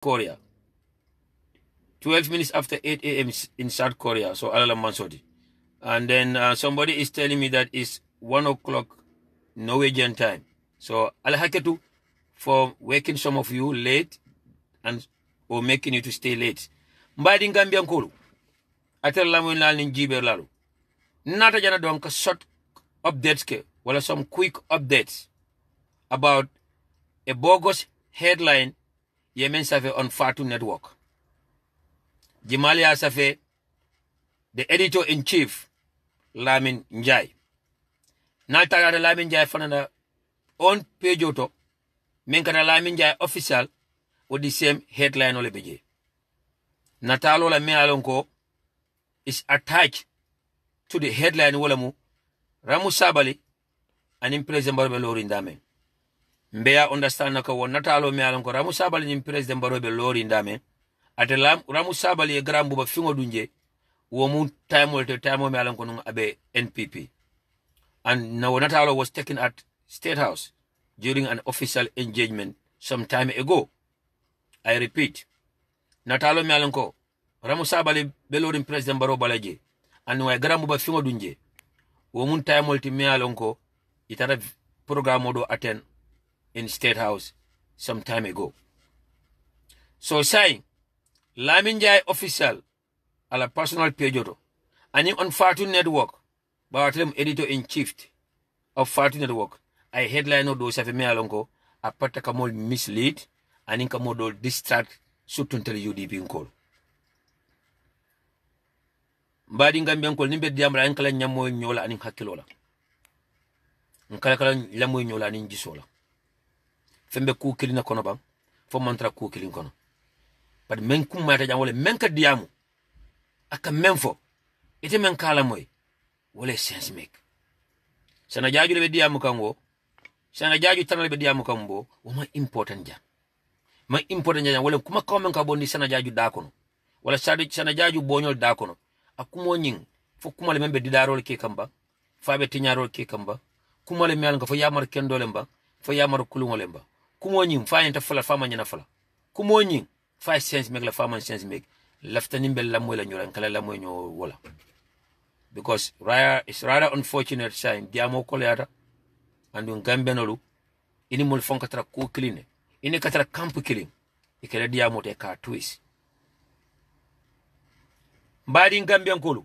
Korea. 12 minutes after 8 a.m. in South Korea. So Alala Mansoti. And then somebody is telling me that it's 1 o'clock Norwegian time. So Alhaketu for waking some of you late and or making you to stay late. Mbadi Gambian Kulu. Atel lamu lalin jibe lalu. Nata jana donka short updates ke. Wala some quick updates about a bogus headline Yemen Safe on Fatu Network. Jimalia Safe, the editor-in-chief, Lamin Njai. Naltara Lamin Njai fanana on page auto, menkana Lamin Njai official with the same headline ole beje. Natalo la me alonko is attached to the headline wolamu Ramu Sabali and in President Barobe Lori Ndame. Mbeya understand naka won natalo me alonko Ramu Sabali in President Barobe Lori Ndame. At Ramu Sabali e grambu ba fingo dunje womu time me alonko nung abe NPP. And now Natalo was taken at State House during an official engagement some time ago. I repeat, Natalo me alonko Ramu Sabali belorin President Baro Balaje and wa grambu ba fingo dunje womu time me alonko itara program modo attend in State House some time ago. So saying Lamin Jai official ala personal page oto ani on Fatu Network bawatlem editor-in-chief of Fatu Network I headline o do safe me alonko apata kamol mislead ani kamodol distract sutuntel UDP nkol mbadi Gambian kol nimbe diamra en kala nyamo nyola ani hakkilola kala lamoy nyola ani gisola fembe ku kilina kono bam fo mantra ku kilin kono but men kum mata jam wala men ka diamu aka men fo ite men kala moy wala sense make sana jaaju le diamu kango sana jaaju tanale be diamu kambo o ma important jam wala kuma ko men ka bonni sana jaaju da kono wala sana jaaju boñol da kono akumo nyin fo kuma le men be didarol ke kamba fa be tiñarol ke kamba kuma le mel nga fo yamar kendole mba fo yamar kulungole mba kumo nyin fa yenta fala fama nyina fala kumo nyin fa sense make la fama sense make lafta nimbe la moy la ñoran kala la moy ñoo wala because it's rather unfortunate sign diamo ko leata andu gambenolu ini mul fonka tra ko clean ini katra camp clean ikela diamo te ka twist mbadi Gambian kolu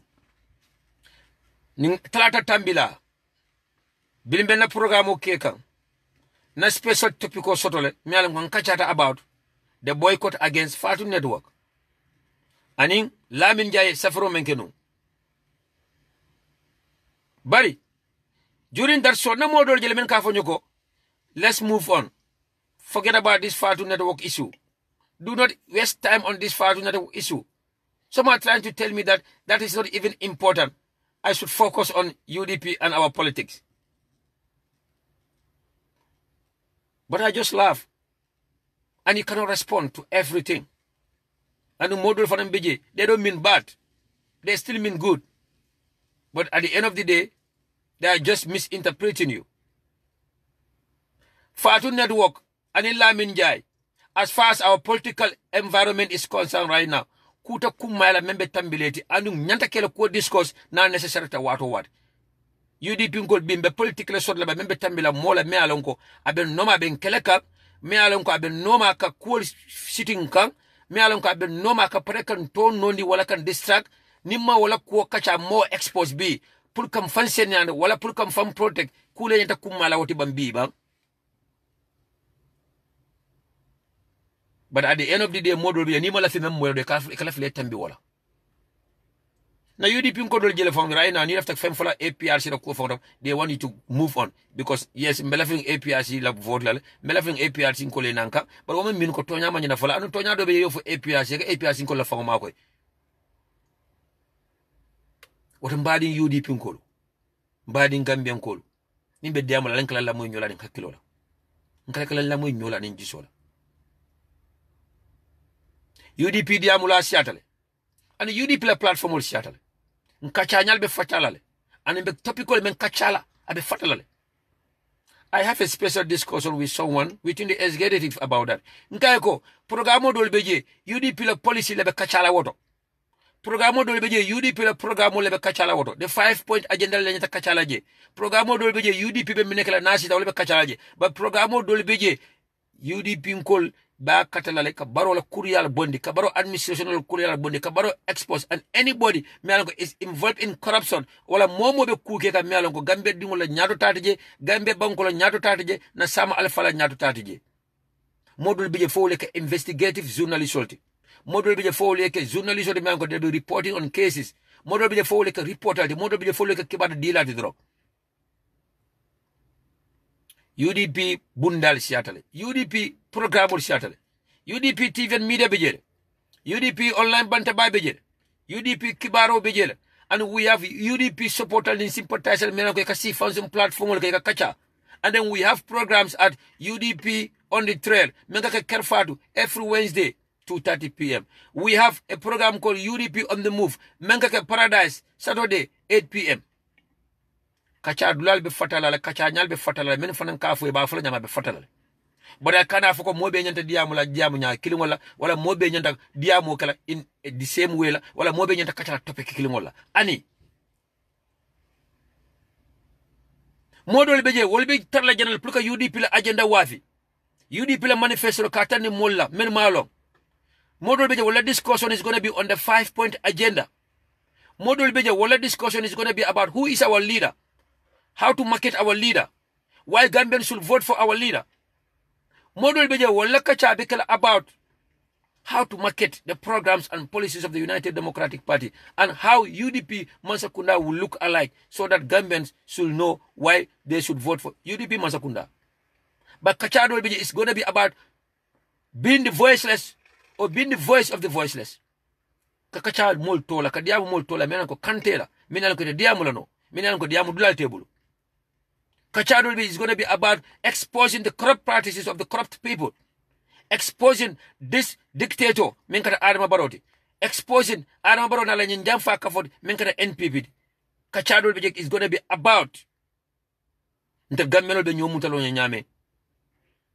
ni talata tambila bilimbe na programme ke kan na special topic o sotole mi alam kan kachata about the boycott against Fatu Network anin Lamin Jai safaro menkenu bari during that short na modol jele men ka fo ñuko let's move on, forget about this Fatu Network issue, do not waste time on this Fatu Network issue. Some are trying to tell me that that is not even important. I should focus on UDP and our politics. But I just laugh. And you cannot respond to everything. And the model for them, BJ, they don't mean bad. They still mean good. But at the end of the day, they are just misinterpreting you. Fatu Network, and Lamin Jai, as far as our political environment is concerned right now, kuta kumala membe tambileti anu nyanta kele ko discourse na necessary ta wato wat UDP ngol bimbe political sort la membe tambila mola me alonko aben noma ben keleka me alonko aben noma ka cool sitting kan me alonko aben noma ka prekan to nondi wala kan distract nimma wala ko kacha more expose bi pour kam fansen yande wala pour kam fam protect kule nyanta kumala woti bambi ba. But at the end of the day, model be ni mala fi mem de kala fi tambi wala. Na UDP ko dol jele fond right now ni lafta fem fola APRC da ko fond they want you to move on because yes melafing APRC la vote la melafing APRC ko le nanka but women min ko tonya ma nyina fola anu tonya do be yo fo APRC ka APRC ko la fond ma koy. Woto mbadi UDP ko mbadi Gambian ko ni be diamala lan kala la moy nyola ni hakkilo la ngala kala la moy nyola ni jisola UDP diamula siatale and UDP la platform siatale nkachanyal be fatalale and be topical men kachala abe fatalale. I have a special discussion with someone within the executive about that. Nkayko Programo dol beje UDP la policy lebe kachala woto. Programo dol beje UDP la programo lebe kachala woto. The 5-point agenda le nyata kachala je. Programo dol beje UDP be minekala nasi ta lebe kachala je. But programo dol beje UDP nkol ba katalale ka baro la courier bondi ka baro administrational courier bondi ka baro expose and anybody mealongo is involved in corruption wala momo be kuke ka mealongo gambe dingo la nyaato tatije gambe banko la nyaato tatije na sama alfa la nyaato tatije modul bije fowle ka investigative journalist modul bije fowle ka journalist mealongo de reporting on cases modul bije fowle ka reporter modul bije fowle ka kibata dilati drop UDP bundal siatale UDP programme siatale UDP TV&MEDIA bejele UDP online banta bay bejele UDP kibaro bejele and we have UDP supporters and sympathizers men ko kasi function platform ko kacha and then we have programs at UDP on the trail men ka kerfatu every Wednesday 2:30 p.m. we have a program called UDP on the move men ka paradise Saturday 8 p.m. kacha dulal be fatala la kacha nyal be fatala men fanan kafu e ba fala nyama be fatala boda kana fuko mobe nyanta diamu la diamu nya kilin wala mobe nyanta diamu kala in the same way la wala mobe nyanta kacha topic kilin wala ani modol beje wolbe tarla janal pluka UDP la agenda wafi UDP la manifesto ka tan molla men malo modol beje wala discussion is going to be on the 5-point agenda modol beje wala discussion is going to be about who is our leader, how to market our leader, why Gambians should vote for our leader. Model beje wala kacha bekala about how to market the programs and policies of the United Democratic Party and how UDP Mansakunda will look alike so that Gambians should know why they should vote for UDP Mansakunda. But Kachado beje is going to be about being the voiceless or being the voice of the voiceless. Kakacha mol tola kadiamu mol tola mena ko kantela mena ko diamu lano mena ko diamu dulal table. Kachadol is going to be about exposing the corrupt practices of the corrupt people, exposing this dictator, menkata Adama Baroti, exposing Adama Baroti na la nyamfa kafod menkata NPP. Kachadol is going to be about be nyomutalo nyame,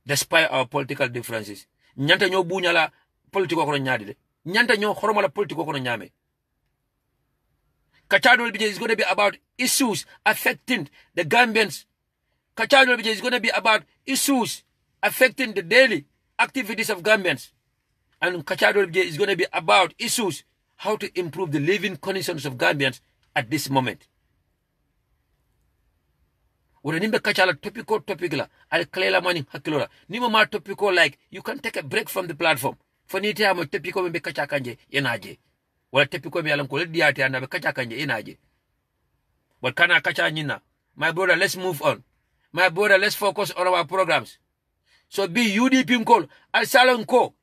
despite our political differences. Nyanta nyo bunya la politiko kono nyadile. Nyanta nyo horoma la politiko kono nyame. Kachadol is going to be about issues affecting the Gambians. Kachadol is going to be about issues affecting the daily activities of Gambians. And Kachadol is going to be about issues how to improve the living conditions of Gambians at this moment. Urenimbe kachala topic la al klela mani hakilora. Nimo ma topico like you can take a break from the platform. For niti amo topico mbe kacha kanje yenaje. Wala topico mbe alanko le diate anabe kacha kanje yenaje. But kana kacha nyina. My brother, let's move on. My brother, let's focus on our programs. So be UDP mkol al salon ko.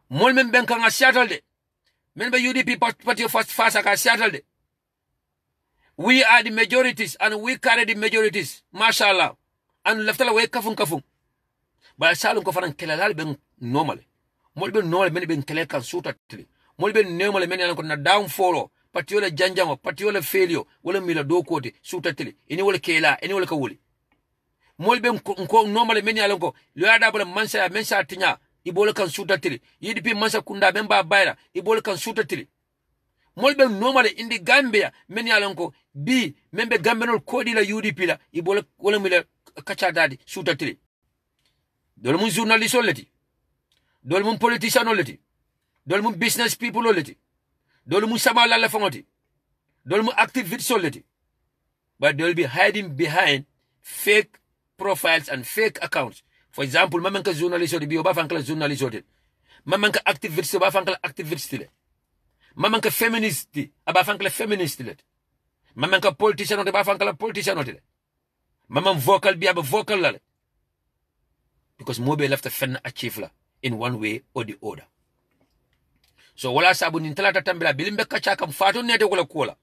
Mol men benka nga Seattle de. Men be UDP party fast ka Seattle de. We are the majorities and we carry the majorities. Mashallah. And leftala we kafung. But salon ko fanan kelal ben normal. Mol ben normal men ben kelal kan suta tili. Mol ben normal men yan ko na downfall. Patiola janjango, patiola failure, wala mila do kote, suta tili. Ini wala kela, ini wala kawuli. Molbe nko normally meni alonko, loyada bala mensa tinya, ibola kan suta tili. UDP mansa kunda memba baira, ibola kan suta tili. Molbe normally indi Gambia, meni alonko, bi, membe Gambianol kodi la UDP la, ibola wala mila kacha dadi, suta tili. Dole mun journalist oleti. Dole mun politician oleti. Dole mun business people oleti. Dole mu sama la fangoti. Dole mu active soleti. But they'll be hiding behind fake profiles and fake accounts. For example, mamanka journalist odi bi oba fankala journalist odi. Mamanka activist oba fankala activist le. Mamanka feminist aba fankala feminist le. Mamanka politician odi ba fankala politician odi le. Mamam vocal bi aba vocal la le. Because mobe left a fen achieve la in one way or the other. So wala sabu nintalata tambila bilimbe kachaka mfatu nete wala kola.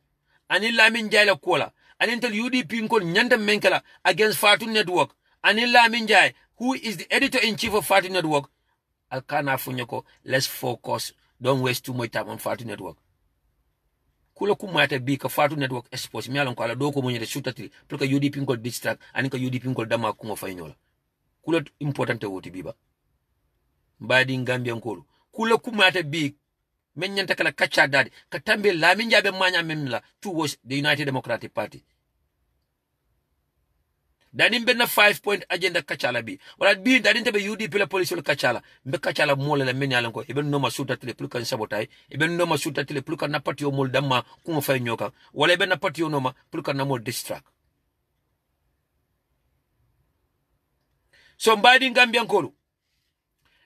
Anila min jay la kola. Anintel UDP nkol nyanda menkala against Fatu Network. Anila Minjai, who is the editor-in-chief of Fatu Network. Alkana Funyoko, let's focus. Don't waste too much time on Fatu Network. Kula kumata bi ka Fatu Network expose mi alon ko ala do ko mo nyede shootatri pour que UDP nkol distract anika UDP nkol dama ko fa nyola. Kula important woti biba. mbadi Gambian kolu kula kumata bi men nyanta kala kacca dadi ka tambe Lamin Jabe manya memla towards the United Democratic Party. Danin benna 5-point agenda kacala bi wala bi dadin tabe UDP la police la kacala be kacala mole la men yalan ko e ben no masuta tele plus kan sabotay e ben no masuta tele plus kan napati o mol damma ko fay nyoka wala ben napati o no ma plus kan namol distract. So mbadi Gambian kolu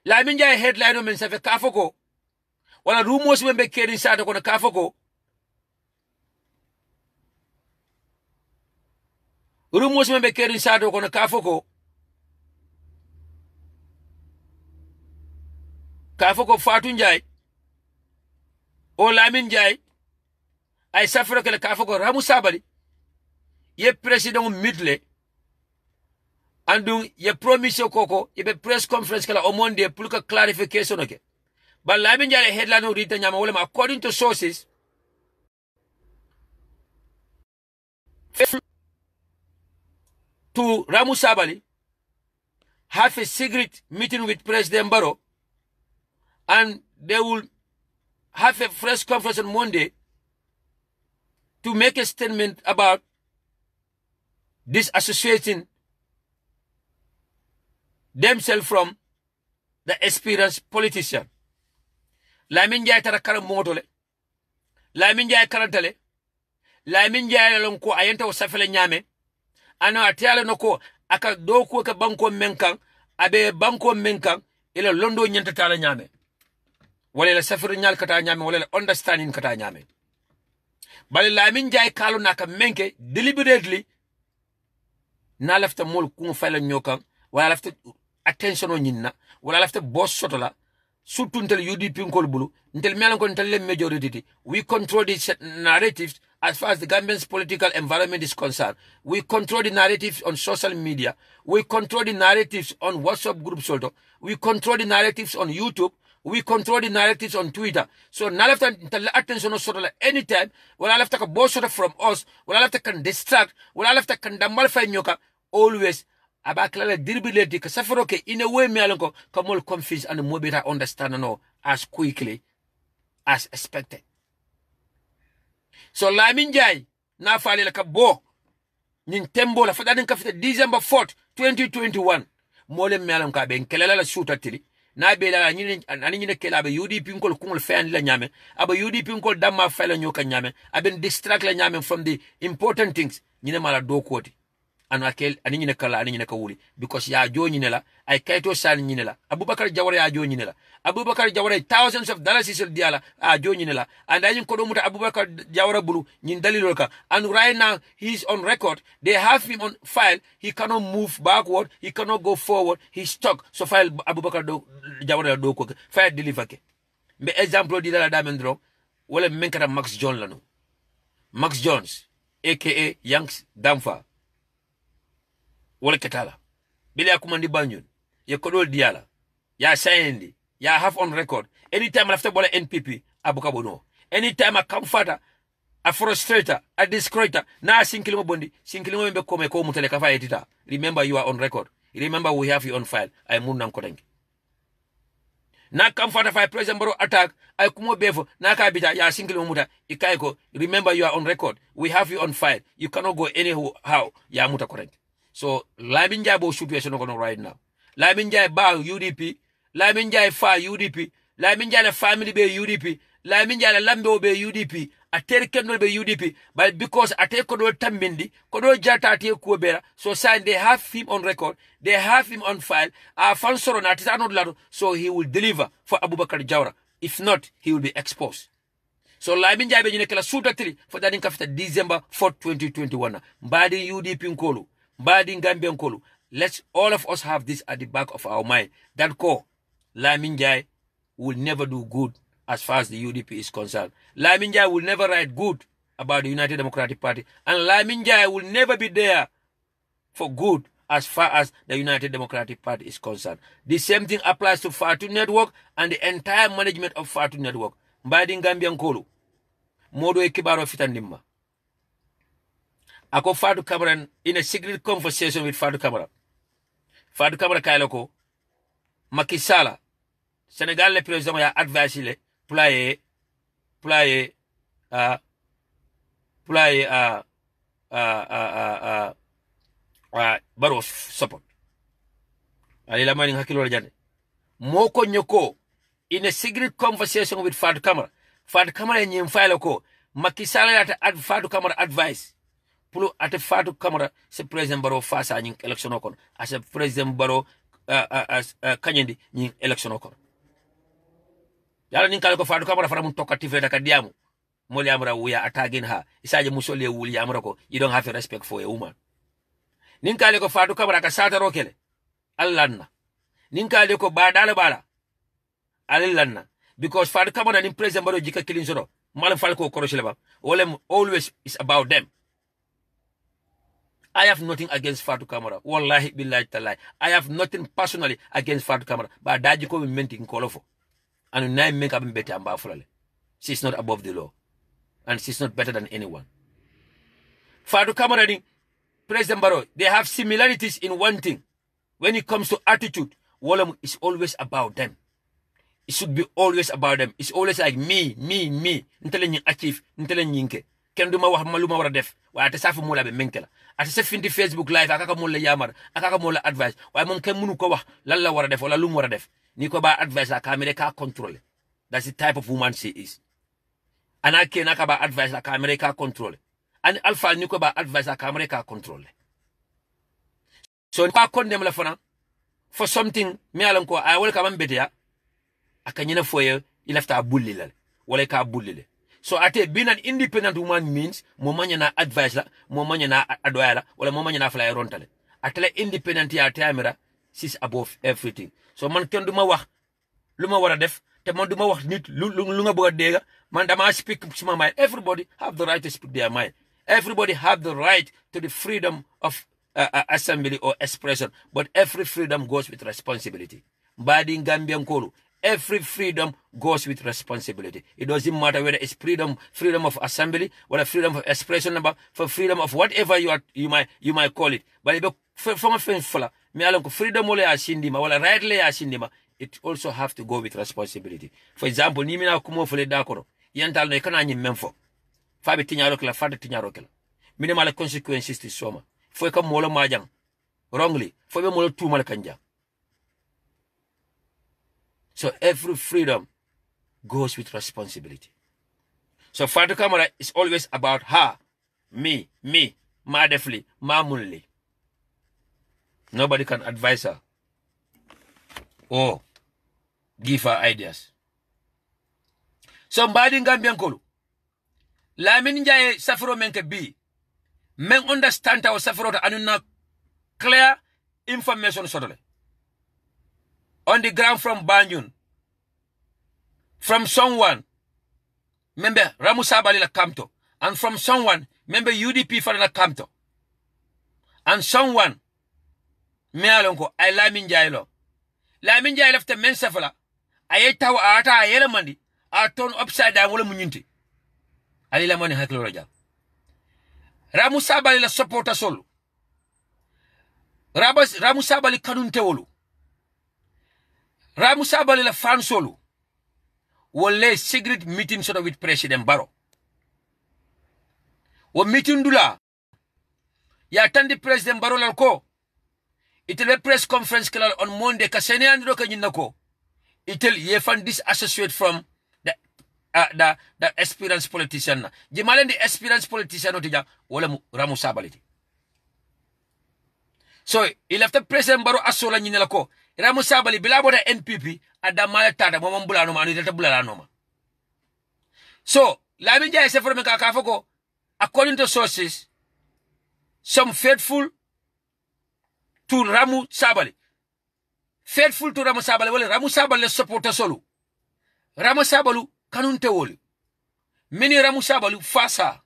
Lamin Jabe headline o men sa fe kafoko wala rumors men be kedi sada ko na kafoko rumors men be kedi sada ko na kafoko Fatou Njie o Lamin Jabe ay safra kala kafoko Ramu Sabali ye president midle andung ye promise koko ye be press conference kala o monde pour que clarification okay. But Lamin Jabe headline o rita nyama wala according to sources to Ramu Sabali have a secret meeting with President Barrow and they will have a press conference on Monday to make a statement about disassociating themselves from the experienced politician. Lamin Jabe tara karam motole Lamin Jabe karantale Lamin Jabe lon ko ayenta o safele nyame ano atiala no ko aka do ko ka banko menkan abe banko menkan ila londo nyanta tala nyame wala la safiru nyal kata nyame wala la understanding kata nyame bali Lamin Jabe kalu naka menke deliberately na lafta mol ku fayla nyokan wala lafta attention o nyinna wala lafta boss sotola surtout ntel UDP ngol bulu ntel melan ko ntel le majority we control the narratives as far as the Gambian's political environment is concerned. We control the narratives on social media. We control the narratives on WhatsApp groups also. We control the narratives on YouTube. We control the narratives on Twitter. So now left attention on anytime, when I left a boss from us, when I left can distract, when I left can damalfy nyoka, always abakla dirbileti kasafaroke in a way me alonko kamol confuse and more better understand no as quickly as expected. So Lamin Jabe na fale la ka bo nin tembo la fada den ka fita December 4th 2021 mole melam ka ben kelela la shoota tili na be la nyini ani nyine kela be UDP ngol kungol fen la nyame aba UDP ngol damma fela nyoka nyame aben distract la nyame from the important things nyine mala do koti anu akel ani nyine kala ani nyine ka wuli because ya jo nyine la ay kayto san nyine la Abubakar Jawara ya jo nyine la Abubakar Jawara thousands of dollars is diala a jo nyine la and I ko do muta Abubakar Jawara bulu nyin dalilo ka and right now he's on record, they have him on file, he cannot move backward, he cannot go forward, he's stuck. So file Abubakar Jawara do ko file deliver ke be example di la damendro wala menkata Max Jones la no Max Jones aka Yanks Damfa wala ketala bila kumandi banjun ya kodol diala ya sayindi ya have on record anytime after bola NPP abukabo no anytime a comforter a frustrator a discrediter na sinkilimo bondi sinkilimo membe kome ko mutele kafa edita remember you are on record, remember we have you on file ay munnan ko dengi na comforter fa president baro attack ay kumo befo na ka bita ya sinkilimo muta ikay ko remember you are on record, we have you on file, you cannot go anyhow ya muta ko dengi. So Lamin Jabe situation going right now. Lamin Jabe ba UDP, Lamin Jabe fa UDP, Lamin Jabe family be UDP, Lamin Jabe lambe be UDP, a terkendo be UDP, but because a take kodo tambindi, kodo jata ate kuobera, so sign they have him on record, they have him on file, fansoro na titano lado, so he will deliver for Abubakar Jawara. If not, he will be exposed. So Lamin Jabe jine kala suta tili for that in kafita December 4th 2021. Mbadi UDP nkolu. Badi Gambian Kolu. Let's all of us have this at the back of our mind. That call, Lamin Jabe will never do good as far as the UDP is concerned. Lamin Jabe will never write good about the United Democratic Party. And Lamin Jabe will never be there for good as far as the United Democratic Party is concerned. The same thing applies to Fatu Network and the entire management of Fatu Network. Badi Gambian Kolu. Modo ekibaro fitandimma. Ako Fatu Cameron in a secret conversation with Fatu Cameron. Fatu Cameron kailoko Macky Sall Senegal le president ya advice le playe Barrow support. Ali la mani hakilo jande. Moko nyoko in a secret conversation with Fadu Camara. Fadu Camara nyem file ko Macky Sall ata Fadu Camara advice. Pulo ate Fadu Camara se president Barrow face a nying election okon. As a president Barrow as kanyendi nying election okon. Yala ninkale ko Fadu Camara fara mun tokative da kadiamu. Moli amra wuya attacking her. Isaje musole wuli amra ko you don't have a respect for a woman. Ninkale ko Fadu Camara ka sata rokele. Allanna. Ninkale ko badala bala. Allanna. Because Fadu Camara ni president Barrow jika killing soro. Malam falko korosheleba. Always is about them. I have nothing against Fadu Camara. Wallahi billahi talai. I have nothing personally against Fadu Camara. But daji ko menti nkolofo. And nine make up better and bafulale. She's not above the law. And she's not better than anyone. Fadu Camara ni President Barrow, they have similarities in one thing. When it comes to attitude, Wallam is always about them. It should be always about them. It's always like me. Ntele nyi achieve, ntele nyinke. Ken duma wax maluma wara def. Wa ate safu mola be menkela. Ate se findi Facebook live akaka mola yamar, akaka mola advice. Wa mom ken munu ko wax lan la wara def wala lum wara def. Ni ko ba advice la camera ka control. That's the type of woman she is. Anake naka ba advice la camera ka control. And alpha ni ko ba advice la camera ka control. So kwa condemn la fana for something me alanko I welcome betia akanyina foye ilafta bully la wala ka bully le. So ate being an independent woman means momanya na advice la, momanya na adoya la, wala momanya na fly rontale. Atele independent ya tamira, she's above everything. So man ken duma wax luma wara def te man duma wax nit lu nga bëgg dega man dama speak my mind. Everybody have the right to speak their mind. Everybody have the right to the freedom of assembly or expression, but every freedom goes with responsibility. Badi in Gambian Kolu, every freedom goes with responsibility. It doesn't matter whether it's freedom of assembly or freedom of expression, for freedom of whatever you might call it. But from a fella, me alonko freedom ole ashindima wala right le ashindima, it also have to go with responsibility. For example, ni mina kumo fele dakoro, yantal no kana nyi memfo. Fabi tinyaro kala fata tinyaro kala. Minimal consequences to soma. Foi ka molo majang wrongly foi be molo tumal kanja. So every freedom goes with responsibility. So Fadu Camara is always about her, me, ma defli, ma munli. Nobody can advise her or give her ideas. So mbadi Gambian Kolu la min njaye safro menke bi men understand our safaro anuna clear information sotole on the ground from Banjul from someone member Ramusabali la Kamto, and from someone member UDP for la Kamto, and someone me alonko I Lamin Jailo Lamin Jailo after men safala ayeta wa ata ayela mandi a turn upside down wala munyinti ali la mani haklo raja Ramusabali la supporter solo. Ramusabali kanunte wolu. Ramusabali la fan solo. Wole secret meeting sort of with President Barrow. Wo meeting dula. Ya tandi President Barrow lalko. It'll be press conference kala on Monday kasene andro kanyinako. It'll yefan disassociate from the experienced politician. Jimalen the experienced politician otija wala Ramusabali. So il left the President Barrow asola nyinela ko Ramusabali bilabo da NPP adamala tada mama bulano ma anita bulano ma. So Lamin Jai se forme ka kafoko according to sources some faithful to Ramusabali. Faithful to Ramusabali wala Ramusabali supporter solo. Ramusabalu kanunte wolu. Many Ramusabalu fasa.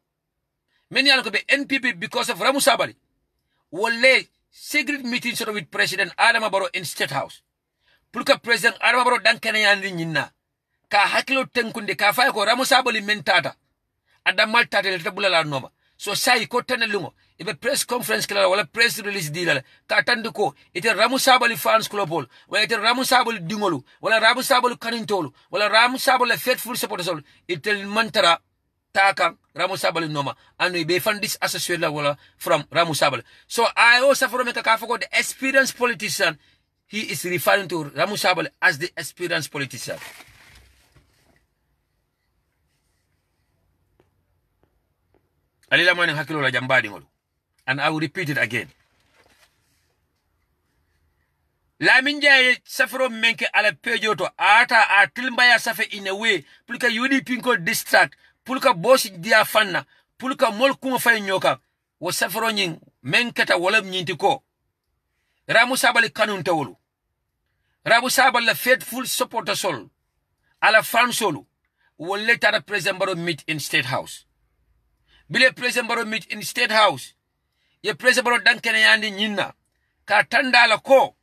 Many are be NPP because of Ramusabali. Wole secret meeting sort of with President Adama Barrow in State House. Pulka President Adama Barrow dankane yandi nyina. Ka hakilo tenkunde ka fay ko Ramusabali mentata. Adamal tata le tabula la noma. So sai ko tanelungo. ibe press conference kala wala press release dilala ka tande ko ite Ramu Sabali fans clubol wala ite Ramu Sabali dingolu wala Ramu Sabali kanintolu wala Ramu Sabali faithful supporters ite mantara taka Ramu Sabali noma anu ibe fan disassociate la wala from Ramu Sabali. So I also from Kakafoko, the experienced politician, he is referring to Ramu Sabali as the experienced politician. Alila mwana hakilo la jambadi ngolu. And I will repeat it again. La minja safro menke ala pejoto ata atilmbaya safe in a way pulka UDP pinko distract pulka boss dia fanna pulka mol kuma fay nyoka wo safro nyin menkata wala nyinti ko Ramu Sabali kanun tawulu Ramu Sabali la faithful supporter sol ala fan solu will later President Barrow meet in State House. Bile President Barrow meet in State House ye President Barrow dankene yandi nyinna ka tandala ko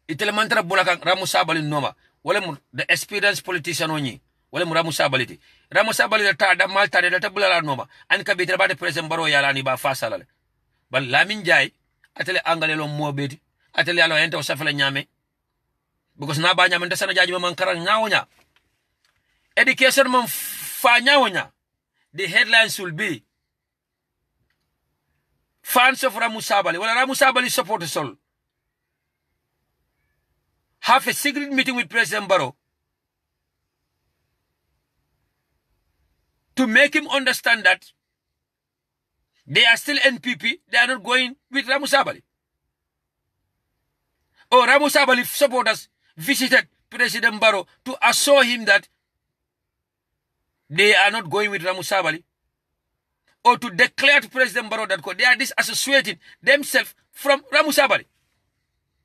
itele mantra bulaka Ramu Sabali noma wala the experienced politician onyi wala Ramu Sabali Ramu Sabali ta da malta de ta bulala noma an ka bitre ba de President Barrow yala ni ba fasalale bal Lamin Jai atele angale lo mobedi atele alo ento safala nyame because na ba nyame ndasana jaji man karan nyawonya education man fa nyawonya. The headlines will be fans of Ramu Sabali, well, Ramu Sabali supporters all have a secret meeting with President Barrow to make him understand that they are still NPP, they are not going with Ramu Sabali. Or Ramu Sabali supporters visited President Barrow to assure him that they are not going with Ramu Sabali, or to declare to President Barrow that they are disassociating themselves from Ramu Sabali.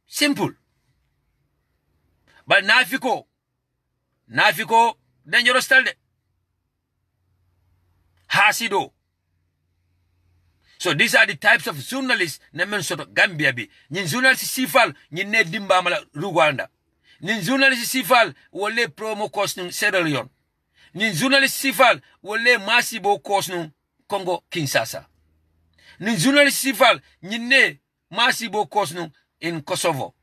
Simple. But Nafiko, dangerous talde. Hasido. So these are the types of journalists nemen soto Gambia bi. Nyin journalist sifal nyin ne dimba mala Rwanda. Nyin journalist sifal wole promo cost nun Sierra Leone. Nin journalist sifal wole masibo kosnu Congo Kinshasa. Nin journalist sifal nyine masibo kosnu in Kosovo.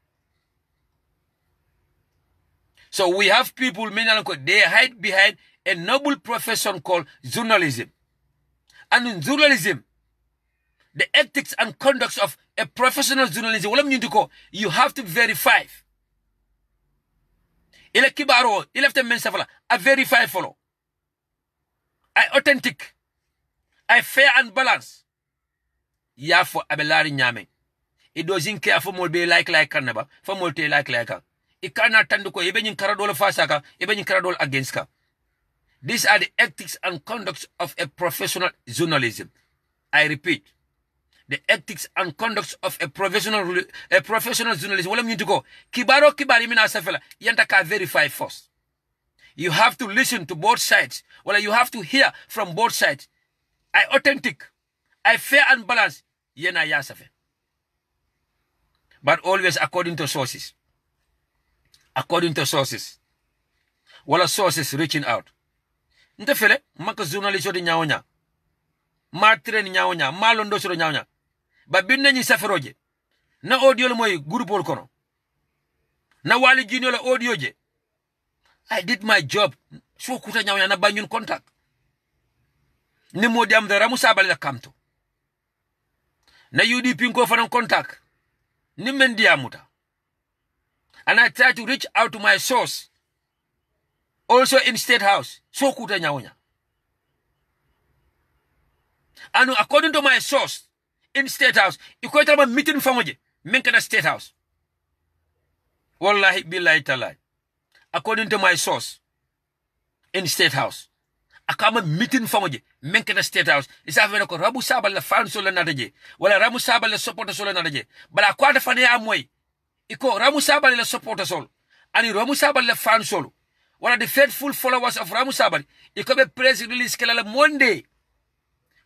So we have people, they hide behind a noble profession called journalism. And in journalism, the ethics and conduct of a professional journalism, you have to verify. Ile kibaro, ile fte mensafala, a verify follow. I authentic. I fair and balanced. Ya for abelari nyame. It doesn't care for more be like kanaba, for more te like. It cannot tanduko, even in Karadol Fasaka, even in Karadol against ka. These are the ethics and conducts of a professional journalism. I repeat, the ethics and conducts of a professional journalism. What am I to go? Kibaro kibari mina safela. Yantaka verify first. You have to listen to both sides. Well, you have to hear from both sides. I authentic. I fair and balanced. Yena yasafe. But always according to sources. According to sources. Wala sources reaching out. Ntefele, maka journalist odi nyaonya. Ma train nyaonya, ma londo soro nyaonya. Ba binne ni saferoje. Na audio le moy groupe kono. Na wali jino le audio je. I did my job. So kuta nyaonya na banyun contact. Ni modi am the Ramu Sabali la kamto. Na UDP nko fanan contact. Ni mendi amuta. And I try to reach out to my source. Also in State House. So kuta nyaonya. And according to my source in State House, iko itama meeting famoje. Menkana State House. Wallahi billahi talai. According to my source in State House, akama meeting famoje menkana State House. Isa vena ko Ramu Sabali la fan solo nadaje, wala Ramu Sabali la supporter solo nadaje. Bala kwa fane amoi. Iko Ramu Sabali la supporter solo, ani Ramu Sabali la fan solo. Wala the faithful followers of Ramu Sabali. Iko be press release kala la Monday.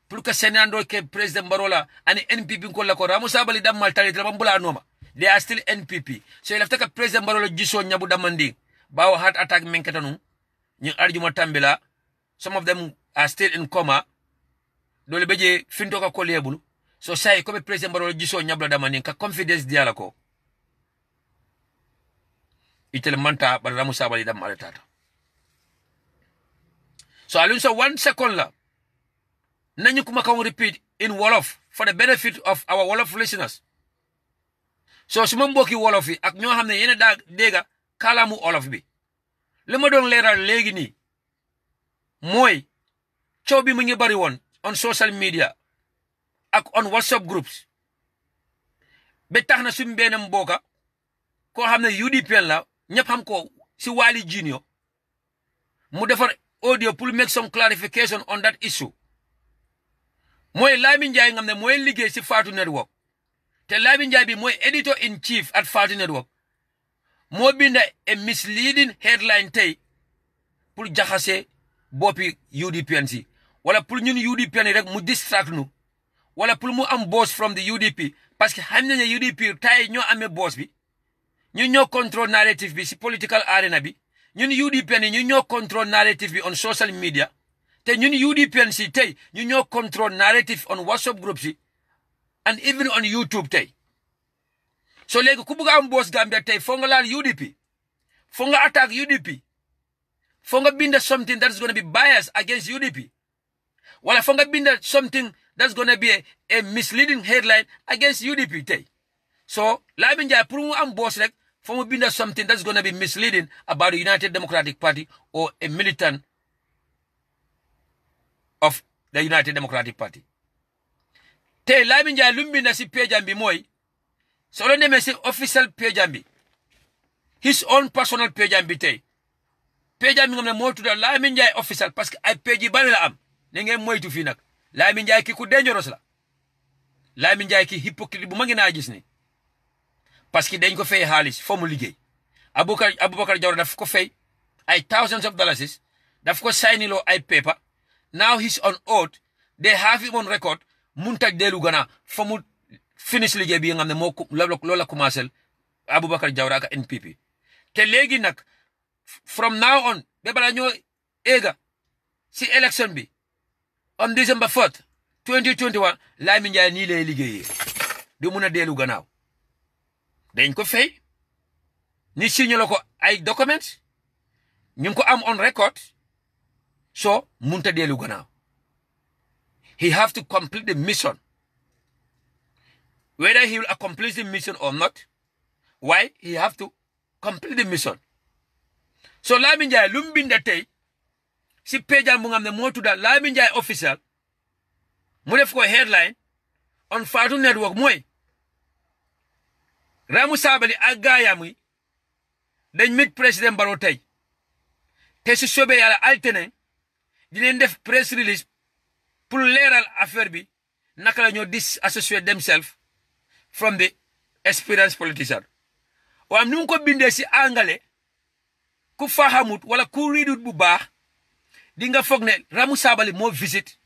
Puluka senando ke President Barola ani NPP ko la ko Ramu Sabali dam maltali trabambula noma. They are still NPP. So ilafta ka President Barola jiso nyabu damandi. Bawa heart attack menkatanu. Ñu arjuma tambila. Some of them are still in coma. Dole beje finto ka kolebulu. so say comme president baro jiso nyabla dama ni ka confidence diala ko itel manta bar Ramu Sabally dam ala tata. So alun so 1 second la nañu kuma kaw repeat in Wolof for the benefit of our Wolof listeners. So suma mbokki Wolof yi ak ñoo xam ne yene da dégga kalamu Wolof bi li ma doon leeral léegi nii mooy coow bi mu ngi bari woon on social media ak on WhatsApp groups ba tax na suñu benn mbokka koo xam ne UDPN la ñëpp xam ko si Wali Junior mu defar audio pour make some clarification on that issue mooy Lamin Njie ngam ne mooy liggéey si Fatou Network te Lamin Njie bi mooy editor in chief at Fatou Network moo binda a misleading headline tey pour jaxase boppi UDPN si wala pour ñun UDPN rek mu distract nu wala pour mu am boss from the UDP parce que xam nañ ne UDP tay ñoo amee boss bi ñun ñoo control narrative bi si political arena bi ñun UDPN yi ñun ñoo control narrative bi on social media te ñun UDPN si tey ñun ñoo control narrative on WhatsApp groups si and even on YouTube tey so léegi ku bëgg am boss Gambia tey foo nga laal UDP foo nga attack UDP foo nga binda something that's going to be biased against UDP wala foo nga binda something that's going to be a misleading headline against UDP tey so Lamin Njie pour mu am boss rek foo mu binda something that's going to be misleading about the United Democratic Party or a militant of the United Democratic Party tey Lamin Njie lu mu binda si page am bi mooy solo demee si official page am bi his own personal page am bi tey page am bi nga xam ne moo tudda Lamin Njie official parce que ay page yi bari la am ne ngeen moytu fii nag Lamin Njie ki ku dangerous la Lamin Njie ki hypocrite bu ma ngi naa gis ni parce que dañ ko fay xaalis foo mu liggéey Aboubacar Jawara daf ko fay ay thousands of dollars daf ko signiloo ay paper now he's on oath they have him on record munta dellu gannaaw foo mu finish liggéey bi nga xam ne moo loolu la commencé Aboubacar Jawara ak NPP te léegi nag from now on ba bala ñoo éega si election bi on December 4th 2021 Lamin Njie nii lay liggéeyee du mun a dellu gannaaw dañ ko fay ni signé la ko ay documents ñu ngi ko am on record so munta dellu gannaaw he have to complete the mission whether he will accomplish the mission or not why he have to complete the mission so Lamin Njie lu mu binda tey si page am bu nga xam ne moo tudda Lamin Njie official mu def ko headline on Fatou Network mooy Ramu Sabally ak gaayam yi dañ mit président Barrow tey te si soobee yàlla altine dinañ def press release pour leeral affaire bi naka la ñoo disassociate themselves from the experienced politician waaye nu mu ko bindee si angale ku fahamut wala ku riidut bu baax di nga foog ne Ramu Sabally moo visit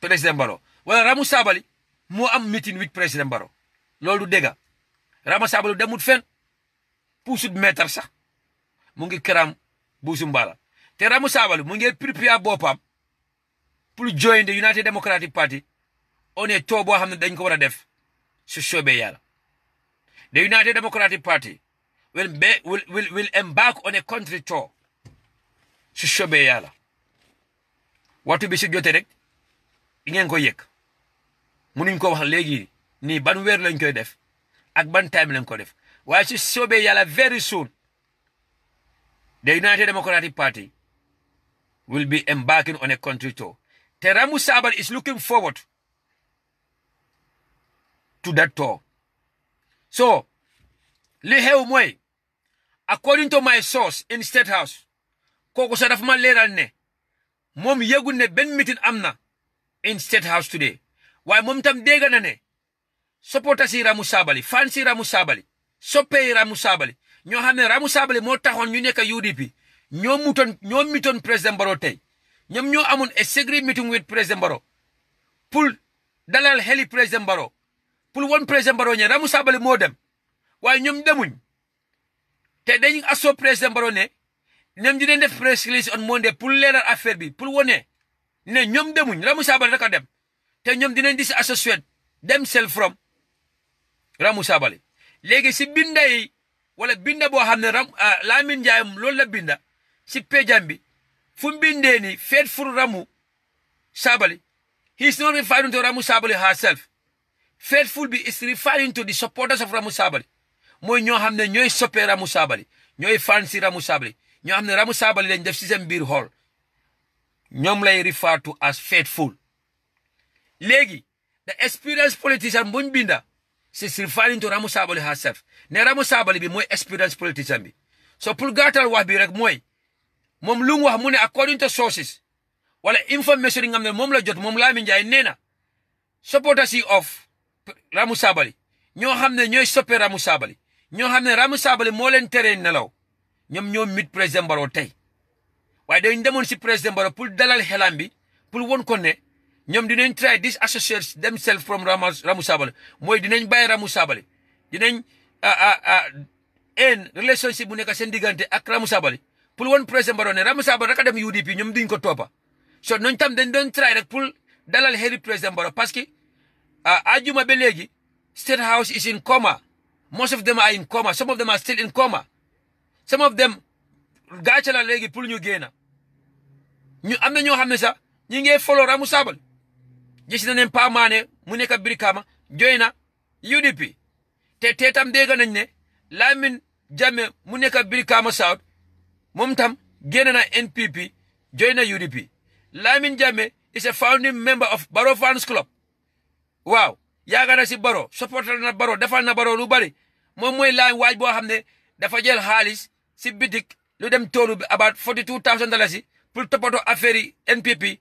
président Barrow wala Ramu Sabally moo am meeting with président Barrow loolu du dëgg Ramu Sabally demut fen puusut meetar sax mu ngi këram buusu mbala te Ramu Sabally mu ngi prepare boppam pour join the United Democratic Party on est too boo xam ne dañ ko war a def su soobee yàlla the United Democratic Party will embark on a country tour su soobee yàlla waxtu bi su jotee rek di ngeen ko yëg munuñ ko wax léegi nii ban weer lañ koy def ak ban time lañ ko def waaye su soobee yàlla very soon the United Democratic Party will be embarking on a country tour te Ramu Sabally is looking forward to that tour so li xew mooy according to my source in State House kooku sax dafa ma leeral ne moom yëgul ne benn meeting am na in State House today waaye moom tam dégg na ne supporter si Ramu Sabally fan si Ramu Sabally soppee Ramu Sabally ñoo xam ne Ramu Sabally moo taxoon ñu nekk UDP ñoo mitoon président Barrow tey ñoom ñoo amoon a secret meeting with président Barrow pour dalal xeli président Barrow pour won président Barrow ñe Ramu Sabally moo dem waaye ñoom demuñ te dañ asso président Barrow ne ñoom dinañ def press release on Monday pour leeral affaire bi pour wone ne ñoom demuñ Ramu Sabally rek a dem te ñoom dinañ disassociate themselves from Ramu Sabally léegi si binda yi wala binda boo xam ne Lamin Njie loolu la binda si pejam bi fu mu bindee ni faithful Ramu Sabally, he is not referring to Ramu Sabally herself. Faithful be is referring to the supporters of Ramu Sabally. Mooy ñoo xam ne ñooy soppee Ramu Sabally ñooy fansi Ramu Sabally ñoo xam ne Ramu Sabally lañ def si seen biir xool ñoom lay refer to as faithful. Léegi the experienced politician buñ binda is referring to Ramu Sabally herself. Ne Ramu Sabally bi mooy experienced politician bi. So pour gàttal wax bi rek mooy moom lu mu wax mu ne according to sources wala information yi nga xam ne moom la jot moom Lamin Njie nee na supporters yi of Ramu Sabally ñoo xam ne ñooy soppe Ramu Sabally ñoo xam ne Ramu Sabally moo leen teree nelaw ñoom ñoo mit président Barrow tey waaye dañ demoon si président Barrow pour dalal xelam bi pour won ko ne ñoom dinañ try disassociate themselves from Ramu Sabally mooy dinañ bàyyi Ramu Sabally dinañ en relationship bu nekk seen diggante ak Ramu Sabally pour won président Barrow ne Ramu Sabally rek a dem UDP ñoom duñ ko toppa so noonu tam dañ doon try rek pour dalal xeli président Barrow parce que ajuma ba léegi State House is in coma. Most of them are in coma. Some of them are still in coma. Some of them gàcce la léegi pour ñu génn ñu am na ñoo xam ne sax ñi ngi follow Ramu Sabally gis nañ Pa Mané mu nekk Brikama join na UDP te tam dégg nañ ne Lamin Jammeh mu nekk Brikama South moom tam génn na NPP join na UDP. Lamin Jammeh is a founding member of Barrow Fans Club. Waaw yaaga na si Barrow supporter na Barrow defal na Barrow lu bari moom mooy waaj boo xam ne dafa jël xaalis si bitik lu dem toolu bi about $42,000 pour toppatoo affaire yi NPP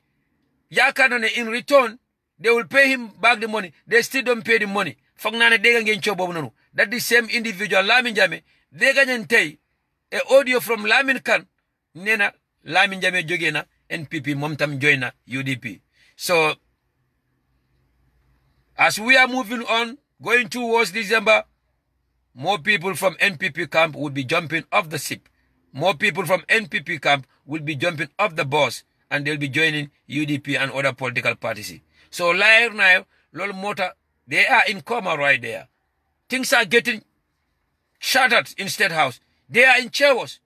yaakaar na ne in return they will pay him back the money they still don't pay the money foog naa ne dégg ngeen coow boobu noonu that the same individual Lamin Jammeh dégg ngeen tey a audio from Lamin Kane nee na Lamin Jammeh jógee na NPP moom tam join na UDP. So as we are moving on going towards December, more people from NPP camp will be jumping off the ship. More people from NPP camp will be jumping off the bus and they'll be joining UDP and other political parties. So right now, Lol Mota, they are in coma right there. Things are getting shattered in State House. They are in chaos.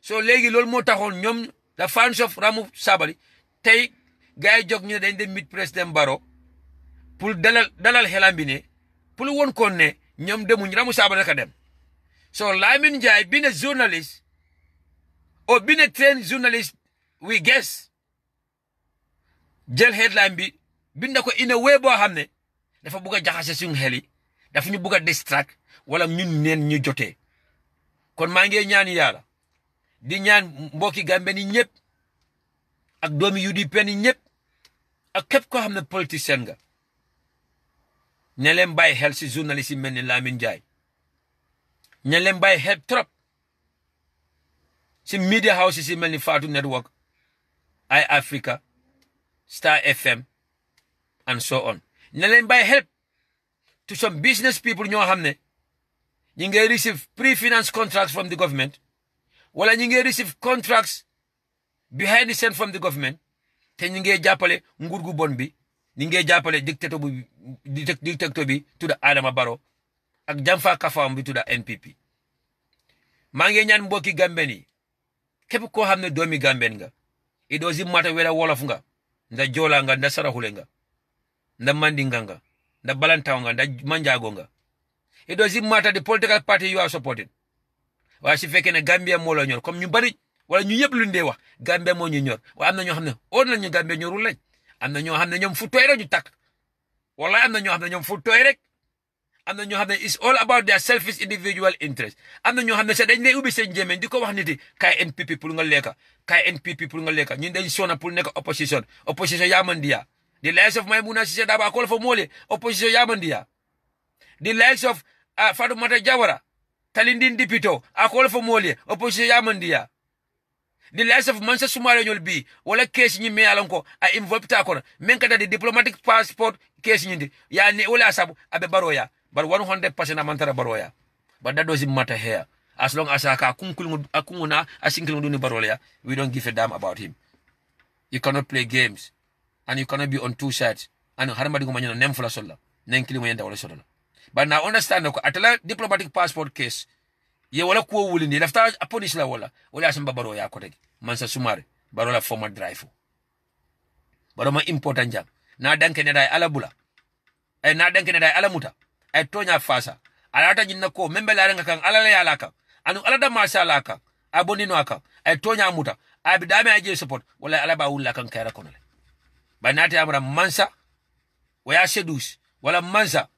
So legi Lol Mota hon ñom the fans of Ramu Sabally tey gars yi jóg ñu dañ dem meet président Barrow pour dalal xelam bi ne pour won ko ne ñoom demuñ Ramu Sabally rek a dem. So Lamin Njie being a journalist or being a trained journalist we guess jël headline bi binda ko in a way boo xam ne dafa bugg a jaxase suñu xel yi dafa ñu bugg a distract wala ñun neen ñu jotee kon maa ngi ñaan yàlla di ñaan mbokki Gambie ni ñëpp ak doomi UDP ni ñëpp ak képp koo xam ne politicien nga ne leen bàyyi xel si journaliste yi mel ni Lamin Njie ne leen bàyyi xel trop si media houses yi mel ni Fatou Network Eye Africa Star FM and so on ne leen bàyyi xel to some business people ñoo xam ne ñi ngay receive pre-finance contracts from the government wala ñi ngi receive contracts behind the scene from the government te ñi ngi jàppale nguur gu bon bi ñi ngi jàppale dictateur bi tudda Adama Barrow ak Jamfa Kafam bi tudda NPP maa ngi ñaan mbokki Gambien yi képp koo xam ne doomi Gambien nga it doesn't matter whether wolof nga nda joola nga nda saraxule nga nda mandinga nga nda balantaw nga nda manjaago nga it doesn't matter the political party you are supporting waaye su fekkee ne Gambia moo la ñor comme ñu bari wala ñu yëpp luñ dee wax Gambia moo ñu ñor waaye am na ñoo xam ne óor nañu Gambia ñorul lañ am na ñoo xam ne ñoom fu tooy rek ñu takk wala am na ñoo xam ne ñoom fu tooy rek am na ñoo xam ne it's all about their selfish individual interest am na ñoo xam ne sax dañ lay ubbi seen jéemeen di ko wax nit yi kaay NPP pour nga lekka kaay NPP pour nga lekka ñun dañ sona pour nekk opposition yamandiya the likes of Maimouna Sise Daba akol fo moole opposition yamandiya the likes of Fatoumata Jawara Talindin Dipito akol fo moole opposition yamandiya the likes of Mansa Sumare ñol bi wala case ñi me yalanko a involved ta kono men kada the diplomatic passport case ñi ya ni wala sabu abe baroya but 100% amantara baroya but that doesn't matter here as long as aka akunguna asinkil duni baroya we don't give a damn about him. You cannot play games and you cannot be on two sides anu harmadi ko manyano nem fula solla nen kilimo yenda wala solla but na understand ko atala diplomatic passport case ye wala ko wuli ni lafta police la wala asamba baro ya ko tegi mansa sumare baro la former drive baro ma important jam na danke ne dai ala bula ay na danke ne dai ala muta ay tonya fasa alata jinna ko membe la nga kan ala la yala kan anu ala da masha Allah kan aboni no kan ay tonya muta abi dame aje support wala ala ba wulla kan kayra kono ba nati amra mansa waya sedus wala mansa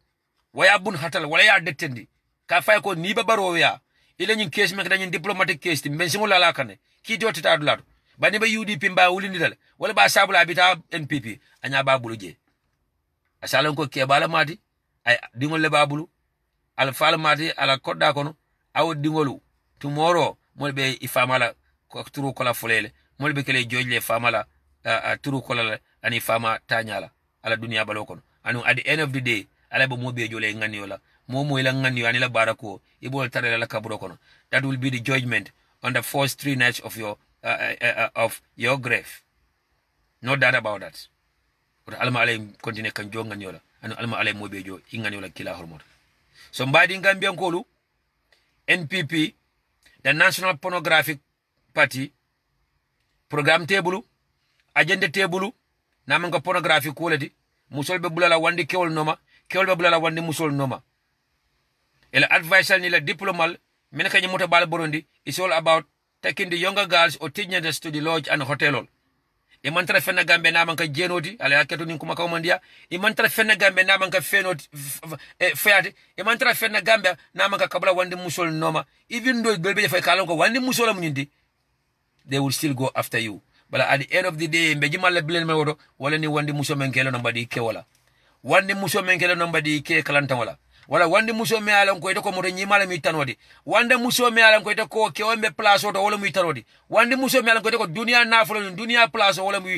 waya bun hatal wala ya dettendi ka fay ko ni ba baro ya ile nyin case mek dañu diplomatic case timben singo la kan ki do tata dulado ba ni ba UDP mba wulini dal wala ba sabula bita NPP anya ba bulu je asalon ko ke bala mati ay dingol le babulu al fal mati ala kodda kono aw dingolu tomorrow molbe ifamala ko turu ko la fulele molbe kele jojle famala turu ko la ani fama tanyala ala dunia balo kono anu at the end of the day ala bo mobe jole ngani yola momo ila ngani yo ani la barako ibol tare la kaburo kono that will be the judgment on the first 3 nights of your grave, no doubt about that. But alma alay continue kan jonga nyola anu alma alay mobe jo ingani yola kila hormon. So mbadi ngambia nkolu NPP, the National Pornographic Party, program table, agenda table, namanga pornographic quality, musol be bulala wandi kewol noma be bulala wandi musol noma. El advisor ni la diplomal, menaka nyamuta bala Burundi, is all about taking the younger girls or teenagers to the lodge and hotel. Imantra fena gambe namanka jenoti, ala yaketu ni kumaka umandia, imantra fena gambe namanka fenoti, feati, imantra fena gambe namanka kabla wandi musol noma, even though belbe fa kalonko wandi musola munyindi, they will still go after you. But at the end of the day, mbejima le bilen mewodo, wala ni wandi muso menkelo nambadi ike wala. Wandi muso menkelo nambadi ike kalanta wala. Wala wandi muso me alan ko ito ko mo nyimala mi tanodi wandi muso me alan ko ito ko kewembe place oto wala mu tanodi wandi muso me alan ko ito ko dunia nafulo dunia place wala mu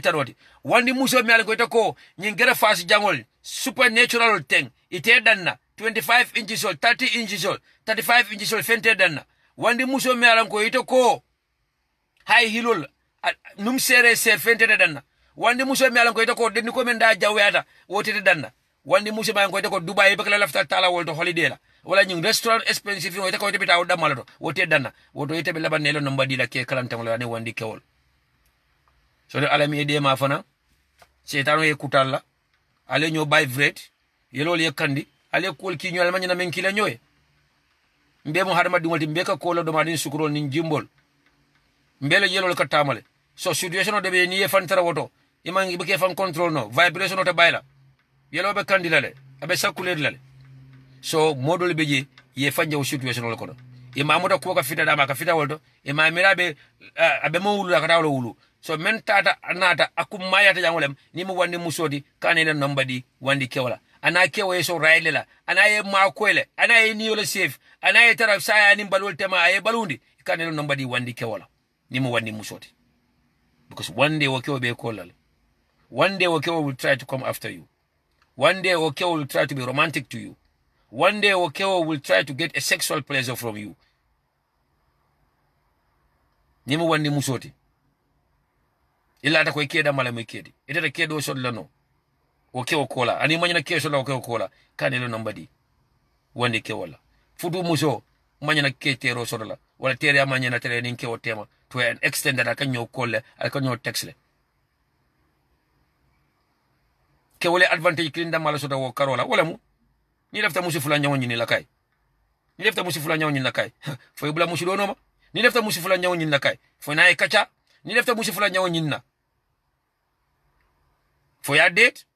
tanodi wandi muso me alan ko ito ko nyingere fast jangol supernatural thing ite danna 25 inches old 30 inches old 35 inches old fente danna wandi muso me alan ko ito ko hay hilol num sere ser fente danna wandi muso me alan ko ito ko denni ko men da jaweta wote danna wandi muso ma ko ko Dubai be kala lafta tala wolto holiday la wala nyung restaurant expensive ko ko bita wada malato wote danna woto ite be laban nelo namba dila ke kalantam la ne wandi kewol so de alami ede ma fana setano e kutalla ale nyo bay vret yelol ye kandi ale kol ki nyol manyina men kila nyoy mbe mo harma dingolti mbe ka kolo do ma din sukrol nin jimbol mbele yelol ka tamale so situation de be ni e fan tara woto imangi be ke fan control no vibration to bayla yelo be kandilale abe sakuler lale so modol beje ye fanja situation wala kono e mamuda ko ka fita dama ka fita woldo e ma mirabe abe mo wulu ka dawlo wulu so men tata anata akum mayata jangolem ni mo wandi musodi kanene nombadi wandi kewala ana kewe so railela ana ye makwele ana ye niolo safe ana ye taraf saya ni balol tema ay balundi kanene nombadi wandi kewala ni mo wandi musodi because one day wakewo be kolal one day wakewo will try to come after you. One day Okewo will try to be romantic to you. One day Okewo will try to get a sexual pleasure from you. Nimu wandi musoti. Ila ata ko ikeda mala mo ikedi. Ita kedo so lano. Okewo kola. Ani manyana keso la Okewo kola. Kanelo nambadi. Wandi kewola. Fudu muso manyana ketero so la. Wala tere manyana tere ninke o tema to an extent that akanyo kolle, akanyo textle. Ke wole advantage kilinda mala soda wo karola wala mu ni lefta musi fula nyawo nyini lakay ni lefta musi fula nyawo nyini lakay fo bula musi do noma ni lefta musi fula nyawo nyini lakay fo na e kacha ni lefta musi fula nyawo nyini na fo ya date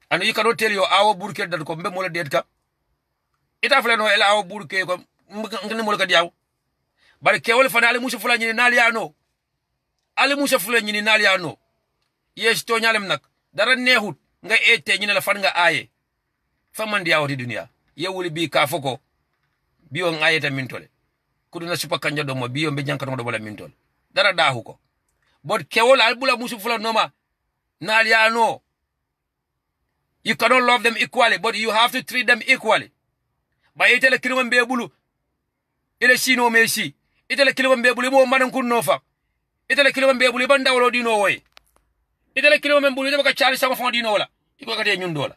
anu you cannot tell your awo burke dat ko mbe mo la date ka ita fula no el awo burke ko ngene mo la ka diaw bar ke wole fa na musi fula nyini nali ano ale musi fula nyini nali ano yes to nyalem nak dara neexut nga ete ñu ne la fan nga aaye fa man diawati dunia yewuli bi ka foko biyo ngayeta mintole kuduna supa kanja do mo biyo be jankata do bala mintole dara daahu ko bod kewol albula musu fula noma naliano you cannot love them equally but you have to treat them equally ba itele kilima be bulu ile sino mesi itele kilima be bulu mo manan kun no fa itele kilima be bulu ban dawlo dino woy itele kilo men bulu ite ka chali sama fon dino la iko kate ñun dola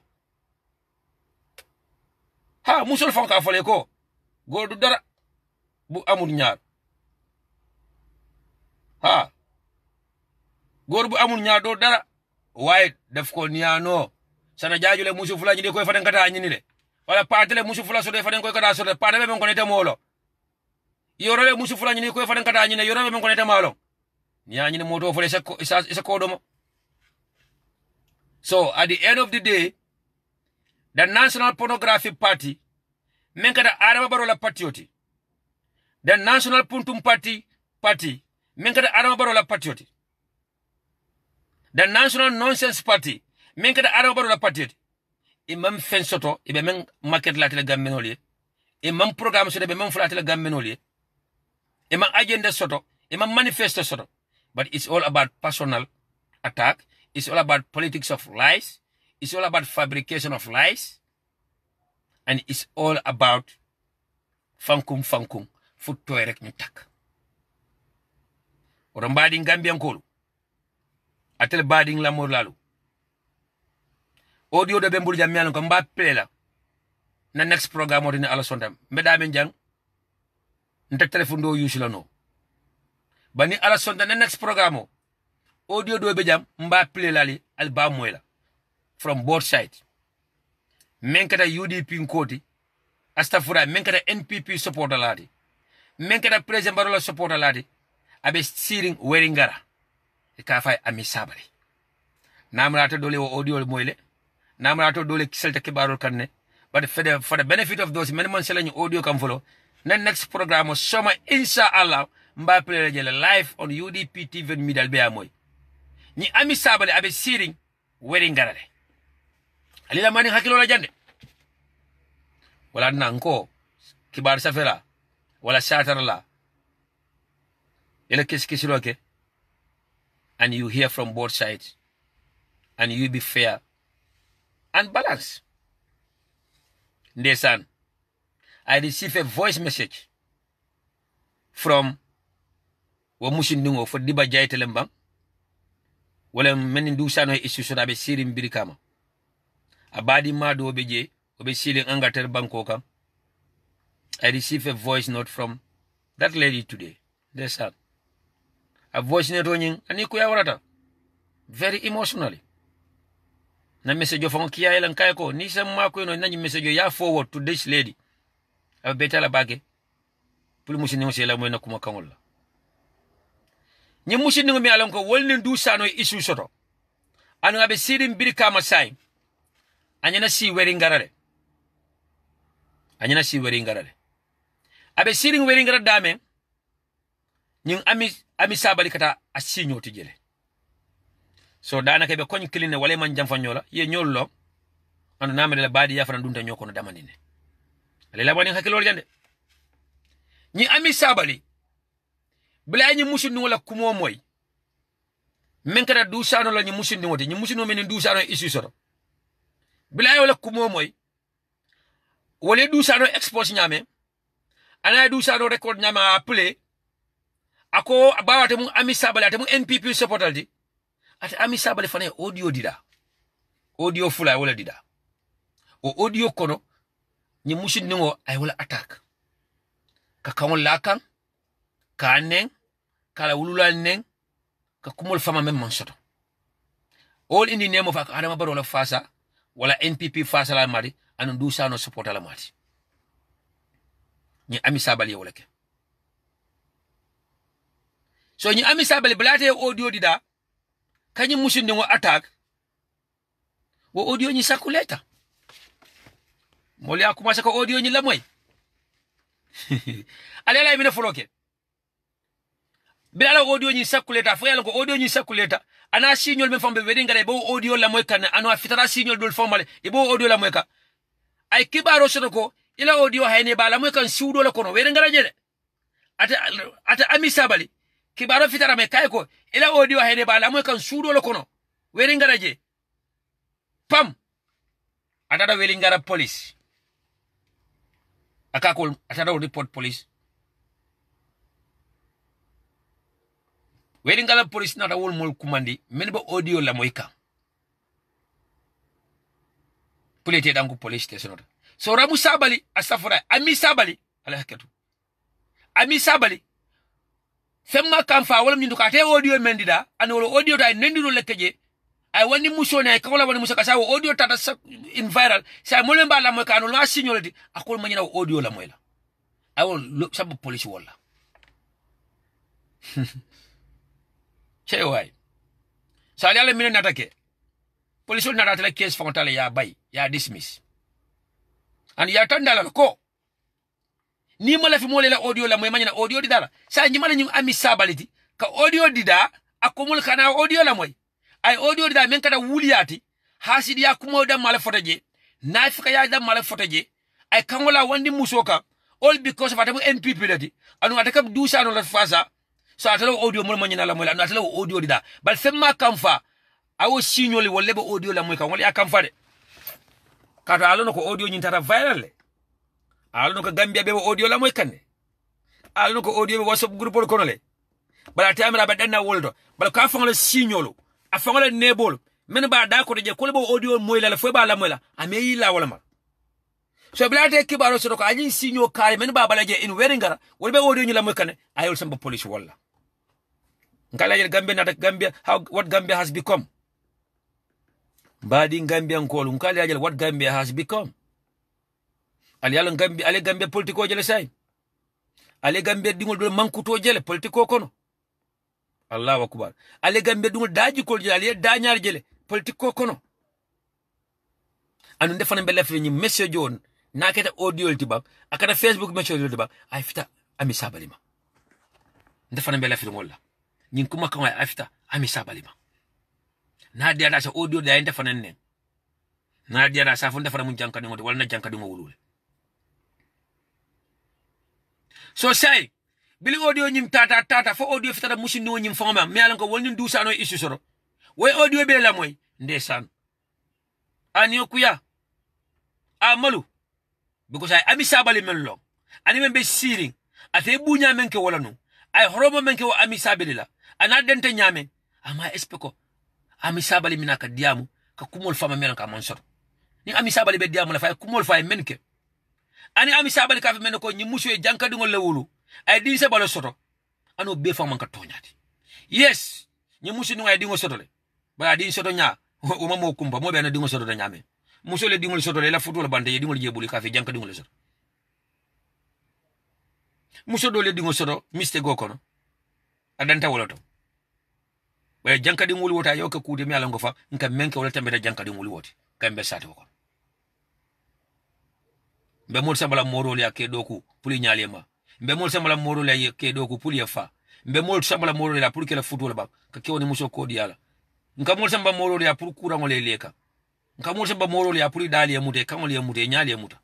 ha musul fon ka fole ko góor du dara bu amul ñaar ha góor bu amul ñaar do dara waaye def ko niano sana jaajule musu fula ñi de koy faden kata ñini de wala patele musu fula so de faden koy kata so de patele men ko nete molo yorole musu fula ñi koy faden kata ñine yorole men ko nete malo nya ñini moto fole sa ko domo. So at the end of the day, the National Pornography Party menkata Adama Barrow la patrioti. The National Puntum Party menkata Adama Barrow la patrioti. The National Nonsense Party menkata Adama Barrow la patrioti. Imam fen soto ibe men market la tele gammenoli. Imam programme soto ibe men fula tele gammenoli. Imam agenda soto, imam manifesto soto. But it's all about personal attack. It's all about politics of lies. It's all about fabrication of lies. And it's all about fankum futtoy rek ñu tak. Oto mbading Gambian kolu. Atel bading la mo lalu. Audio de bembul jam mialon ko mba plela. Na next programme odini ala sondam. Mbeda men jang. Nte telephone do yusila no. Bani ala sonda na next programme audio do be jam mba play lali album wela from both sides menkata UDP nkoti astafura menkata NPP supporter ladi menkata president Barrow supporter ladi abe siring weringara e ka fay ami sabari namrato dole o audio moyle namrato dole kiselta kibarol kanne but for the benefit of those men man selani audio kam follow na next programme soma inshallah mba play live on UDP TV&MEDIA be amoy ni ami sabale abe siring weri ngarale alila mani hakilo la jande wala nanko kibar safela wala shatar la ele kiskiloke and you hear from both sides and you be fair and balanced. Ndesan, I receive a voice message from Wamushindungo for Diba Jaitelembang. Wala menin du sano isu so da be sirim birikama abadi mado obeje obe siling angater banko kam. I received a voice note from that lady today. That's her. A voice note onying ani ko yawarata very emotionally. Na message of kia elan kay ko ni sam mako no nani message ya forward to this lady. Aba betala bage pul musini musela moy nakuma kangol la. Ni musini ngomi alam ko wolni du sano isu soto. Anu abe sirim birikama sai. Anyana si weri ngarare. Anyana si weri ngarare. Abe siring weri ngarare dame. Nying ami sabali kata asinyo tijele. So dana kebe konyi kiline wale man jamfanyola. Ye nyolo. Anu namere la badi ya fana dunta nyoko no damanine. Alela wani hakilori jande. Ni ami sabali. Bila nyi musini wala kumo moy. Menkata du sano la nyi musini wote. Nyi musini meni du sano isu soto. Bila wala kumo moy. Wale du sano expose nyame. Ana du sano record nyame a play. Ako abawate mu ami sabali ate mu NPP supporter di. Ate ami sabali fane audio dida. Audio fula wala dida. O audio kono nyi musini ngo ay wala attack. Kakawon lakang. Ka neng, kala wulula neng, ka kumul fama mem mansoto. All in the name of Adama Barrow la fasa, wala NPP fasa la mari, anu du sa no support la mari. Ni ami sabali wala ke. So ni ami sabali blate audio dida, kanyi musin ngo attack, wo audio ni sakuleta. Moli akuma saka audio ni lamoy. Alela imine foloke. Bila audio ni sakuleta fo yalla ko audio ni sakuleta ana signal men fambe wedi ngare bo audio la moy kan ano afitara signal dol formale e bo audio la moy ka ay kibaro soto ko ila audio hayne ba la moy kan siwdo la kono wedi ngara jede ata ami sabali kibaro fitara me kay ko ila audio hayne ba la moy kan siwdo la kono wedi ngara je pam atata wedi ngara police akakol atata report police weri ngala police nata wol mol kumandi men ba audio la moy kan pulete dangu police station so ramu sabali asafura ami sabali ala hakatu ami sabali femma kam fa wala nyindu ka te audio mendida an wala audio da nendiro lekkeje ay wani muso ne ka wala wani muso ka sa audio tata in viral sa mo lemba la moy kanu la signolati akol ma nyina audio la moy la ay wol sabu police wala che way sa yalla min na take police na ratale case fontale ya bay ya dismiss and ya tandala ko ni mala fi molela audio la moy manyina audio di dara sa nyi mala nyi ami sabaliti ka audio di da akumul kana audio la moy ay audio di da men kada wuliyati hasidi ya kumo da mala fotaje nafika ya da mala fotaje ay kangola wandi musoka all because of atabu NPP lati anu ataka dusa no la fasa so atalo audio mo manyina la moy anu atalo audio di da bal femma kamfa awo signoli wolle be audio la moy kan wala kamfa de kata alono ko audio nyin tata viral le alono ko Gambia be audio la moy kanne alono ko audio be WhatsApp groupe ko no le bala tamira ba danna woldo bala ka fangala signolo a fangala nebol men ba da ko je ko le bo audio moy la fo ba la moy la ameyi la wala ma so bala te kibaro so ko ajin signo kare men ba bala je in weringara wol be audio nyi la moy kanne ayol samba police wala ngala je Gambia na Gambia what Gambia has become Badi Gambian call unkali ajal what Gambia has become. Ali alan Gambia ale Gambia politiko jele say. Ale Gambia dingol do mankuto jele politiko kono. Allahu akbar. Ale Gambia dingol daji kol jele ale dañar jele politiko kono. Anu defana mbele fe ni message on na keta audio tibab akata Facebook message tibab ay fita ami sabalima. Defana mbele fe ngolla. Nyin kuma kan ay fita ami sabalima. Na dia da sa audio da yende fanan ne na dia da sa fon defara mun jankadi ngode wala na jankadi mo wulule so say bili audio nyim tata fo audio fitata musini o nyim fama mi alan ko wolni dusano isu soro way audio be la moy ndesan ani okuya amalu because ay ami sabali men lo ani men be siring ate bunya men ke wala no ay horomo men ke o ami sabili la ana dente nyame ama espeko ami sabali minaka diamu ka kumol fama men ka monsor ni ami sabali be diamu la fay kumol fay menke ani ami sabali ka men ko nyi musu e jankadi ngol lewulu ay din se balo soto ano be fama ka tonyati yes nyi musu ni ay dingo soto le ba din soto nya o mamo kumba mo be na dingo soto da nyame musu le dingol soto le la futu la bande ye dingol jebuli ka fe jankadi ngol soto musu do le dingo soto miste go kono adanta woloto way jankadi ngul wota yoka kude mi ala ngofa nka menke wala tambe jankadi ngul woti kambe sate ko be mol sambala morol ya ke doku puli nyalema be mol sambala morol ya ke doku puli ya fa be mol sambala morol ya puli ke la futu la ba ka ke woni muso kodi yala nka mol sambala morol ya puli kura ngole leka nka mol sambala morol ya puli dali ya mute kan ngol ya mute nyali ya muta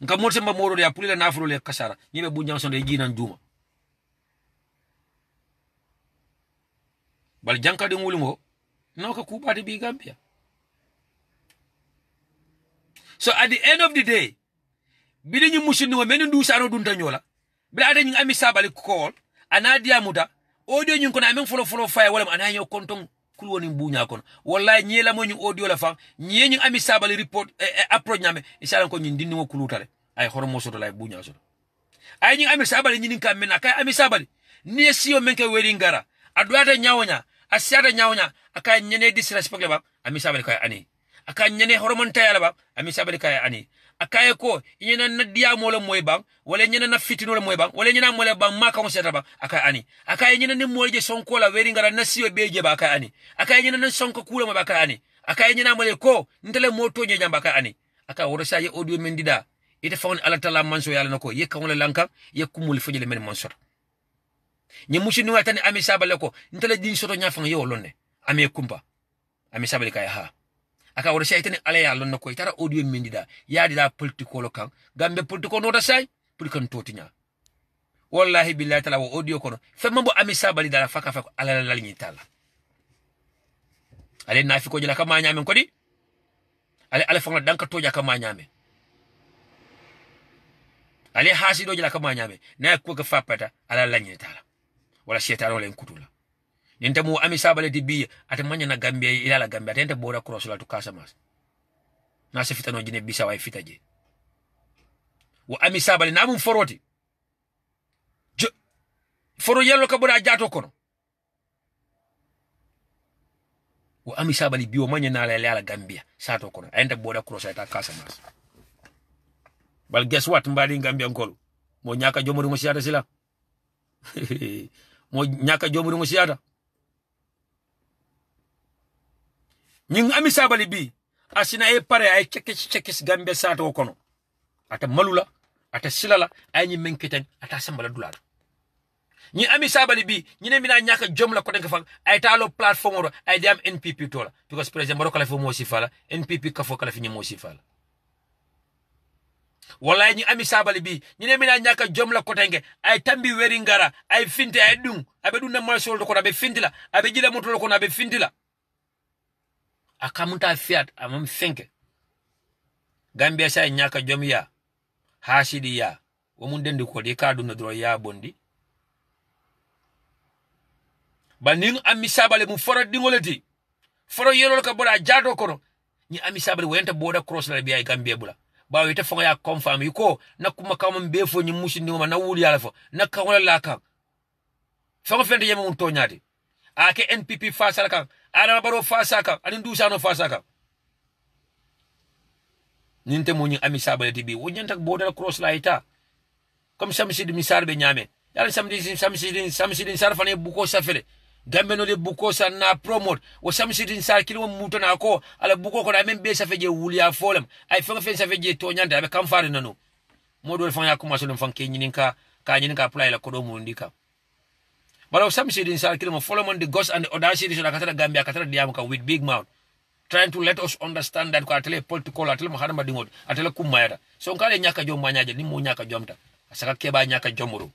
nka mol sambala morol ya puli la nafro le kasara nyibe bunjang sonde jinan duma bal jankadi ngulungo no ka kubati bi Gambia. So at the end of the day bili nyi musini wa meni ndusa ano dunta nyola bila ade nyi ami sabali call anadia muda audio nyi kono amen follow fire wala ananyo konton kulwoni mbunya kono wallahi nyi la mo nyi audio la fa nyi ami sabali report approach nyame inshallah ko nyi ndindi ngo kulutale ay horomo soto lay bunya soto ay nyi ami sabali nyi ninka men akay ami sabali ni siyo menke weri ngara adwata nyawonya asiata nyawonya aka nyene disrespect le bab ami sabali kay ani aka nyene horomon tayala bab ami sabali kay ani aka ko nyene na dia mo le moy bang wala nyene na fitino le moy bang wala nyene mo le bang maka mo seta bang aka ani aka nyene ni mo je sonko la weri ngara nasiyo beje ba aka ani aka nyene na sonko kula mo ba aka ani aka nyene mo le ko ntele moto nye jamba aka ani aka woro sa ye audio mendida ite fawon ala tala manso yalla nako ye kan wala lanka ye kumul fujele men mansor nyi mushini watani ami sabale ko ntele din soto nya fang yo lonne ami kumpa ami sabale kay ha aka woro shaytani ala ya lonne ko itara audio mendida yaadi da politiko lo kan gambe politiko no da say pour kan totinya wallahi billahi taala wo audio kono femma bo ami sabali dala faka fako ala la nyi tala ale nafi ko jela kama nyame ko di ale fanga danka toja kama nyame ale hasido jela kama nyame na ko ka fapata ala la nyi tala wala shaytan wala kutula ninte mu ami sabale di bi ate manya na Gambia ila la Gambia tente border cross la to Casamance na se fitano jine bisa way fitaje wo ami sabale na mum foroti foro yello ka boda jato kono wo ami sabali biwo manya na la Gambia sato kono ente border cross ta Casamance bal guess what mbadi Gambia ngol mo nyaka jomori mo siata sila mo nyaka jomori mo siata ñing ami sabali bi asina e pare ay cekes Gambia sato kono ata malula ata silala ay ñi menketen ata sambala dulala ñi ami sabali bi ñi ne mina ñaka jom la ko denk fa ay talo plateforme ro ay diam NPP tola because president Barrow kala fo mo sifala NPP ka fo kala fi ñi mo sifala wala ñi ami sabali bi ñi ne mina ñaka jom la ko tenge ay tambi weri ngara ay finte ay dum abe dum na mal sol ko abe fintila abe jila moto ko abe fintila akamunta fiat amam fenke Gambia say ñaka jom ya hasidi ya wo mun dendi ko de kadu na dro ya bondi baning ami sabale mu foro dingolati foro yelo ka boda jato kono ni ami sabale wenta boda cross la biya Gambia bula ba wita fonga ya confirm yiko nakuma kam be fo ni mushi ni ma na wuli yala fo nakka wala la kan fonga fente yema mun toñati ake NPP fasala kan Adama Barrow fasaka ani ndusano fasaka ninte munyi ami sabale tibi wonyanta boda cross la ita comme samsidi misar be nyame yalla samsidi sarfane buko safele Gambe no le buko sa na promote wo samsidi sar kilo muto na ko ala buko ko da men be safeje wuliya folem ay fanga fen safeje to nyanta be kam faare nanu modol fanga ya commencer dum fanke nyininka ka nyininka apply la ko do mu ndika balaw samsidi sar kilo mo follow the ghost and the audacity so da katara Gambia katara diam ka with big mouth trying to let us understand that ko atele political atele mo hadama dingot atele kumayata so kale nyaka jom manyaje ni mo nyaka jomta asaka keba nyaka jomuru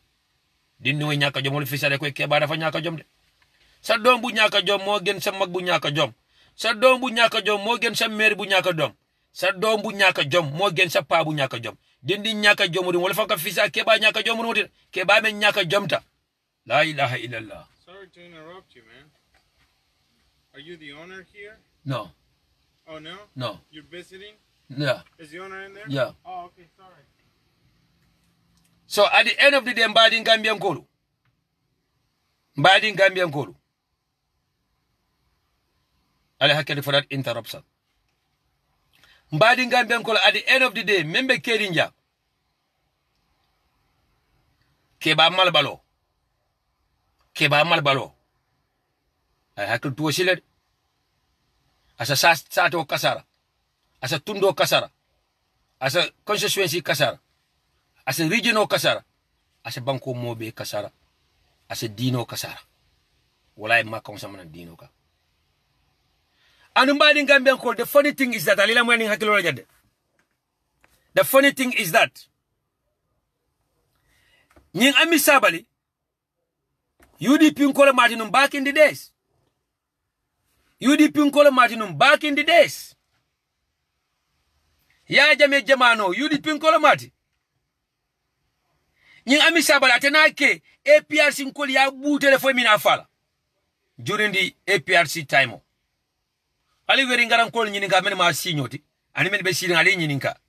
dinni we nyaka jomul fisale ko keba dafa nyaka jomde sa dom bu ñaka jom mo gën sa mag bu ñaka jom sa dom bu ñaka jom mo gën sa mère bu ñaka dom sa dom bu ñaka jom mo gën sa pa bu ñaka jom dindi ñaka jom wala fa ka fisa ke ba ñaka jom wuti ke ba men ñaka jomta la ilaha illallah. Sorry to interrupt you, man. Are you the owner here? No. Oh no? No. You're visiting? Yeah. Is the owner in there? Yeah. Oh, okay, sorry. So at the end of the day mbadi Gambia nkolu mbadi Gambia nkolu ala hakkede for that interruption mbadi Gambia nkolu at the end of the day membe kedinja keba malbalo ay hakku to sile asa sato kasara asa tundo kasara asa constituency kasara asa regional kasara asa banko mobe kasara asa dino kasara wala ma kon sama dino ka anu mbadi Gambia ko the funny thing is that alila mo ni hakilo jadde the funny thing is that ñing ami sabali UDP nkola matinum back in the days UDP nkola matinum back in the days ya jame jamano UDP nkola mati ñing ami sabali atena ke APRC nkoli ya bu telefone mina fala during the APRC time ali weri ngaran kol ñininga men ma signoti ani men be signal ali ñininka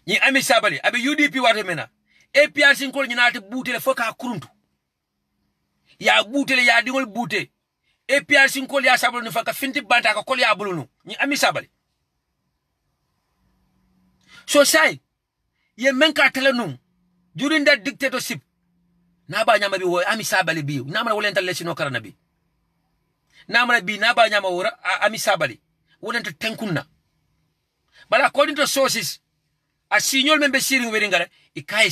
ñi ami sabali abi UDP wate mena APRC nkol ñinati butele foka kuruntu ya butele ya dingol bute APRC nkol ya sabali no faka finti banta ka kol ya bulunu ñi ami sabali so say ye men ka telenum during that dictatorship na ba nyama bi wo ami sabali bi na mara wolenta lesino karana bi na mara bi na ba nyama wora ami sabali wolenta tenkunna but according to sources a signal membe siring weri ngara ikaye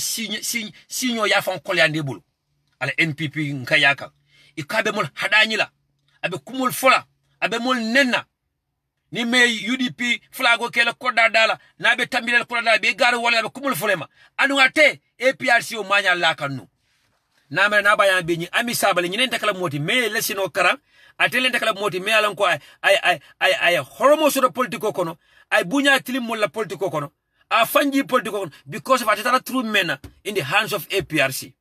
signal ya fon kolyande bulu ala NPP nkayaka ikabe mol hadanyila abe kumul fola abe mol nenna ni me UDP flago kela koda dala na be tambile koda dala be garu wala be kumul folema anu ate APRC o manya lakanu na me na bayan be ni ami sabale ni nenta kala moti me lesino kara atele nenta kala moti me alan ko ay horomo so politiko kono ay bunya tilim mol la politiko kono a fanji politiko kono because of atata true men in the hands of APRC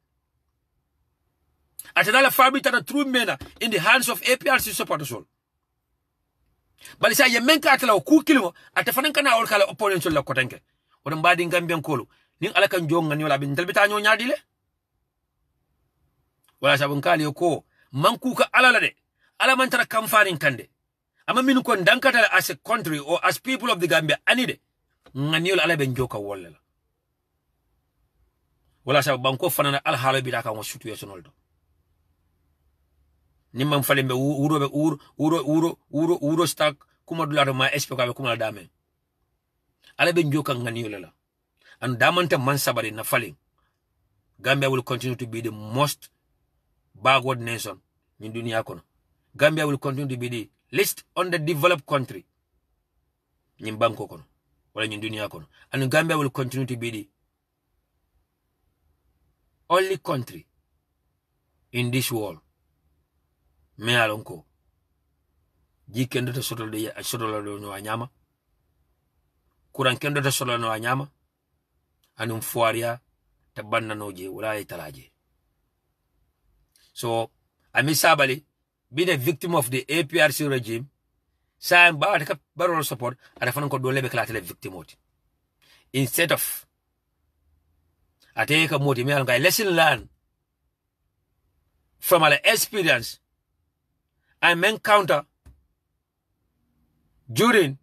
Atadala fabi tata true mena in the hands of APRC supporters all. Balisa ye menka atala o ku kilimo atafanan kana ol kala opponent la kotenke. Odon badi Gambian kolo. Ning ala kan jonga ni wala bin talbita nyo nyaadi le. Wala sabun kali ko manku ka ala la de. Ala man tara kamfarin kande. Ama minu kon dankata as a country or as people of the Gambia anide. Ngani ala ben joka wala la. Wala sabun banko fanana al halo bi daka mo situation oldo. Nimam falembe uro stack kuma dularo ma espeka be kuma dame. Ala ben joka ngani la. And damante man sabari na falling. Gambia will continue to be the most backward nation in dunia kono. Gambia will continue to be the least underdeveloped country in banko kono wala in dunia kono. And Gambia will continue to be the only country in this world me alonko jikendo to sotolo no anyama kuran kendo to sotolo no anyama anum fuaria tabanna noje wala italaje. So Amisabali being a victim of the APRC regime, saying ba ka barrel support ada fanan ko dole be kala tele victim oti. Instead of ateka moti me alanga lesson learned from our experience and encounter during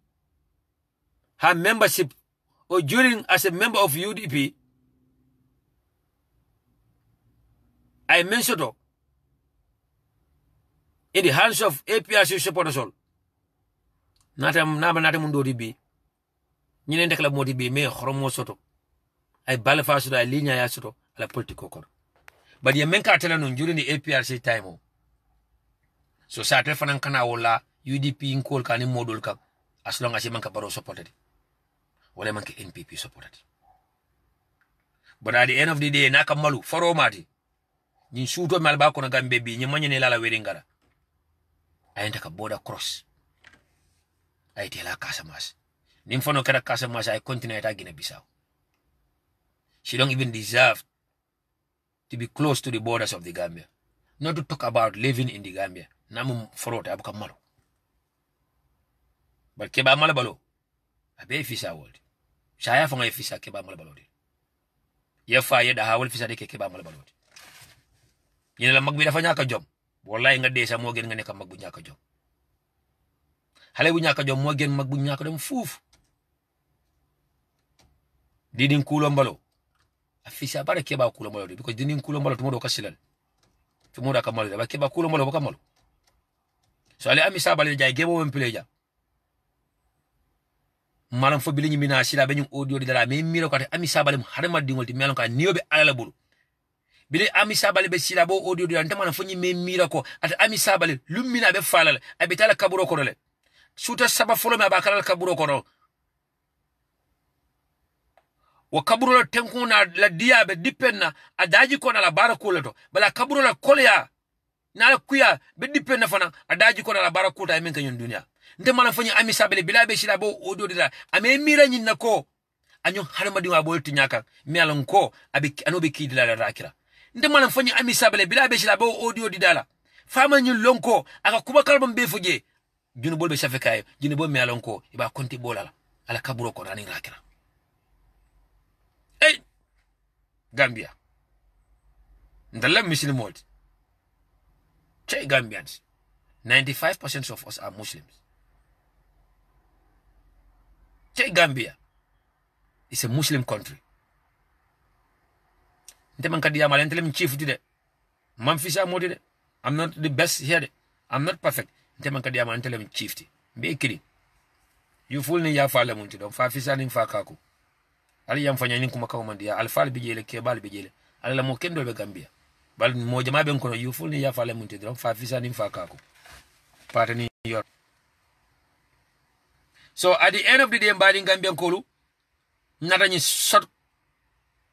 her membership or during as a member of UDP. I mentioned in the hands of APRC supporters all. Natam mundo ribi. Nyine ndekla modi bi me khromo soto. Ay balfa soto ay linya ya soto ala politiko kor. But ye menka tela no during the APRC time. So sa te fanan kana wala UDP in kol kani modul ka as long as ye manka baro supported. Wala manka NPP supported. But at the end of the day naka malu faro mati. Nyin shuto malba ko na Gambe bi nyi manyene lala weringara. Ayenta ka border cross. Ay tela Casamas. Nimfono kera Casamas ay continue ta Guinea Bissau. She don't even deserve to be close to the borders of the Gambia. Not to talk about living in the Gambia. Namu forot abuka malo. But keba malo balo. Abe fisa world. Shaya fonga fisa keba malo balo. Ye fa ye da hawol fisa de keba malo balo. Yene la magbi dafa ñaka jom. Wallahi nga dee sa mo gën nga nekk mag bu ñaka jom. Xale bu ñaka jom mo gën mag bu ñaka dem fuuf. Didin kulo mbalo. Afisa bara keba kulo mbalo because didin kulo mbalo tumo do kasilal. Tumo da kamalo ba keba kulo mbalo ba kamalo. So ale Amisabali jay gebo won pleja. Malam fo bi ñu mina sila be ñu audio di dara mais miro ko Amisabali harama dingol ti melon ka niyobe ala bulu. Bile Amisabali be sila bo audio di antama na fonyi me mira ko ata Amisabali lumina be falal abitala kaburo ko le suta saba folo me abakala kaburo ko no wa kaburo la tenkuna la dia be dipenna adaji ko na la barako le to bala kaburo la kolya na la kuya be dipenna fana adaji ko na la barako ta men kanyon dunia ndema na fonyi Amisabali bila be sila bo audio di la ame mira nyin nako anyo harma di wa bolti nyaka mi alon ko abi anobe kidi la rakira ndema na fonyi Amisabali bila be sila bo audio di dala fama nyin lonko aka kuba kalbam be fuje junu bolbe safekayo junu bo mi alon ko iba konti bolala ala kaburo ko rani rakira. Hey Gambia ndala Muslim world. Check Gambians. 95% of us are Muslims. Check Gambia. It's a Muslim country. I'm not the best here. I'm not perfect. Be kidding. You fool ni ya fala munti don fa fisa ni fa kako. Ali yam fanya ni kuma ka mandia al fal bijele ke bal bijele. Ala mo kendo be Gambia. Bal mo jama ben kono you fool ni ya fala munti don fa fisa ni fa kako. Patani yor. So at the end of the day mbadi Gambian kolu nata ni short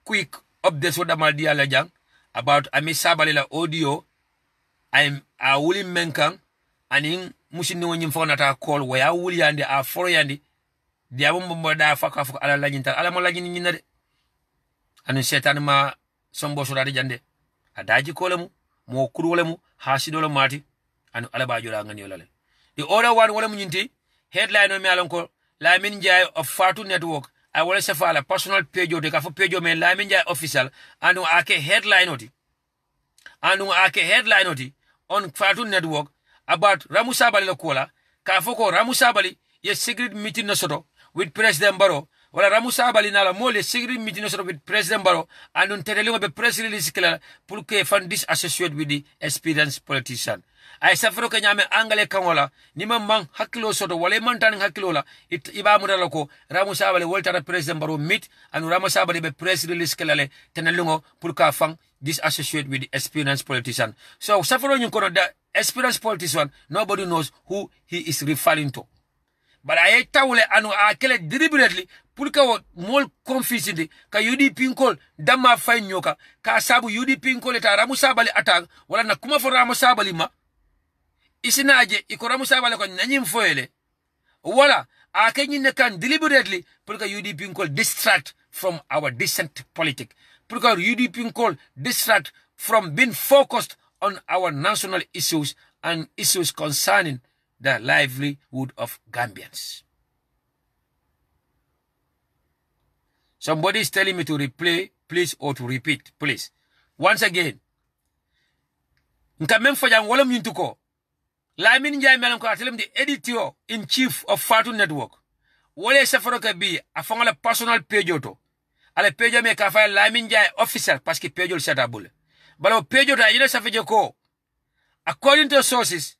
quick updates with the Maldia Lajang about Amisabali la audio. I'm a William Menkang and in Mushini when you found a call where William and the four yandi. The Abumba Faka for Ala Lajinta, Alamolagin in and in Setanma, some boss already jande. A daji column, mo kurwolemu hasidolo mati anu alaba jola ngani olale. The other one wala munyinti headline on me alonko Lamin Jai of Fatu Network. I will say for a personal page or the page me Lamin Jai official anu ake headline oti. Anu ake headline oti on Fatu Network about Ramusabali Lokola. Kafoko Ramusabali ye secret meeting no soto with President Barrow. Wala Ramusabali nala mole secret meeting no soto with President Barrow and unterelingo be press release kila pulke fan disassociate with the experienced politician. Ay safaro ke nyame angale kangola nima mang hakilo soto wale mantan hakilo la iba mudala ko Ramusabali woltara President Barrow meet and Ramusabali be press release kila le tenelingo pulka fang disassociate with the experienced politician. So safaro nyunkono the experienced politician nobody knows who he is referring to. But I tawle anu akele deliberately pulka wo mol confusing ka UDP nkol dama fay nyoka ka sabu UDP nkol eta Ramusabali attack wala na kuma fo Ramusabali ma isinaje iko Ramusabali ko nanyim foyele wala akenyi ne kan deliberately pulka UDP nkol distract from our decent politics pulka UDP nkol distract from being focused on our national issues and issues concerning the livelihood of Gambians. Somebody is telling me to replay, please, or to repeat, please. Once again. Nkamem fajang walam yuntuko. Lamin Jai melam ko atelem the editor-in-chief of Fatu Network. Wale safaroka bi afangala personal page oto. Ale page me kafa Lamin Jai official paski page ol setabule. Balo page ota yile safeje ko. According to sources,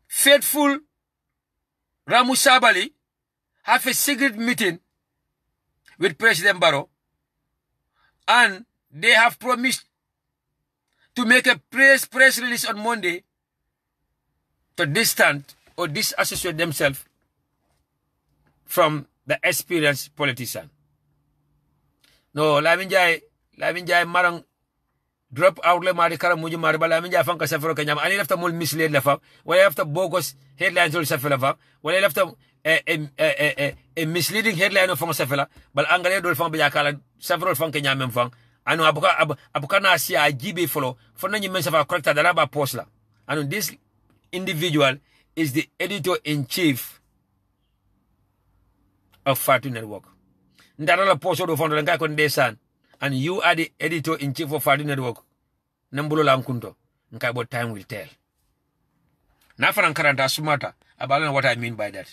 faithful Ramusabali have a secret meeting with President Barrow and they have promised to make a press release on Monday to distance or disassociate themselves from the experienced politician. No, Lamin Jai marang drop out le mari kara muju mari bala min ja fanka safaro kanyam ani lafta mol mislead la fa wala lafta bogus headlines ol safela fa wala lafta a misleading headline of safela bal angale dol fa be yakala safaro fanka nyamem fa anu abuka na sia jibe follow for nanyi men safa correcta dala ba post la anu this individual is the editor-in-chief of Fatu Network ndara la post do fondo nga ko ndesan. And you are the editor-in-chief of Fatu Network. Nambulo lamkunto. Nkai about time will tell. Nafaran karanta sumata. About what I mean by that.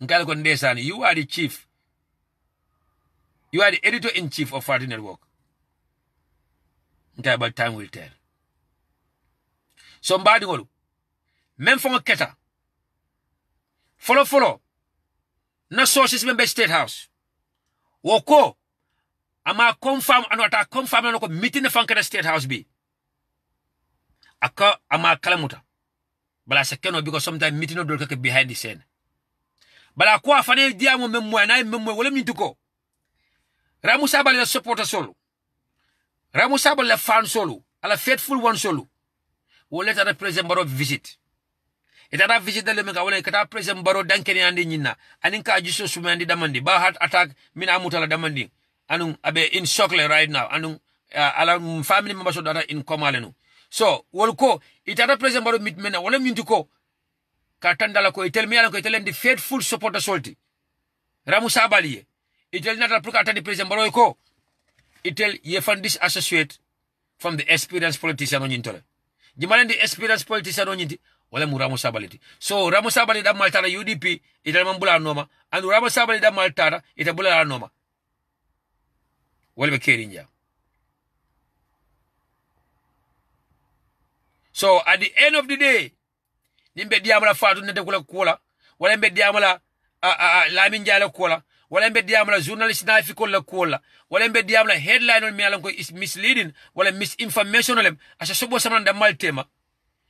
Nkai kondesan. You are the chief. You are the editor-in-chief of Fatu Network. Nkai about time will tell. Somebody ngolu. Men fonga keta. Follow. Na sources member State House. Woko. Ama confirm anota confirm anoko meeting fanka State House be. Aka ama kalamuta. Bala sekeno because sometimes meeting no dolka behind the scene. Bala kwa fane diamo memmo na memmo wala mintuko. Ramusabali la supporter solo. Ramusabali la fan solo. Ala faithful one solo. Wala ta President Barrow visit. Itara visit dale meka wala kata President Barrow dankeni andi nyina. Aninka ajiso sumandi damandi. Ba heart attack mina amutala damandi. Anung abe in shock right now. Anung ala family members of data in coma lenu. So wolko itara President Barrow meet mena wala mintuko katandala ko itel mi ala ko itel the faithful supporter solti. Ramusabali itel nata pruka atandi President Barrow ko itel ye fan disassociate from the experienced politician on yintole. Jimalen the experienced politician on yinti wala mu Ramusabali. So Ramusabali da maltara UDP itel mambula noma and Ramusabali da maltara itabula noma. Wala kerinja. So at the end of the day, nimbe diamala Fatu Network kola, wala mbe diamala Lamin Jai kola, wala mbe diamala journalist na fi kola kola, wala mbe diamala headline on mi alanko is misleading, wala misinformation olem asa sobo samana da maltema.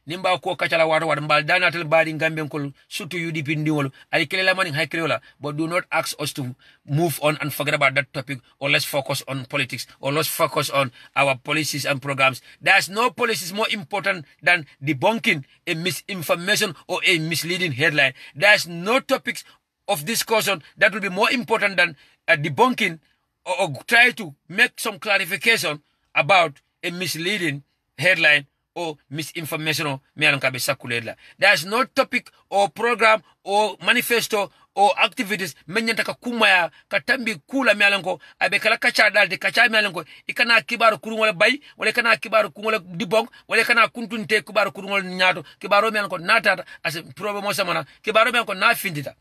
Nimba ko kachala wado mbal dana tel badi Gambian ko sutu UDP ndiwolo ali kelela maning hay kreola, but do not ask us to move on and forget about that topic, or let's focus on politics, or let's focus on our policies and programs. There's no policies more important than debunking a misinformation or a misleading headline. There's no topics of discussion that will be more important than debunking or try to make some clarification about a misleading headline or misinformation me alon kabe sakulela. There's no topic or program or manifesto or activities menyanta ka kumaya katambi kula me alon ko abe kala kacha dalde kacha me alon ko ikana kibaru kurun wala bay wala kana kibaru kun wala dibong wala kana kuntunte kibaru kurun wala nyaato kibaru me alon ko natata as problem mo samana kibaru me alon ko na findita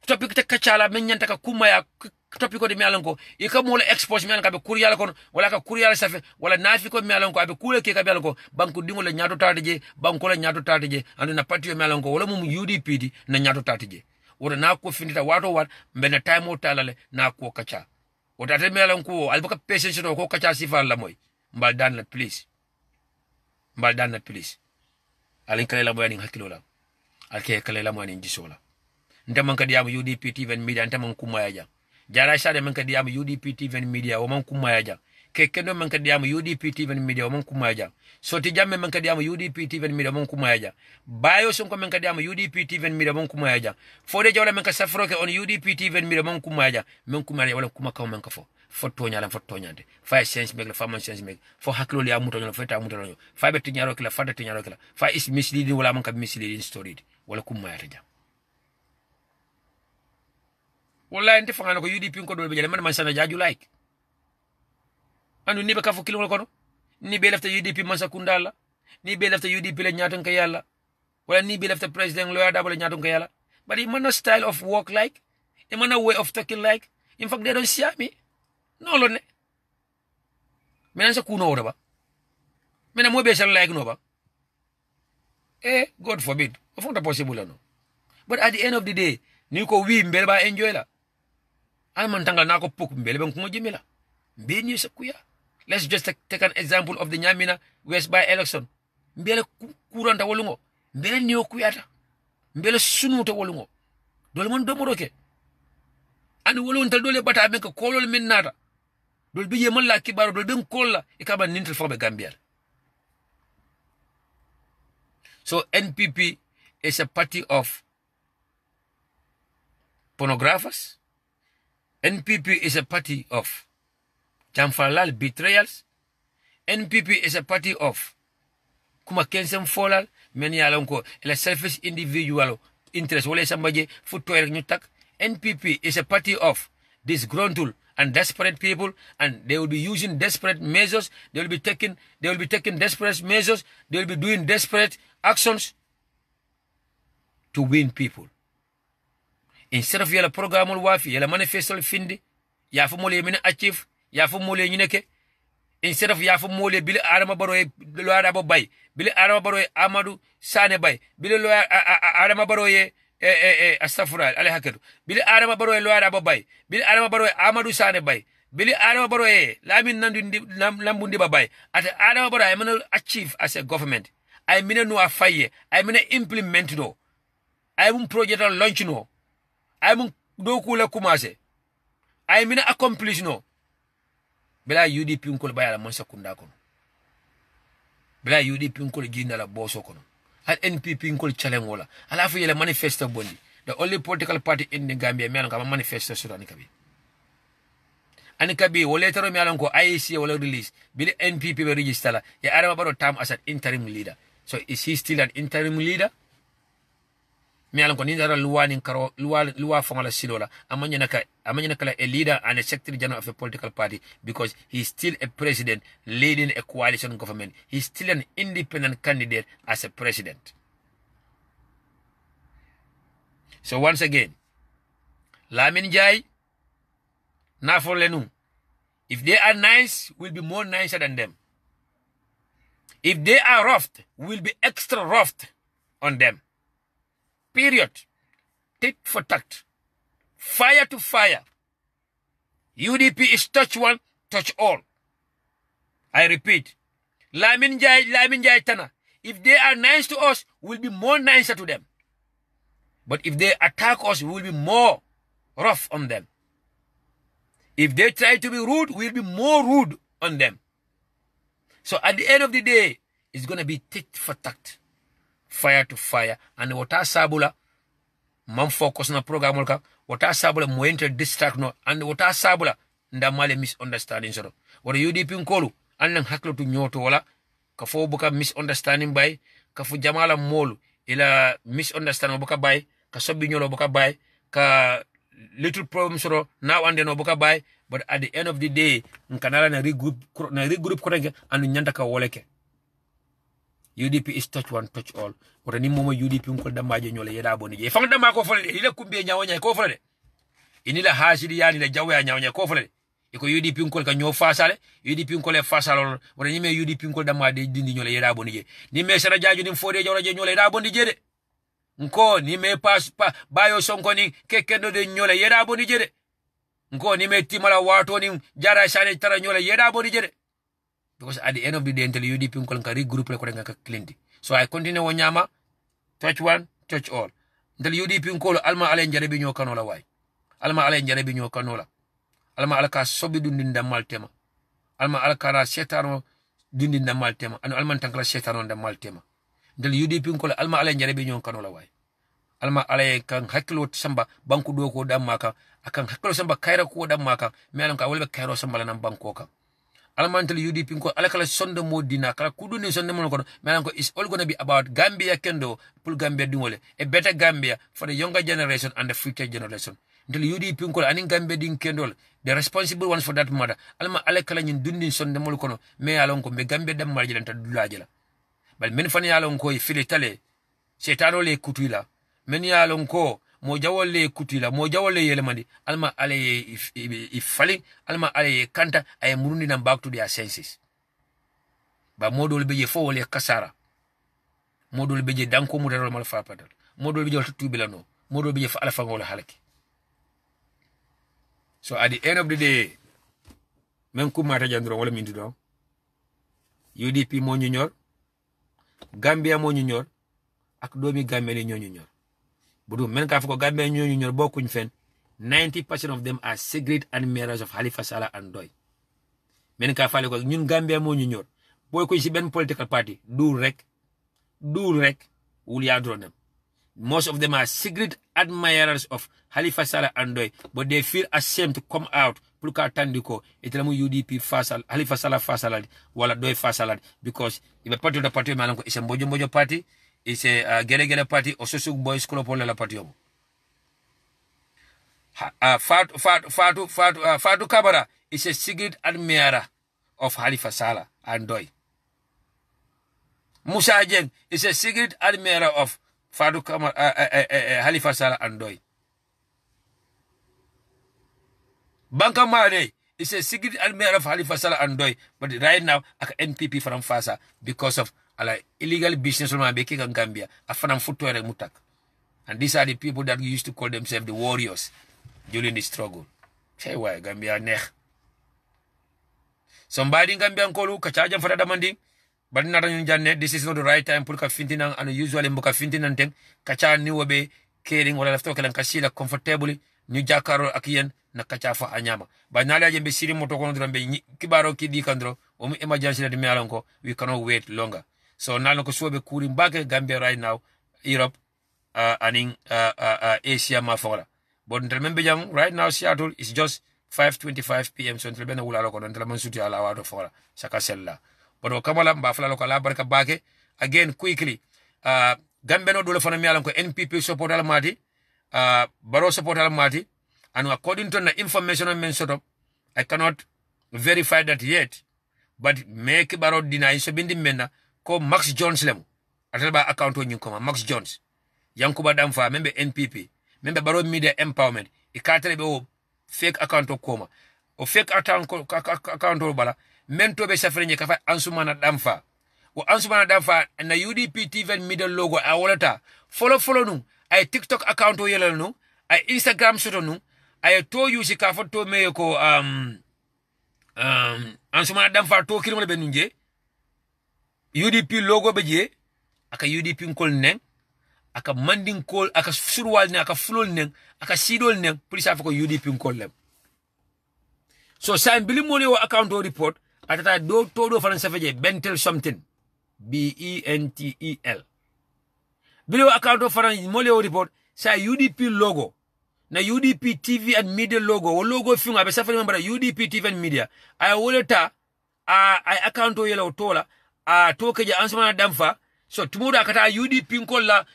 topic te kachala men nyanta ka kumaya topic ko de mi alanko e ka mo la expose mi alanko be kuryala kono wala ka kuryala safe wala nafi ko mi alanko abe kule ke ka be alanko banku dingo la nyaato tataje banko la nyaato tataje ando na patio mi alanko wala mum UDP di na nyaato tataje wala na ko findita wato wat mbena time o talale na ko kacha wata te mi alanko albaka patience no ko kacha sifal la moy mbal dan la please alin kale la moy ni hakilo la alke kale la moy ni jisola ntaman kadiyamu UDP TV&MEDIA ntaman kumaya jang jara shade man kadiyamu UDP TV&MEDIA o man kumaya jang kekendo man kadiyamu UDP TV&MEDIA o man kumaya jang soti jamme man kadiyamu UDP TV&MEDIA o man kumaya jang bayo sonko man kadiyamu UDP TV&MEDIA o man kumaya jang fode jawla man ka safroke on UDP TV&MEDIA o man kumaya jang man kumaya wala kuma kaw man ka fo toñala fo toñande fa sense meg la fa man sense meg fo haklo ya muto fa ta muto fa be tiñaro kila fa de tiñaro kila fa is misleading wala man ka misleading story wala kumaya ta jang wallahi nte fangana ko UDP ko do be jale man sana jaju like anu ni be ka fo kilo ko no ni be lafta UDP man sakundala ni be lafta UDP le nyaaton ka yalla wala ni be lafta president lawyer double nyaaton ka yalla but it man style of work like it man way of talking like in fact they don't see me no lo ne mena sa kuno ora ba mena mo be sal like no ba god forbid of not possible no but at the end of the day ni ko wi mbel ba enjoy la alman tangal nako puk mbele ben kuma jimila mbeni sakuya. Let's just take an example of the Nyamina West by election. Mbele kuranta wolungo mbele niyo kuyata mbele sunuta wolungo dole mon domoroke ani wolon tal dole bata ben ko kolol min nata dole biye man la kibaro dole ben kolla e kaba nintel fobe Gambia. So NPP is a party of pornographers. NPP is a party of Jamfalal betrayals. NPP is a party of Kuma Kensen Folal, many alonko, a selfish individual interest. Wale sambaje footwear nyutak. NPP is a party of disgruntled and desperate people, and they will be using desperate measures. They will be taking desperate measures. They will be doing desperate actions to win people. Instead of yala program wafi, yala manifesto findi, yafu mole mine achieve, yafu mole nyineke. Instead of yafu mole bile arama baroye loya abo bay, bile arama baroye Amadou Sane bay, bile loya arama baroye astafura ale haketu, bile arama baroye loya abo bay, bile arama baroye Amadou Sane bay, bile arama baroye lamin nambundi babay. At arama baroye I mean achieve as a government. I mean no afaye, I mean implement no, I mean project launch no. I mean do kula kumase. I mean accomplish no. Bela UDP unkol bayala monsa kunda kono. Bela UDP unkol jinda la boso kono. At NPP unkol challenge wala. Alafu yele manifesto bondi. The only political party in the Gambia me alonka manifesto sura nikabi. Anikabi wole tero me alonko IEC wala release. Bile NPP be register la. Ya arama baro term as an interim leader. So is he still an interim leader? Me alon ko nindara luwa nin karo luwa fongala silola amanya kala a leader and a secretary general of a political party, because he's still a president leading a coalition government. He's still an independent candidate as a president. So once again, Lamin Jai, Nafo Lenu, if they are nice, we'll be more nicer than them. If they are rough, we'll be extra rough on them. Period. Tit for tat. Fire to fire. UDP is touch one, touch all. I repeat. Lamin Jai Tana. If they are nice to us, we'll be more nicer to them. But if they attack us, we'll be more rough on them. If they try to be rude, we'll be more rude on them. So at the end of the day, it's going to be tit for tat. Fire to fire, and wata sabula man focus na program ka wata sabula mo enter distract no, and wata sabula ndamale misunderstanding soro wala UDP nkolu annan haklo to nyoto wala ka fo buka misunderstanding bay ka fu jamala molu ila misunderstanding buka bay ka sobbi nyolo buka bay ka little problem soro now and then buka bay, but at the end of the day nkanala na regroup korenge anu nyanda ka woleke. UDP is touch one touch all. But ni momo UDP ko damaje nyole yeda boni je fang dama ko fole ile kumbe nyawanya ko fole inila hasidi yani la jawya nyawanya ko fole iko UDP ko ka nyo fasale UDP ko le fasalo wala ni me UDP ko damade dindi nyole yeda boni je ni me sara jaaju ni fode jawra je nyole yeda boni je de nko ni me pas bayo sonko ni kekendo de nyole yeda boni je de nko ni me timala wato ni jara sane tara nyole yeda boni je de. Because at the end of the day, until UDP ko ka regroup le ko nga cleanti. So I continue wonyama touch one touch all. Until UDP ko alma ale njare bi ñoo kanola way. Alma ale njare bi ñoo kanola. Alma alka sobi dundin damal tema. Alma alka setano dundin damal tema. Anu alman tankala setano damal tema. Until UDP ko alma ale njare bi ñoo kanola way. Alma ale kan hakilo samba banku do ko damaka akan hakilo samba kayra ko damaka me alan ka wolbe kayro samba lan banko ka. Alamantel UDP ko alakala sonde modina kala kuduni sonde mon ko melan ko is all gonna be about Gambia kendo pour Gambia dingole a better Gambia for the younger generation and the future generation. Until UDP ko anin Gambia ding kendol the responsible ones for that matter alma alakala nyin dundi sonde mon ko me alon ko be Gambia dam marji lan ta dulaje la bal men fan yalon ko filitale setano le kutula men yalon ko mo jawole kutila mo jawole yelemandi alma ale ifali alma ale kanta ay murundi nam back to their senses ba modol beje fo wole kasara modol beje danko mu daro mal fa padal modol beje tutu bilano modol beje fa alfa ngol halaki. So at the end of the day men ku mata jandro wala mindu do UDP mo ñu ñor Gambia mo ñu ñor ak doomi Gambia ni ñoo ñu ñor budu men ka fako Gambia ñoo ñu ñor bokkuñ fen 90% of them are cigarette admirers of Halifa Sallah and Doy. Men ka fale ko ñun Gambia mo ñu ñor boy ko ci ben political party du rek wul ya dro dem. Most of them are cigarette admirers of Halifa Sallah and Doy, but they feel ashamed to come out pour ka tandiko itelamu UDP fasal Halifa Sallah fasal wala Doy fasal because ibe party the party malan ko is mbojo party is a gele party or social boys club pour la party yobo. Fatu Kabara is a cigarette admirer of Halifa Sallah and Doy. Musa Jeng is a cigarette admirer of Halifa Sallah and Doy. Banka Mane is a cigarette admirer of Halifa Sallah and Doy, but right now aka NPP from Fasa because of illegal business on making in Gambia. Afanam footwear mutak. And these are the people that used to call themselves the warriors during the struggle. Say why Gambia neh. Somebody in Gambia nkolu kachaja for the manding. But not this is not the right time. Pulka fintinang and usually muka fintinan tem kacha ni wabe caring or left token kasila comfortably new jakaro akian na kacha fa anyama. But nala jembe siri motokono drambe kibaro kidi kandro emergency na dimealonko we cannot wait longer. So nalo ko suwe kurim bake Gambia right now Europe and in Asia mafora. But remember young right now Seattle is just 5:25 p.m. so until bena wula loko until mansuti ala wado fora sakasella. But kamala mbafala loko la barka bake again quickly Gambia no dole fana mi alanko NPP support ala mati Baro support ala mati and according to the information I mentioned I cannot verify that yet but make Baro deny so bindi mena ko Max Jones lemu atalba account on koma Max Jones yankuba damfa membe NPP membe Baro Media Empowerment ikatele be o fake account o koma o fake account o bala mento be safrenye kafa ansumana damfa o ansumana damfa na UDP TV&MEDIA logo a wolata follow nu ay TikTok account o yelal nu ay Instagram soto nu ay to yusi ka foto me ko ansumana damfa to kirmo be nunje UDP logo be je aka UDP nkol nen aka manding kol aka surwal ne aka fulol nen aka sidol nen police afako UDP nkol lem. So sign bili money o account o report atata do todo fanan safeje bentel something BENTEL bili o account o fanan money o report sa UDP logo na UDP TV&MEDIA logo o logo finga be safari membra UDP TV&MEDIA ay woleta ay account o yelo tola to ke je ansumana damfa so tumuda kata UDP ko la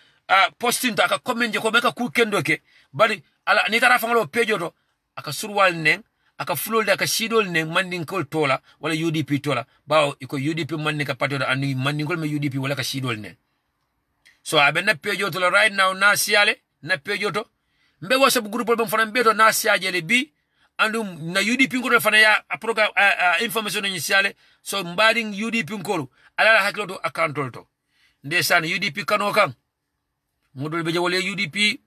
posting to aka comment je ko meka ku kendo ke bari ala ni tara fangalo pejo to aka surwal nen aka fulolde aka sidol nen mandin kol tola wala UDP tola bawo iko UDP mandin ka patodo andi mandin kol me UDP wala ka sidol nen so abenna pejo to right now na siale na pejo to mbe whatsapp group be fana beto na siajele bi andum na UDP ko fana ya program information ni siale so mbading UDP ko ala haklo to account to ndesan UDP kano kan modol be jawole UDP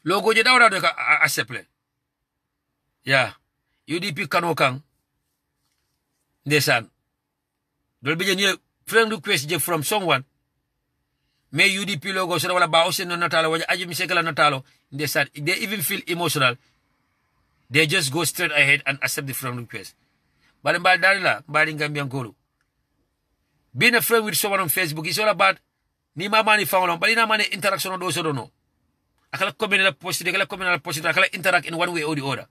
logo je dawra do ka accept ya UDP kano kan ndesan dol be je friend request je from someone me UDP logo so wala ba osen no natalo waja aji mi sekala natalo ndesan they even feel emotional, they just go straight ahead and accept the friend request. But in Baldarila, Badi Gambian Guru. Being a friend with someone on Facebook is all about ni mama ni found, but in a money interaction on those don't know. I can comment on a post, I can comment on a post, I can interact in one way or the other.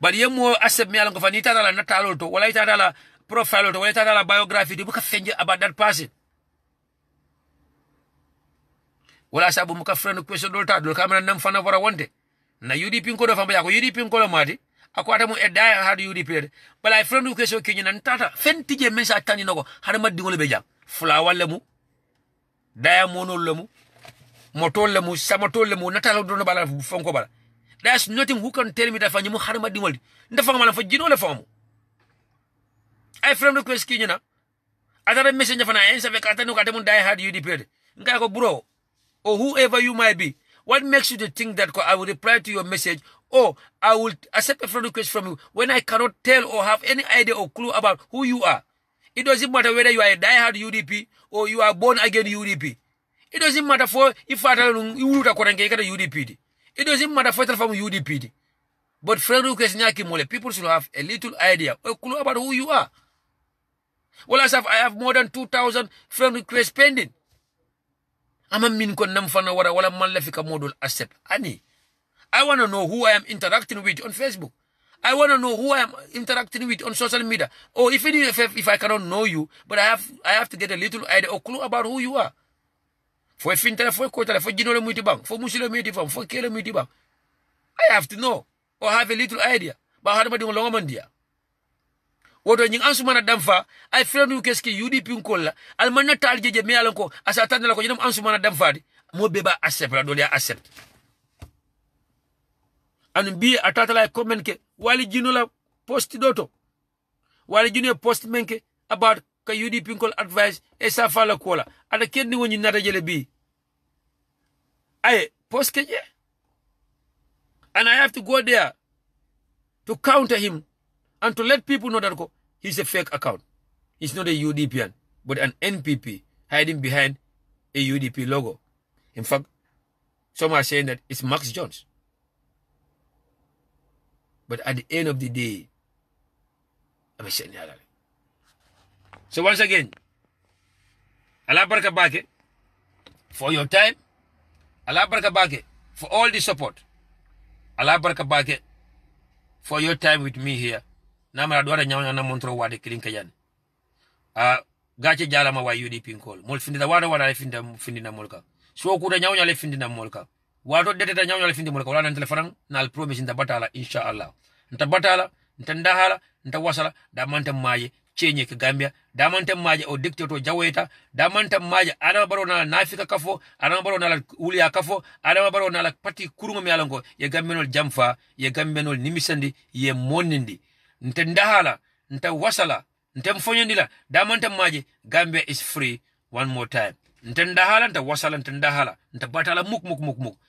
But you more accept me along of Anita Natalo to Walaita profile to Walaita biography to book a thing about that person. Wala sabu muka friend request do ta do kamera nam fana wara wonde na UDP ko do famba ya ko UDP ko lo mati ako ata mu edda ha UDP bala friend request o kinyi nan tata fenti je men sa tani nako har maddi ngol be jam fula wala mu daya monol lemu motol lemu samatol lemu natalo do bala fonko bala. There's nothing who can tell me that fanyi mu har maddi ngol ndafa mala fa jino le famu ay friend request kinyi na atara message fana en sa be ka tanu ka temu daya ha UDP ngai ko bro or whoever you might be, what makes you to think that I will reply to your message or I will accept a friend request from you when I cannot tell or have any idea or clue about who you are? It doesn't matter whether you are a diehard UDP or you are born again UDP. It doesn't matter for if you would UDP. It doesn't matter for from UDP. But friend request people should have a little idea or clue about who you are. Well, as I have more than 2,000 friend requests pending. I'm a min kon nam fana wala man lefika model accept ani. I want to know who I am interacting with on Facebook. I want to know who I am interacting with on social media. Or if I cannot know you, but I have to get a little idea or clue about who you are. For fintele, for kotele, for jinole multibang, for musilo multibang, for kele multibang. I have to know or have a little idea. But how do I do longamandia? Wodo nying ansumana damfa ay frenu keski UDP nkolla almanna taljeje me alanko asatana la ko nyam ansumana damfa di mo beba accept la do dia accept an bi atata la comment ke wali jino la post doto wali jino post menke about ka UDP nkol advice e sa fala kola ada kenni woni nata jele bi ay post ke je and I have to go there to counter him and to let people know that he's a fake account. He's not a UDPian, but an NPP hiding behind a UDP logo. In fact, some are saying that it's Max Jones. But at the end of the day, I'm saying that. So once again, Allah baraka bake for your time. Allah baraka bake for all the support. Allah baraka bake for your time with me here. Namara dwara nyawnya na montro wade kilinka yan. Gache jala ma wa UDP nkol. Mol findida wada findina molka. So kuda nyawnya le findina molka. Wado deteta nyawnya le findina molka. Wala nan telefonang na al promise nta batala inshallah. Nta batala, nta ndahala, nta wasala da manta maye chenye ke Gambia, da manta maye o dictator jaweta, da manta maye ana baro na nafika kafo, ana baro na ulia kafo, ana baro na pati kurungo mi alango ye gambenol jamfa, ye gambenol nimisandi, ye monindi. Nte ndahala, nte wasala, nte mfonyandila, damanta maji, Gambia is free one more time. Nte ndahala, nte wasala, nte ndahala, nte batala muk.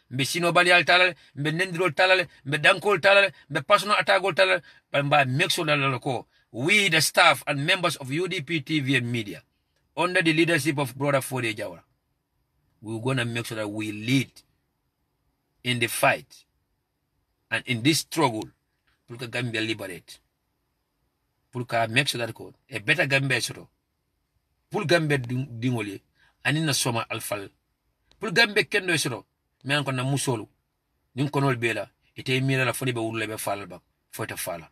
Mbe sino balial talale, mbe nendirol talale, mbe dankol talale, mbe personal attagol talale, but mba make sure that we the staff and members of UDP TV and media, under the leadership of Brother Fode Jawara, we're gonna make sure that we lead in the fight and in this struggle to Gambia liberate. Pour make sure that a better Gambia soro. Pour Gambia dingoli anina soma alfal. Pour Gambia kendo soro. Me an na musolu. Nin konol bela ite mira la foni be wulle be falal ba. Fota fala.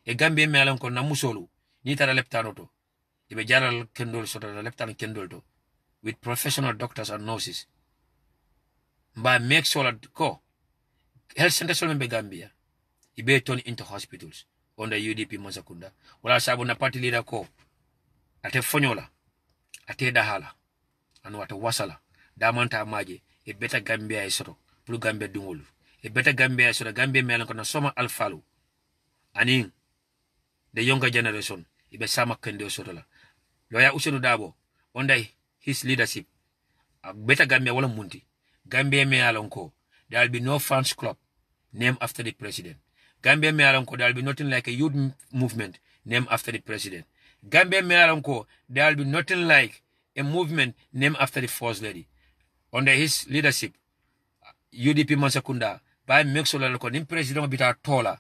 E Gambia me alan na musolu ni tara leptano to ibe jaral kendol soto leptano kendol to with professional doctors and nurses mba make sure ko health centers sol be Gambia ibe turn into hospitals under UDP Masakunda wala sabu na party leader ko ate fonyola ate dahala anu ate wasala damanta maje e beta Gambia e soto pour Gambia dungol e beta Gambia e soto Gambia melan ko na soma alfalu ani the younger generation ibe sama kende soto la loya Usenu Dabo under his leadership a beta Gambia wala munti Gambia me alonko there will be no fans club named after the president. Gambia me alonko there will be nothing like a youth movement named after the president. Gambia me alonko there will be nothing like a movement named after the first lady. Under his leadership, UDP Masakunda by Mexola nim president bita tola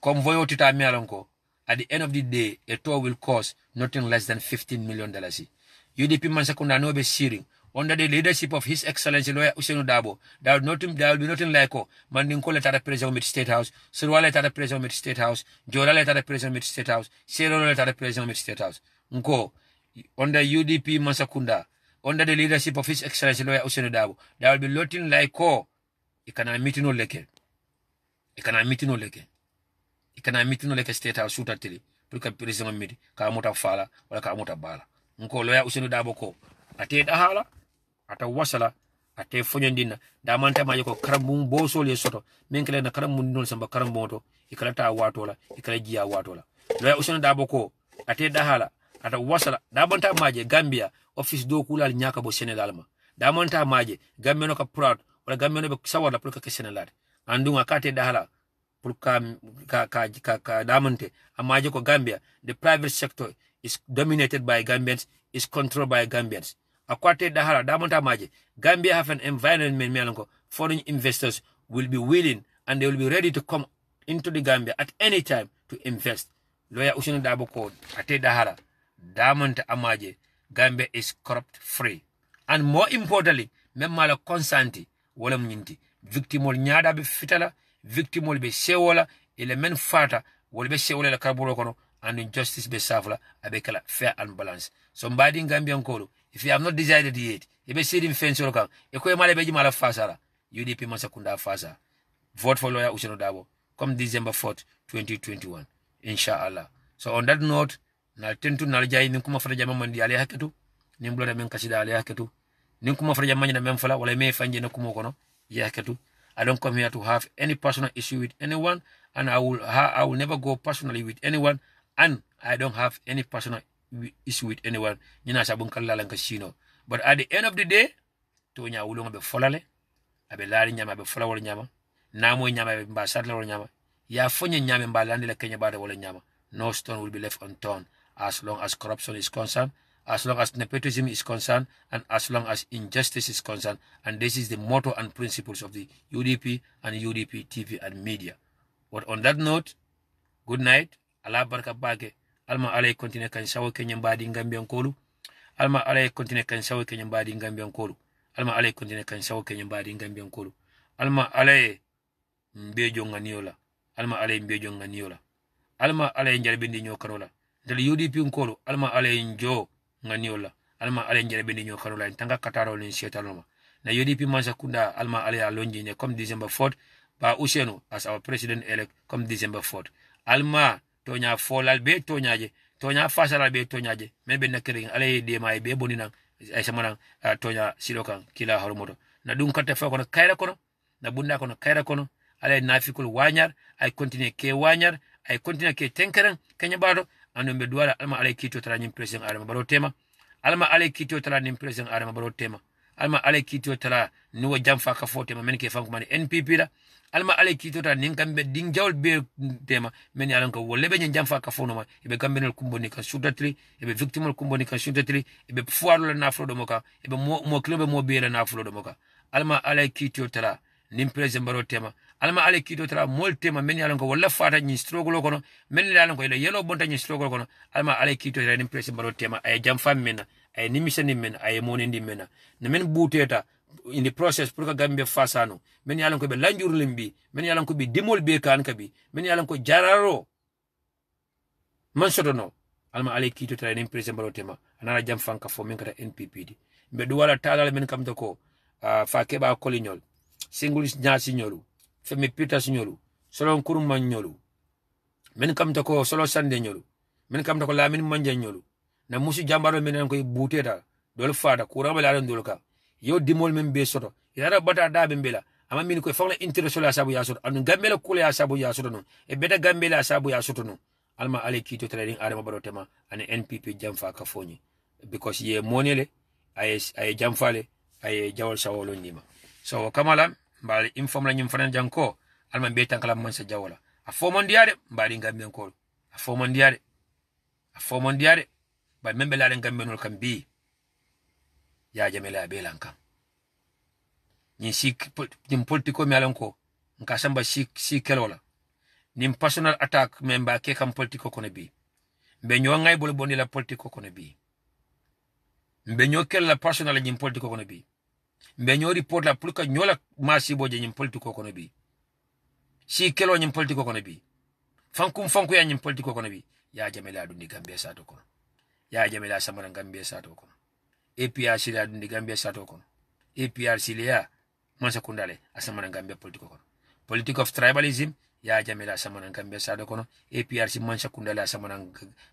convoy tita me alonko at the end of the day a tour will cost nothing less than $15 million. UDP Masakunda no be searing under the leadership of His Excellency Lawyer Usenu Dabo, there will be nothing like Mandinko let at president with State House, Surwa let at president with State House, Jola let at president with State House, Sero let at president with State House. Nko under UDP Masakunda, under the leadership of His Excellency Lawyer Usenu Dabo, there will be nothing like ikana mitino leke. Ikana mitino leke. Ikana mitino leke State House shoot at tili. Puka president midi, ka mota fala, wala ka mota bala. Nko Lawyer Usenu Dabo ko. Ate dahala ata wasala ate fonyandina da manta ma yako karambu boso le soto menkele na karambu non samba karambu to ikala ta watola ikala jiya watola Lawyer Usenu Dabo ko ate dahala ata wasala da manta maje Gambia office do kulal nyaka bo Senegal ma da manta maje Gambia no ka proud wala Gambia no be sawala pour ka Senegal andunga kate dahala pour ka damante amaje ko Gambia the private sector is dominated by Gambians, is controlled by Gambians. Akwate dahala damanta maje Gambia have an environment melanko foreign investors will be willing and they will be ready to come into the Gambia at any time to invest. Lawyer Usenu Dabo ko ate dahala damanta amaje Gambia is corrupt free and more importantly memala consanti wala mnyinti victimol nyada be fitala victimol be sewola ele men fata wala be sewola la karbulo kono and injustice be safla abekala fair and balanced. Somebody in Gambian Kolo, if you have not decided yet, you be sitting fence or come, you go mala beji mala fasara, UDP Masakunda fasa. Vote for Lawyer Usenu Dabo, come December 4th, 2021. Inshallah. So on that note, na tentu naljai ninkuma faraja mandi ale haketu, nimbloda men kasida ale haketu, ninkuma faraja mandi na memfala, wala me fanje na kumokono, ya haketu. I don't come here to have any personal issue with anyone, and I will never go personally with anyone, and I don't have any personal issue with anyone. But at the end of the day, Tonya Wulunga be folale, abe lari nyama be fola wala nyama, namo nyama be mbasatla wala nyama, ya fonye nyama mbalandi la Kenya bada wala nyama. No stone will be left unturned as long as corruption is concerned, as long as nepotism is concerned, and as long as injustice is concerned. And this is the motto and principles of the UDP and UDP TV and media. But on that note, good night. Allah barka bage. Alma alay continue kan sawo Kenya mbadi Gambian kolu. Alma alay continue kan sawo Kenya mbadi Gambian kolu. Alma alay continue kan sawo Kenya mbadi Gambian kolu. Alma alay mbejo nganiola. Alma alay mbejo nganiola. Alma alay njalbindi nyokarola. Dal UDP nkolu alma alay njo nganiola. Alma alay njalbindi nyokarola ntanga kataro ni shetaloma. Na UDP Masakunda alma alay alonji ne comme December 4th ba Usenu as our president elect comme December 4th. Alma tonya folal be tonyaje tonya fasara be tonyaje mebe nakering alay de may be bonina ay samana tonya silokan kila harumoto na dum kata fa kono kayra kono na bunda kono kayra kono alay nafikul wanyar ay continue ke wanyar ay continue ke tenkeren kenya bado ando be duwala alma alay kito tara nyim president arama baro tema alma alay kito tara nyim president arama baro tema alma alay kito tara nuwa jamfa ka fote ma men ke fanko man NPP la alma ale kitota ninkambe dingjawol be tema men yalan ko wolle be jamfa ka fono ma ibe kambenel kumboni ka sutatri ibe victimol kumboni ka sutatri ibe fuaro la naflo do moka ibe mo club mo be la naflo do moka alma ale kitota nim president baro tema alma ale kitota mol tema men yalan ko wolle fata ni struggle kono men yalan ko ile yelo bonta ni struggle kono alma ale kitota nim president baro tema ay jamfa men ay nimisani men ay monendi men na men buteta in the process pour ka Gambia fasano men yalan ko be lanjur limbi men yalan ko be dimol be kan kabi men yalan ko jararo man soto no alma ale kito tara nin president baro tema anara jam fanka fo min kata NPP di be du wala talal men kam to ko fa keba kolignol singulis nyasi nyolu femi pitas nyolu solo kurum man nyolu men kam to ko solo sande nyolu men kam to ko lamin manja nyolu na musu jambaro men ko buteta dol fada kurama la dol ka yo dimol men be soto yara bata da be bela ama min ko fawla international sabu ya soto anu gambela kule ya sabu ya soto no e beta gambela sabu ya soto no alma ale kito trading adama baro tema ane NPP jamfa ka foni because ye monele ay jamfale ay jawol sawolo nima so kamala mbali inform la nyum fanan janko alma be tankala man sa jawola a fomon diade mbali ngamben ko a fomon diade ba membe la ngambenol kam bi ya jamela be lankan ni sik nim politiko mi alanko nka samba sik kelola nim personal attack memba ke kam politiko kono bi be nyo ngay bol boni la politiko kono bi mbe nyo kel la personal nim politiko kono bi mbe nyo report la pour que nyola masi boje nim politiko kono bi si kelo nim politiko kono bi fanku ya nim politiko kono bi ya jamela dundi gambe sato kono ya jamela samana gambe sato kono APR sila dundi gambe sato kono APR sila man sekundale asamana gambe politiko kono politique of tribalism ya jamela asamana gambe sato kono APR si man sekundale asamana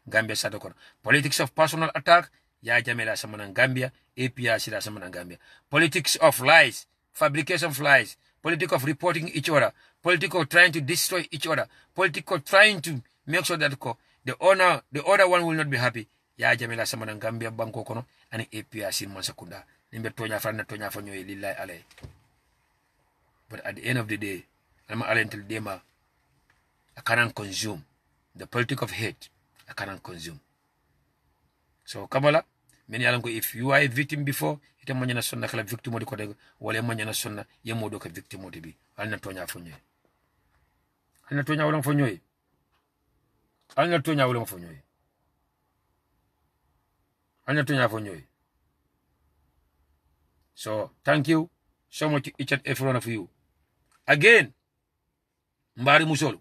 gambe sato kono politics of personal attack ya jamela asamana gambia APR sila asamana gambia politics of lies, fabrication of lies, politics of reporting each other, politics of trying to destroy each other, politics of trying to make sure that the other one will not be happy ya jamela asamana gambia banko kono ani APR si man sekunda nimbe tonya fanyo lillahi alay. But at the end of the day, I'm until Dema, I cannot consume. The politics of hate, I cannot consume. So, Kamala, many alango, if you are a victim before, ite manyana sonna kala victim odi kodego, wale manyana sonna, yemodo ka victim odi bi. Alina tonya fonyoy. Alina tonya ulang fonyoy. Alina tonya ulang fonyoy. Alina tonya fonyoy. So, thank you so much each and every one of you. Again, mbari musolu.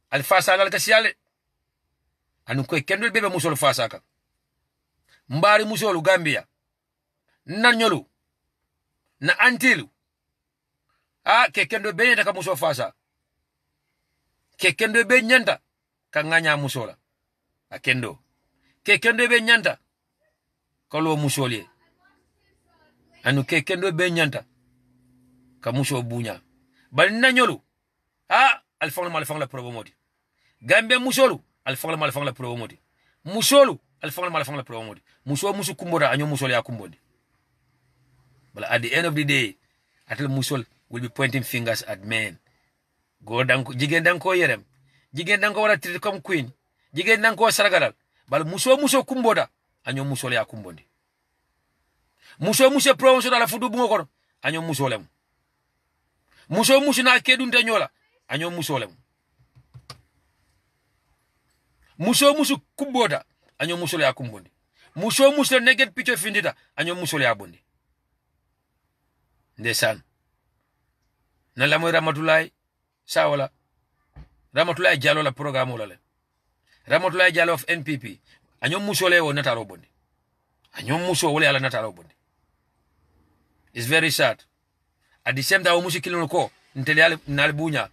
Alfasa al kasiale. Anu ko kendo bebe musolu fasa ka. Mbari musolu Gambia. Nanyolu. Na antilu. Ke kendo be nyanta ka musolu fasa. Ke kendo be nyanta ka nganya musola. Akendo. Ke kendo be nyanta kalo musoli. Anu ke kendo be nyanta ka muso bunya bal nanyolu alfang la probo modi Gambia musolu alfang la probo modi musolu alfang la probo modi musu kumboda anyo musol ya kumbodi. But at the end of the day atel musol will be pointing fingers at men. Go danko jigen danko yerem jigen danko wala treat comme queen jigen danko saragaral bal muso kumboda anyo musol ya kumbodi. Muso promotion ala fudu bungo kono anyo musolem. Muso na kedun tanyola anyo musolem. Muso kumboda anyo musole ya kumbondi. Muso neget picture findita anyo musole ya bondi. Ndesan. Na lamoy Ramatulaay sawala. Ramatulaay Jallow la programme wala le. Ramatulaay Jallow of NPP anyo musole wo nataro bondi. Anyo muso wala ala nataro bondi. It's very sad. At the same time, musikilin ko ntele nal bunya.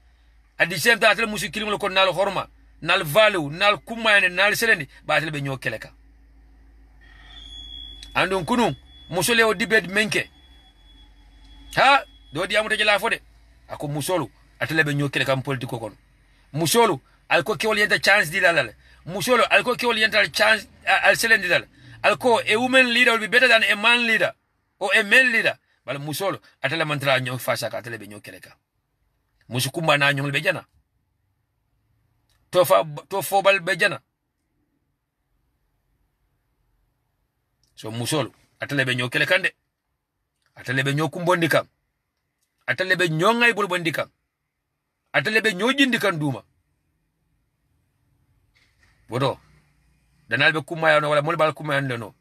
At the same time, musikilin ko nal horma, nal value, nal kumayne, nal selendi, ba tele be nyo keleka. Andon kunu musole o dibed menke. Do di amuta jela fode. Ako musolu atele be nyo keleka politiko kon. Musolu alko ke wolienta chance di dalale. Musolu alko ke wolienta chance al selendi dal. Alko a woman leader will be better than a man leader or a male leader. Bala musolo atala mantra nyo fasa ka atele be nyo keleka. Musukumba na nyo bejana. To fobal bejana. So musolo atele be nyo kelekande. Atele be nyo kumbondika. Atele be nyo ngai bulbondika. Atele be nyo jindikan duma. Bodo. Danal be kumaya no wala molbal kumaya no.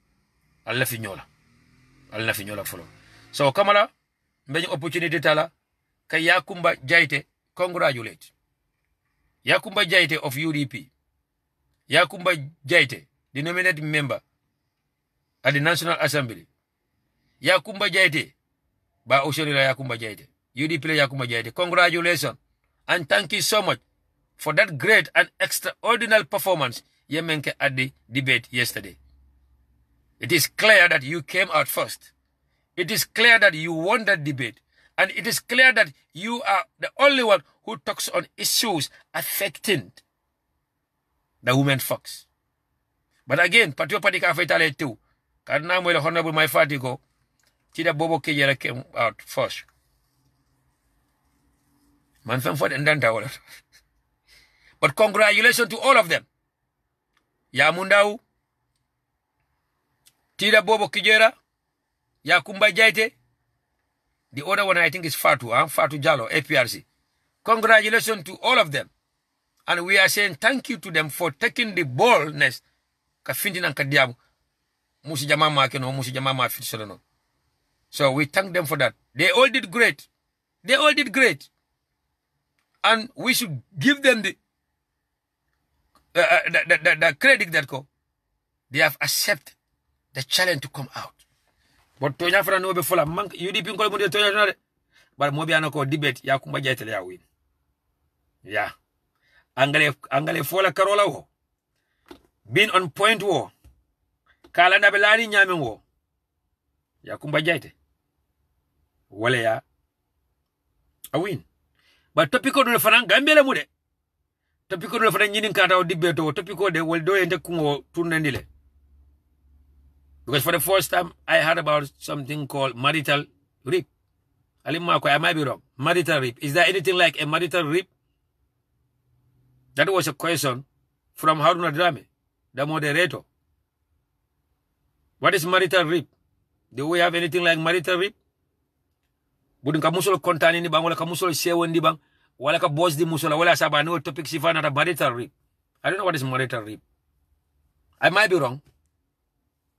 Alla finyola. Alla finyola folo. So kamala mbeñ opportunity tala kay yakumba jayte congratulate Yakumba Jaite of UDP. Yakumba Jaite, the nominated member at the National Assembly. Yakumba Jaite, by Oshorila Yakumba Jaite. UDP Yakumba Jaite. Congratulations. And thank you so much for that great and extraordinary performance Yemenke at the debate yesterday. It is clear that you came out first. It is clear that you won that debate. And it is clear that you are the only one who talks on issues affecting the women folks. But again, Patio Patika Fatale too. Karnam will honorable my fatigo. Tida Bobo Kejera came out first. Man for and But congratulations to all of them. Yamundau, Tida Bobo Kijera, Yakumba Jaite. The other one I think is Fatu, Fatu Jallo, APRC. Congratulations to all of them. And we are saying thank you to them for taking the boldness. So we thank them for that. They all did great. They all did great. And we should give them the credit that they have accepted the challenge to come out. But Tonya Fra no be full of monk, UDP ko mo de Tonya, but mo bi anako debate ya kumba jaitele ya win. Yeah. Angale fola Karola wo. Been on point wo. Kala na belani nyame wo. Ya kumba jaite. Wale ya a win. But topiko do fana Gambia mude. Topiko do fana nyinin kata o debate o topiko de wol do ente kungo turnendile. Because for the first time, I heard about something called marital rape. I might be wrong. Marital rape. Is there anything like a marital rape? That was a question from Haruna Drame, the moderator. What is marital rape? Do we have anything like marital rape? Budin kamusolo kontani ni bang, wala kamusolo sewen di bang, wala ka boss di musola, wala saba no topic sifana na marital rape. I don't know what is marital rape. I might be wrong.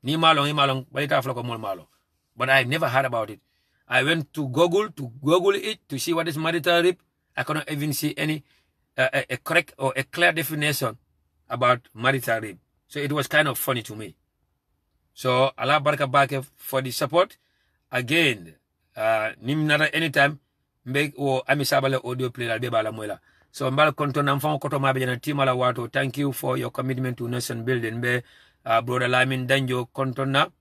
Ni malong, balita floko mol malo. But I've never heard about it. I went to Google it to see what is marital rape. I cannot even see any a correct or a clear definition about marital rape. So it was kind of funny to me. So Allah baraka bake for the support. Again, nim nada anytime mbek o amisabale audio play la beba la moela. So mbal konton namfan koto mabe na timala wato. Thank you for your commitment to nation building. Be brother Lamin Danjo kontona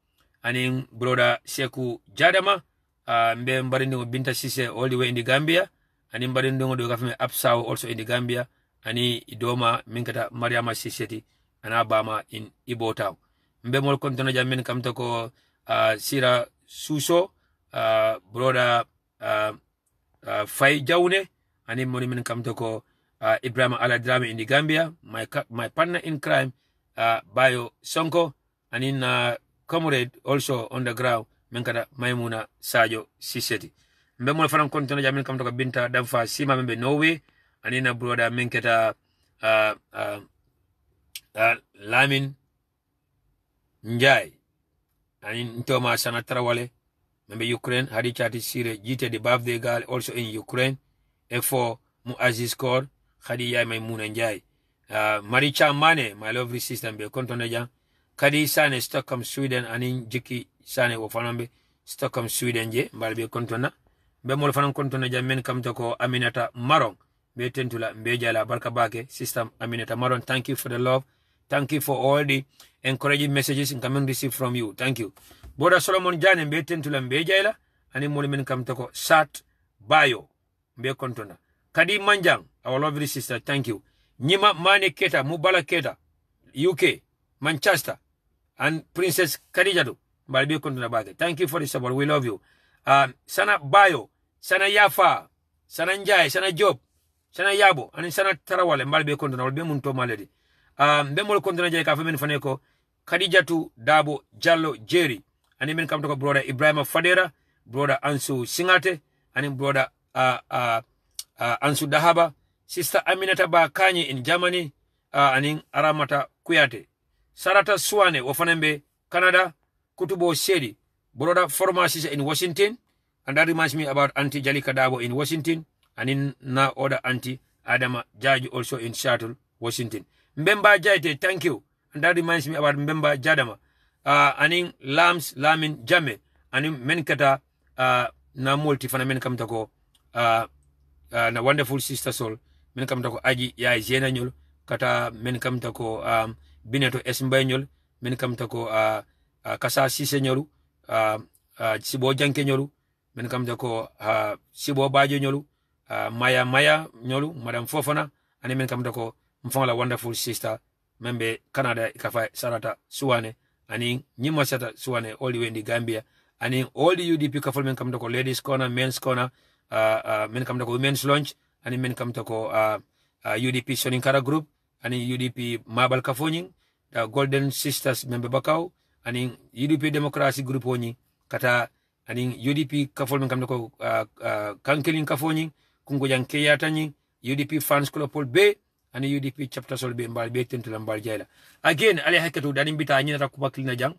and brother Seku Jadama mbe mbarindi Binta Sise all the way in the Gambia and mbarindi do gafme Apsao also in the Gambia ani idoma minkata Mariama Siseti and Abama in Ibo Town mbe mol kontona jamin kamta ko Sira Suso brother Fai Jaune ani moni min kamta ko Ibrahim Aladrame in the Gambia, my partner in crime Bayo Sonko, and in comrade also on the ground, Menkada Maimuna Sajo Siseti. Mbemo faram kontona jamin kam to Binta Damfa Sima membe Norway, and in a brother Menketa Lamin Njai, and in Thomas Sanatrawale, membe Ukraine, Hadi Chati Sire, Jite the birthday girl also in Ukraine, F4 Muaziz Kor, Hadi Yai Maimuna Njai. Maricha Mane, my lovely sister, be kontoneja. Kadi Sane, Stockholm, Sweden, anin Jiki Sane, Wafanambe, Stockholm, Sweden, je, Balbe kontona. Be mol fanan kontoneja men kam toko Aminata Maron, be tentula, Mbejala, Barkabake, sister Aminata Maron. Thank you for the love. Thank you for all the encouraging messages and coming received from you. Thank you. Boda Solomon Jane, be tentula, Mbejala, anin mol men kam toko Sat Bayo, be kontona. Kadi Manjang, our lovely sister, thank you. Nyima Mane Keta, Mubala Keta, UK, Manchester, and Princess Khadijatu, Balbi Kontunabake. Thank you for the support. We love you. Sana Bayo, Sana Yafa, Sana Njai, Sana Job, Sana Yabo, and Sana Tarawale, Balbi Kontuna, will be Munto Maledi. Bemol Kontuna Jaka Femen Faneko, Khadijatu, Dabo, Jallo, Jerry, and even come to brother Ibrahim Fadera, brother Ansu Singate, and brother Ansu Dahaba, Sister Aminata Bakanye in Germany, aning Aramata Kuyate. Sarata Swane, Wafanembe, Canada, Kutubo Shedi, brother former sister in Washington, and that reminds me about Auntie Jalika Dabo in Washington, and na other auntie Adama Jarju also in Seattle, Washington. Mbemba Jaite, thank you. And that reminds me about Mbemba Jadama. Aning Lams Lamin Jame, aning Menkata na multi fana men kam tako na wonderful sister soul men kam tako aji ya jena nyol kata men kam tako bineto esmbay nyol men kam tako kasa sise nyolu sibo janke nyolu men kam tako sibo bajo nyolu maya nyolu madam Fofana ani men kam tako mfangala wonderful sister membe Canada ikafa sarata suwane ani nyima sata suwane all the way in the Gambia and all the UDP kafol men come to ladies corner, men's corner, men come to women's lunch, and men come to UDP Soninkara group, and UDP Mabal Kafoning, the Golden Sisters member Bakau, and UDP Democracy group oni, kata, and UDP kafol men come to Kankelin Kafoning, Kungojang Kayatani, UDP Fans Club Paul Bay, and UDP chapter sol be mbal be tentu mbal jaila. Again, ale hakatu danim bita nyina kubaklina jang,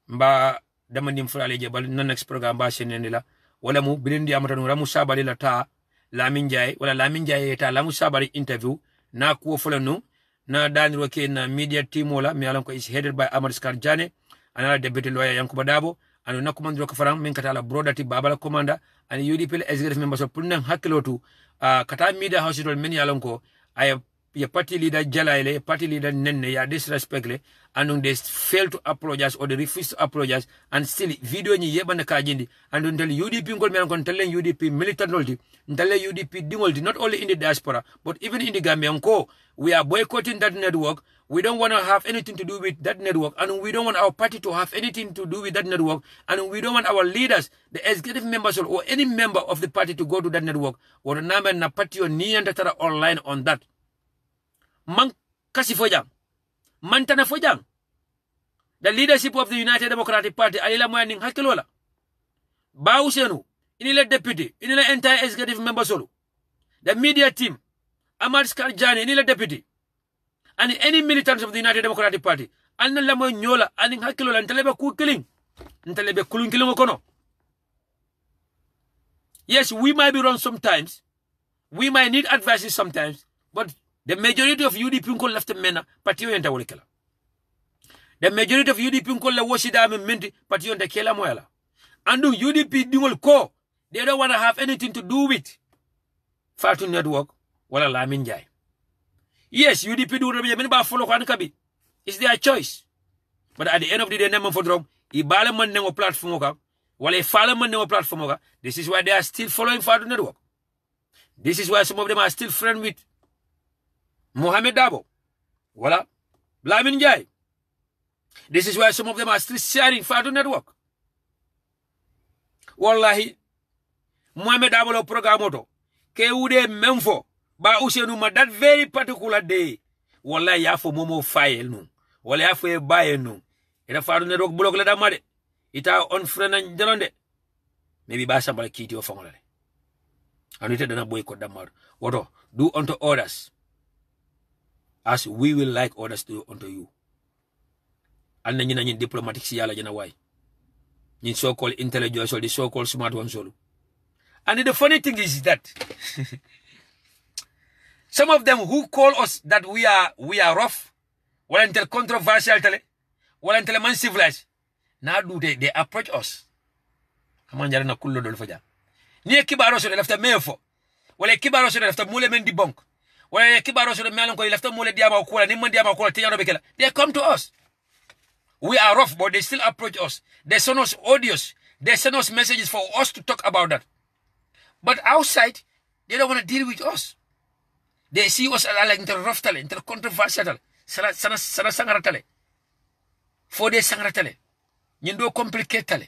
mba dama nim fura leje bal na next programme ba senene la wala mu bilindi amata no ramu sabali la ta Lamin Jay wala Lamin Jay ta lamu sabali interview na ko fula no na daniro ke na media team wala mi alan ko is headed by Amar Skar Jane anala deputy lawyer Yankuba Dabo anu na commandro ko faram min kata la brodati babala commander and UDP executive members of punnan hakkilotu kata media house dol men yalan ko ay ya party leader Jalaile, party leader Nene, ya disrespectly, and they fail to apologize or they refuse to apologize, and still video ni yeba na kajindi, and until UDP ngol meron kon tellen UDP militant nolti, ntelle UDP dingolti, not only in the diaspora, but even in the Gambia. We are boycotting that network. We don't want to have anything to do with that network, and we don't want our party to have anything to do with that network, and we don't want our leaders, the executive members or any member of the party to go to that network, or the number na party or ni tara online on that. Man kasi fojang. Man tana fojang. The leadership of the United Democratic Party, alila moyaning hakilola. Ba Usenu, inile deputy, inile entire executive member solo. The media team, Ahmad Skarjani, inile deputy. And any militants of the United Democratic Party, alina lamo nyola, aning hakilola, ntalebe kukiling. Ntalebe kulunkiling okono. Yes, we might be wrong sometimes. We might need advices sometimes, but the majority of UDP unko left mena partiyo yenta wolekela. The majority of UDP unko la washida menti partiyo yenta kela moyala. Andu UDP dingol ko, they don't want to have anything to do with Fatu Network wala Lamin Jay. Yes, UDP do not be ba follow kan kabi. It's their choice. But at the end of the day, neman for drum, ibale man nengo platform ka, wala ifale man nengo platform ka. This is why they are still following Fatu Network. This is why some of them are still friends with Mohamed Dabo. Voila. Lamin Jay. This is why some of them are still sharing Fatu Network. Wallahi. Mohamed Dabo lo programoto. Ke ude memfo. Ba usenu ma that very particular day. Wallahi ya fo momo file no. Wallahi ya fo e baye no. Ita Fatu Network blog la damade. Ita on friend na jalonde. Maybe ba sambal kiti o fangolale. Anite dana boycott damado. Woto. Do unto others as we will like others to do unto you. And then you diplomatic siyala jana why. You so-called intelligence or the so-called smart ones solo. And the funny thing is that some of them who call us that we are rough, well until controversial tele, well until man civilized. Now do they approach us. Kamanjara na kullo dol faja. Ni kibaro so lafta mefo. Wala kibaro so lafta mule men di bonk. They come to us. We are rough, but they still approach us. They send us audios. They send us messages for us to talk about that. But outside, they don't want to deal with us. They see us like inter rough tale, inter controversial tale. Sana sangara tale. 4 days sangara tale. Nindo complicate tale.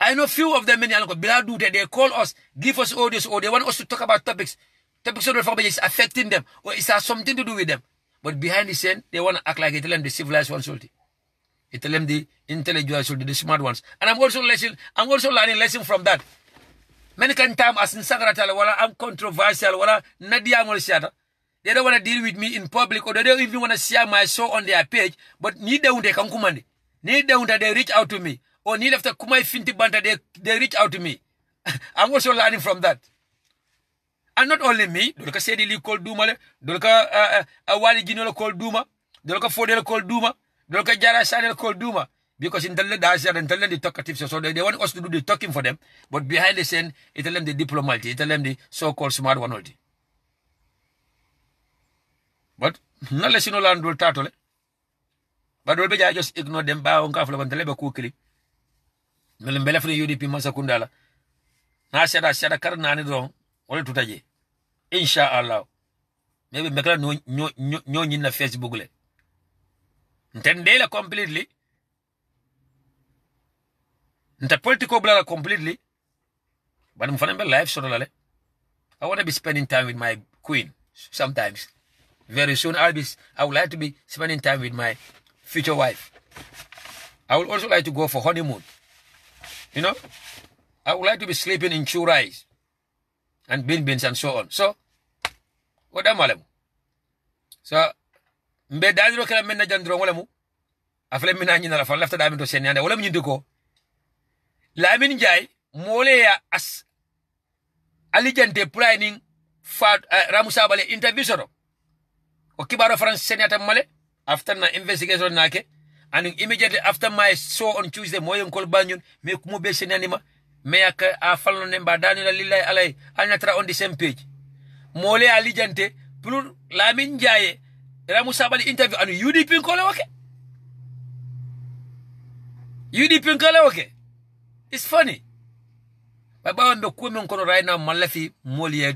I know few of them they call us, give us audios, or they want us to talk about topics. Topics is affecting them, or it has something to do with them. But behind the scene, they want to act like it tell them the civilized ones. It tell them the intellectuals, the smart ones. And I'm also learning lesson from that. Many can time as in Sangratala, wala I'm controversial, wala Nadia Molsiata. They don't want to deal with me in public, or they don't even want to share my show on their page, but need they come command. Need they reach out to me. Or need after Kumai Finti Banta, they reach out to me. I'm also learning from that. And not only me, dolka Sedi Lee called Duma, dolka Wali Gino called Duma, dolka Fodel called Duma, dolka Jara Sanel called Duma. Because in Tele Dacia and tell them the talkative, so they want us to do the talking for them, but behind the scene, it tell them the diplomat, it tell them the so-called smart one. But not less in all and will tattle. But will be just ignore them by on Kafla and Teleba quickly. Melembella for the UDP Masakundala. I said a Karnani wrong, all to Taji. Inshallah. Maybe Mekla no in the Facebook. 10 days completely. Nta political blala completely. But I'm finding my life so I want to be spending time with my queen sometimes. Very soon I would like to be spending time with my future wife. I would also like to go for honeymoon. You know? I would like to be sleeping in churais and beans and so on. So what am I? So mbe dadro kala menna jandro wala mu afle mina nyina la fa lafta da min to senyande wala mu ko Lamin Jai, mole ya as alijante planning for Ramusabale interview soro. Okibaro France Senator Male, after my investigation nake, and immediately after my show on Tuesday, Moyon Kolbanyon, make mube senanima, meaka a fallen number Daniel Lila Alay, Anatra on the same page. Mole alijante, plus Lamin Jai, Ramusabale interview, and UDP Koloke. UDP Koloke. It's funny. Baba ndo kume nkono right now malafi molie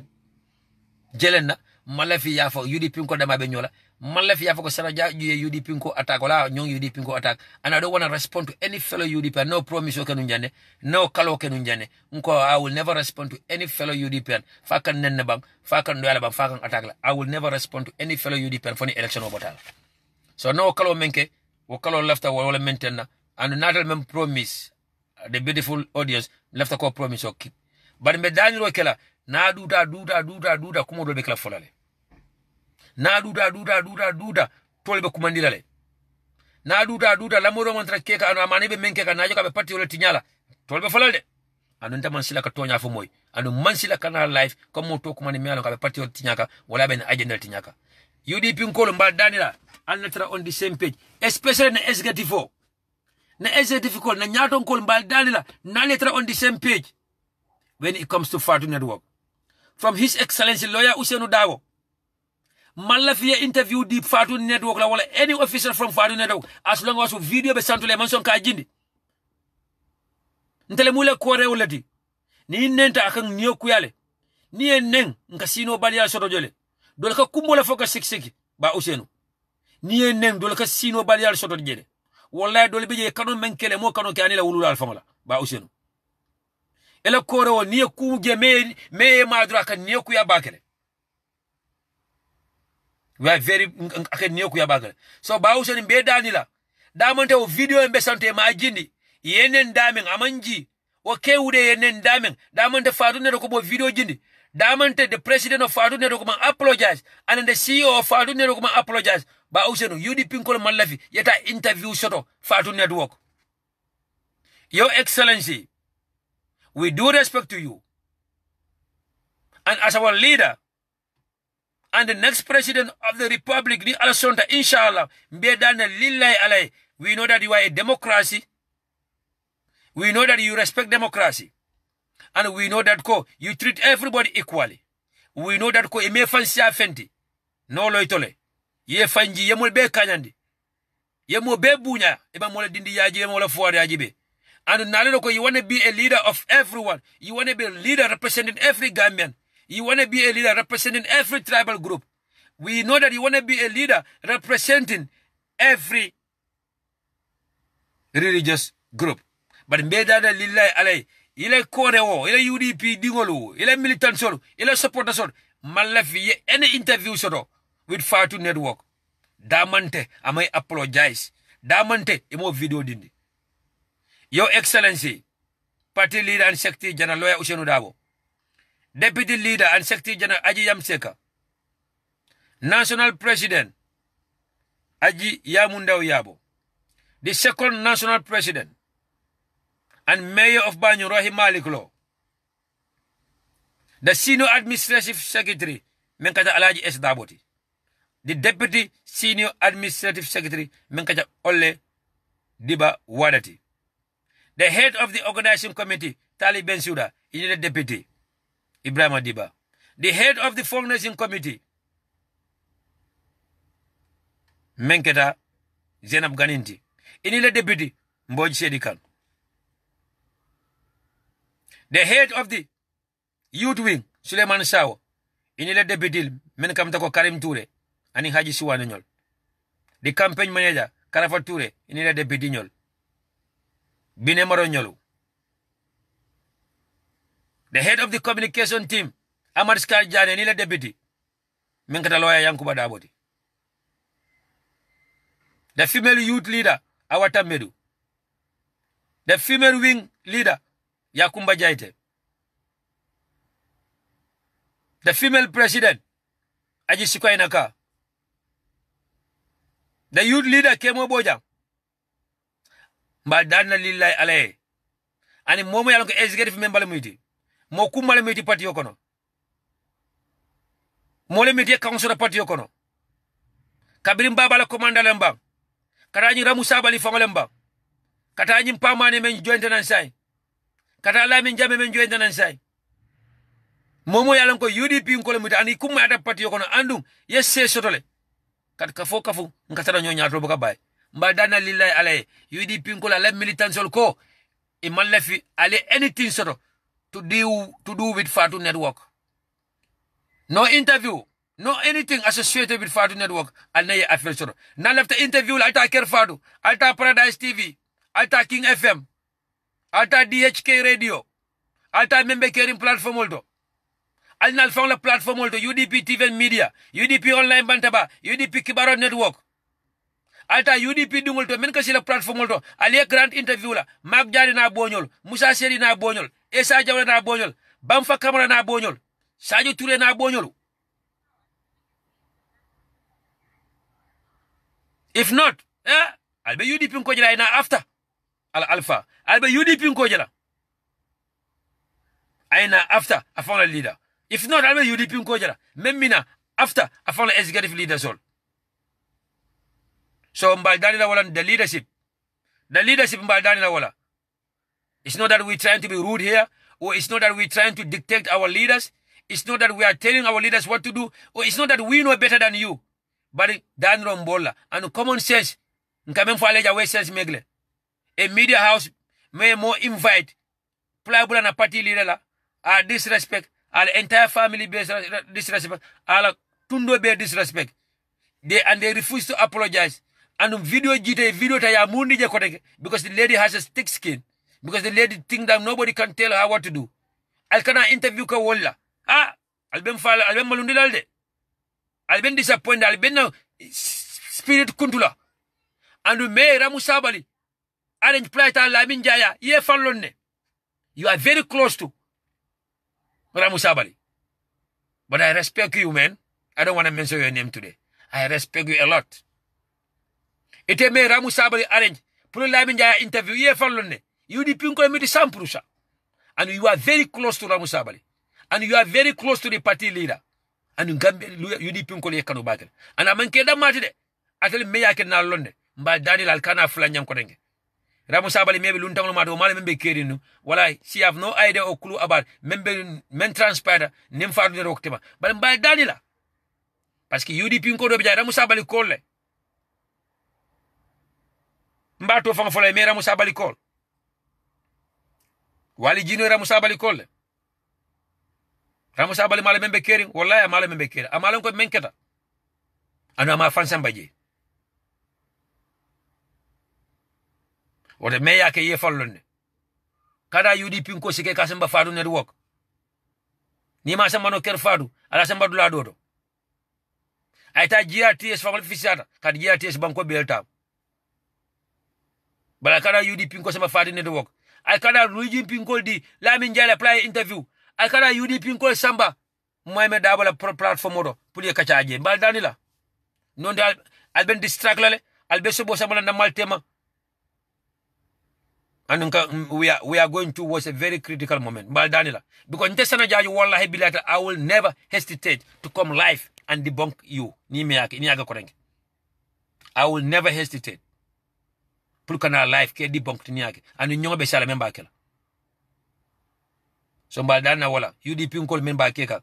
jelena malafi yafo UDP nko dama benyola malafi yafo ko saraja UDP nko attack wala nyong UDP nko attack and I don't want to respond to any fellow UDP no promise o kanu njane no kalo kanu njane nko I will never respond to any fellow UDP fakan nenne bang fakan ndoyala bang fakan attack la I will never respond to any fellow UDP for the election obotal so no kalo menke wo kalo lafta wala maintenna and not mem promise the beautiful audience left a call promise or keep. But me Daniel Kela, na duda kumo do bekla folale. Na duda tolbe kumandilale. Na duda lamoro mantra keka anu amanibe menkeka na joka be parti ole tinyala. Tolbe folale. Anu nta mansila katonya fo moy. Anu mansila kana live comme to kumani mialo ka be parti ole tinyaka wala ben agenda tinyaka. UDP nkolo mbal Daniela anatra on the same page, especially na SGT4. Na ese difficult na nyaton kol mbal dalila na letra on the same page when it comes to Fatu Network. From His Excellency Lawyer Usenu Dago. Malafia interview deep Fatu Network la wala any official from Fatu Network as long as video be santule manson ka jindi. Ntele mule kore ulati. Ni nenta akang niyo kuyale. Ni neng nka sino balia soto jole. Dole ka kumbola foka siksiki ba Usenu. Ni neng dole ka sino balia soto jele. Wallahi dole beje kanon menkele mo kanon ke anila wulula alfamala ba Usenu ela koro ni ku je me madra kan ni ku ya bakele we are very akan ni ku ya bakele so ba Usenu be danila damante o video embe sante ma jindi yenen damen amanji o kewude yenen damen damante Fatu ne ko bo video jindi damante the president of Fatu ne ko man apologize and the CEO of Fatu ne ko man apologize ba Usenu UDP nkol malafi yeta interview soto Fatu Network. Your Excellency, we do respect to you. And as our leader and the next president of the Republic, the Alasonta, inshallah, we know that you are a democracy. We know that you respect democracy. And we know that you treat everybody equally. We know that ime fancy fenti. No loitole. Ye fanji ye mol be kanyandi ye mo be bunya e ba mol dindi yaji ye mol fuare yaji be and nalelo ko you want to be a leader of everyone, you want to be a leader representing every Gambian, you want to be a leader representing every tribal group. We know that you want to be a leader representing every religious group, but mbeda da lillahi alay ile korewo ile UDP dingolu ile militant solo ile supporter solo malafi any interview solo with Fatu Network. Damante, I may apologize. Damante, imo video dindi. Your Excellency, Party Leader and Secretary General Lawyer Usenu Dabo, Deputy Leader and Secretary General Aji Yamseka, National President Aji Yamunda Yabo, the second National President and Mayor of Banyu Rahim Maliklo, The senior administrative secretary, Menkata Alaji S. Daboti. The deputy senior administrative secretary, Menkata Ole Diba Wadati. The head of the organizing committee, Tali Bensouda, is the deputy, Ibrahim Diba. The head of the fundraising committee, Menkata Zenab Ganinti. In the deputy, Mboj Sedikan. The head of the youth wing, Suleiman Sawo. In the deputy, Menkamtako Karim Toure, and Haji Suwananyol. The campaign manager, Karafa Toure, in the deputy Nyol. Binemaronyolu. The head of the communication team, Amar Skar Jane, in the deputy, Menkata lawyer Yankuba Daboti. The female youth leader, Awata Medu. The female wing leader, Yakumba Jaite. The female president, Ajisukwa Inaka. The youth leader, Kemo Bojang. Mbadana Lilai Ale. Ani momo yalonko executive member lemiti. Mo kumale miti parti yokono. Mole miti council parti yokono. Kabirim baba la komanda lembang. Katañi ramu sabali fangolemba. Katañi mpamane men jointe nan say. Kata la men jame men jointe nan say. Momo yalan ko UDP ngole muta ani kuma ada pati yokono andum yesse sotole. Kat kafu ngatara nyonya to boka bay. Mbadana lillahi alay UDP ngole la militant sol ko e mallafi ale anything soto to do with Fatu Network. No interview. No anything associated with Fatu Network. Alnaye affaire soto. Na left interview alta Ker Fatu, alta Paradise TV, alta King FM, alta DHK Radio, alta membe Kerim platform oldo. Alnal fang la platform oldo UDP TV&MEDIA, UDP online bantaba, UDP Kibaro Network. Alta UDP dungol to men kasi la platform oldo. Ali grand interview la. Mag Jari na bonyol, Musa Seri na bonyol, Esa Jawra na bonyol, Bamfa Kamara na bonyol, Sadio Touré na bonyol. If not, I'll be UDP Nkojala na after Alpha. I'll be UDP Nkojala. Aina after I found a leader. If not, I'll be UDP Nkojala. Memina after I found an executive leader. So Mbaldani la wala the leadership. The leadership Mbaldani la wala. It's not that we're trying to be rude here, or it's not that we're trying to dictate our leaders. It's not that we are telling our leaders what to do, or it's not that we know better than you. But Dan Rombola and common sense, nkamen faleja we sense megle. A media house may more invite Plabula na party leader la disrespect, our entire family based disrespect, our tundo be disrespect. They refuse to apologize. And video ta ya mundi je koteke because the lady has a thick skin. Because the lady think that nobody can tell her what to do. Al kana interview ka walla. Albem malundi lalde. Alben disappointed, alben now spirit kuntula. And me Ramu Sabali, arrange plata Lamin Jaya, ye fallonne. You are very close to Ramu Sabali. But I respect you, man. I don't want to mention your name today. I respect you a lot. Ite me Ramu Sabali arrange. Put Lamin Jaya interview, ye fallonne. You the pinko me the samprusa. And you are very close to Ramu Sabali. And you are very close to the party leader. And you di pinko le kanu batel and amanke da mati de atel me yake na londe mba dani lal kana fula nyam ko denge Ramu Sabali maybe luntang mato male membe kerinu wala she have no idea or clue about membe men transpire nim faadu de roktema bal mba dani la parce que UDP pinko do bija Ramu Sabali kolle mba to fanga fola me Ramu Sabali kol wali jino Ramu Sabali kolle Ramu Sabali male membe kering wallahi male membe kering amalan ko menketa anu ama fansan baje wala me yake ye fallonne kada UDP ko sike kasamba Fatu Network ni ma sama no ker Fatu ala samba dula dodo ayta GRTS fangol fisata kad GRTS banko belta bala kada UDP ko sama Fatu Network ay kada Luigi Pinkol di Lamin Jala play interview ay kada UDP Pinkol samba moy me dabala platform odo pour ye kacaje mbal danila non dal alben distract lale albe sobo sama na mal tema And we are going towards a very critical moment. Baldanila. Because Ntesana Jaju Wallahi Bilata, I will never hesitate to come live and debunk you. I will never hesitate. Pulkana live ke debunk niake. And you be shala memba kela. So Baldana wala. UDP unkol memba keka.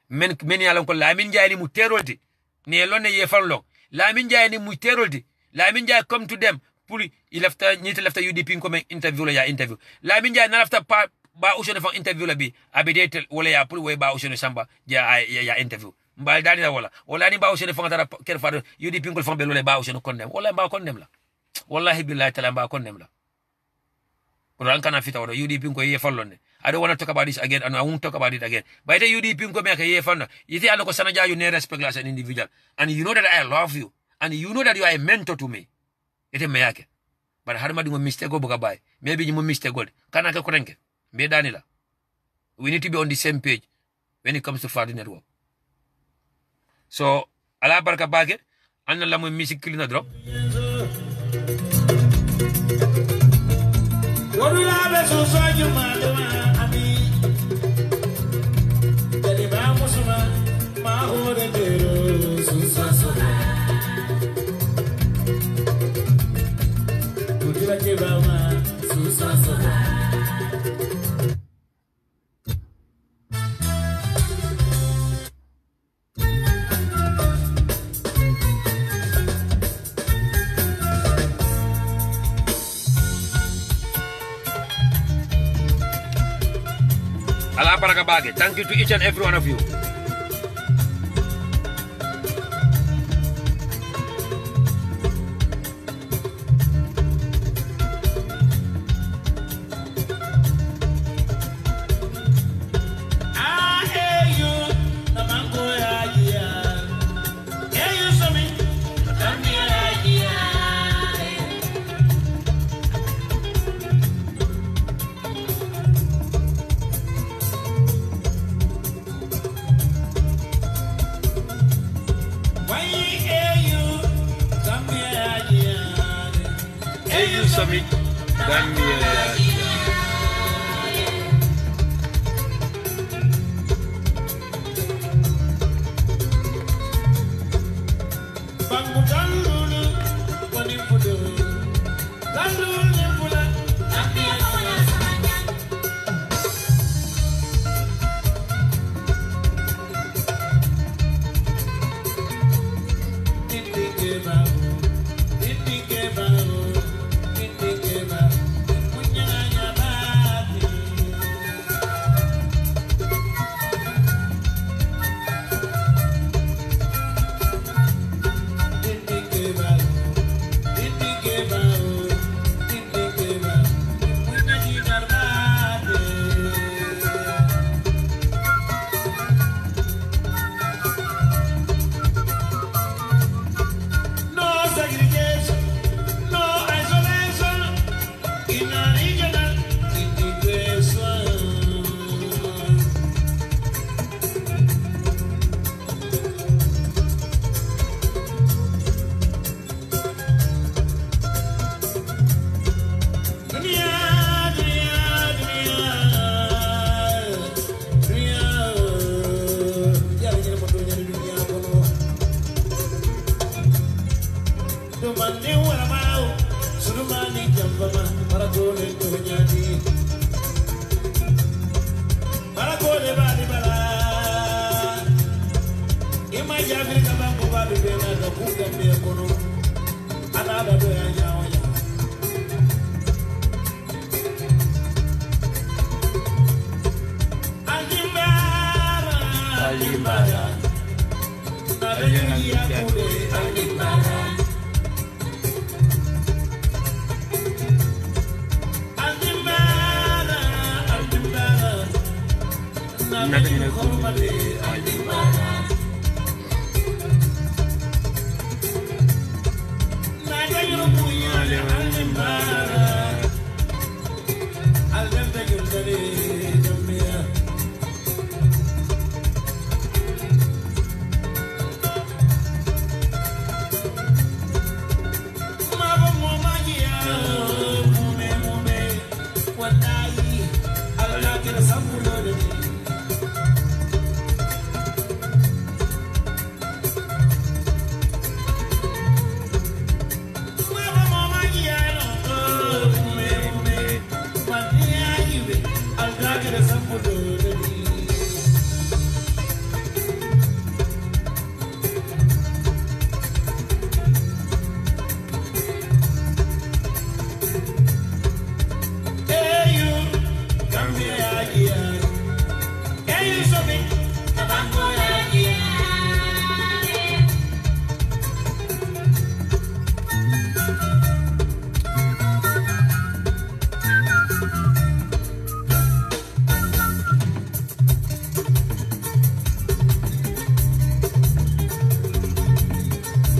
Many along ko Lamin Jai ni muterolti. Ni elone ye long. Lamin Jai ni muterolti. Lamin Jai come to them. Puli il after nite lafta UDP comme interview la ya interview. Lamin Jai na lafta ba usone fa interview la bi abidete wala ya puli we ba usone samba ya interview. Mbal dani la wala ni ba usone fa ngata ker fa UDP ko fa be lole ba usone condemn. Wala ba condemn la. Wallahi billahi taala ba condemn la. Quran kana fita wala UDP ko ye fallonne. I don't want to talk about this again, and I won't talk about it again. But the UDP ko me ka ye fanna. Yiti aloko sana ja you ne respect as an individual. And you know that I love you. And you know that you are a mentor to me. Ite meyake. But harma di mo mistake go buka bay. Maybe you mo mistake gold. Kana ka kurenke. Be danila. We need to be on the same page when it comes to Friday Network. So, ala baraka bage. Anna la mo music kilina drop. Thank you to each and every one of you.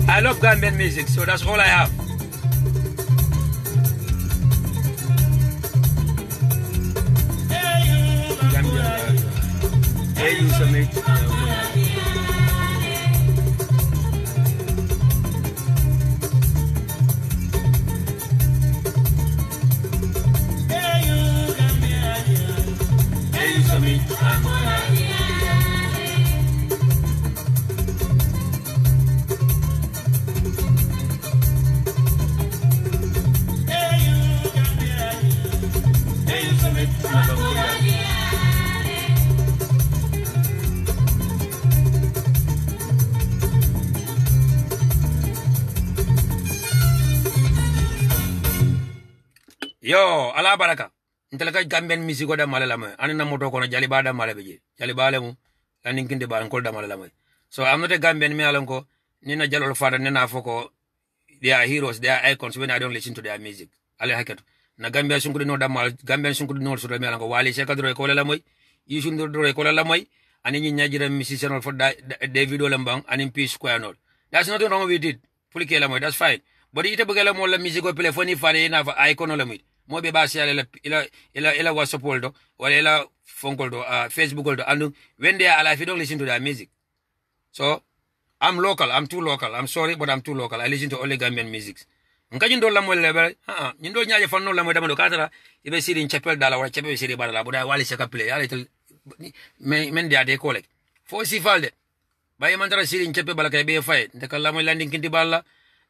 I love Gambian music, so that's all I have. Hey, you submit. Yo, ala baraka. Inteleka Gambian music da malala mai. Anina moto kono jaliba da malabe je. Jaliba le mu. Lanin kinde ba ankol da malala mai. So I'm not a Gambian me alonko. Nina jalol father nina foko. They are heroes, they are icons when I don't listen to their music. Ale haketu. Na Gambia sunkudu no da mal. Gambian sunkudu no so me alonko. Wali sheka dro ekola la mai. Yusun dro ekola la mai. Ani nyajira musician for David Olambang and Peace Square North. That's nothing wrong with it. Fulike la mai. That's fine. But ite bugala mo la music ko pele foni fane na icon la mai. Mo be basi ila WhatsApp holdo or ila phone call do Facebook holdo and when they are alive you don't listen to their music. So I'm local, I'm too local. I'm sorry but I'm too local. I listen to only Gambian music. Nka jindo la mo lebe nyindo nyaaje fanno la mo dama do katara ibe siri chapel dala wala chapel siri badala buda wali saka play ala tel men dia de collect fo si falde baye mandara siri chapel bala kay be fay de kala mo landing kinti balla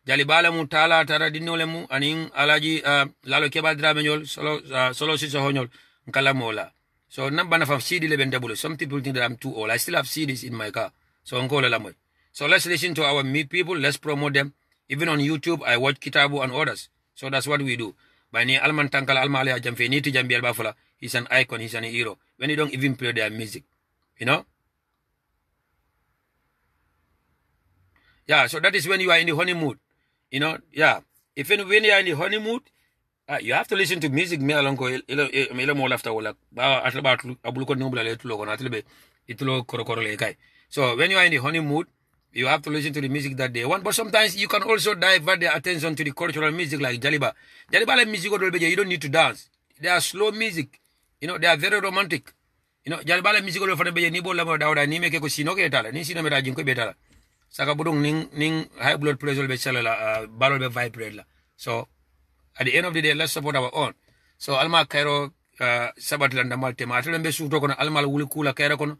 jali bala mu tala tara dinole mu anin alaji lalo kebal drame nyol solo si so honyol nkala mola. So namba na fam CD le bendabule. Some people think that I'm too old. I still have CDs in my car. So nkola la moy. So let's listen to our people, let's promote them. Even on YouTube I watch Kitabu and others. So that's what we do. Bani alman tankala almali jamfe niti jambi albafala. He's an icon, he's an hero. When you don't even play their music. You know? Yeah, so that is when you are in the honeymoon. You know, yeah. When you are in the honeymoon, you have to listen to music. Me alonko ilo mo lafta wala. Ba atla abuluko nubla le tulo kono atla be itulo korokoro le kai. So when you are in the honeymoon, you have to listen to the music that they want. But sometimes you can also divert their attention to the cultural music like Jaliba. Jaliba like music you don't need to dance. They are slow music. You know, they are very romantic. You know, Jaliba like music for the nibo la dauda ni meke ko sino ke tala. Ni sino mera jinko betala. Saka budung ning high blood pressure be chalala barrel be vibrate la. So at the end of the day, let's support our own. So alma kairo sabat landa malte ma atlembe suto kono alma wuli kula kairo kono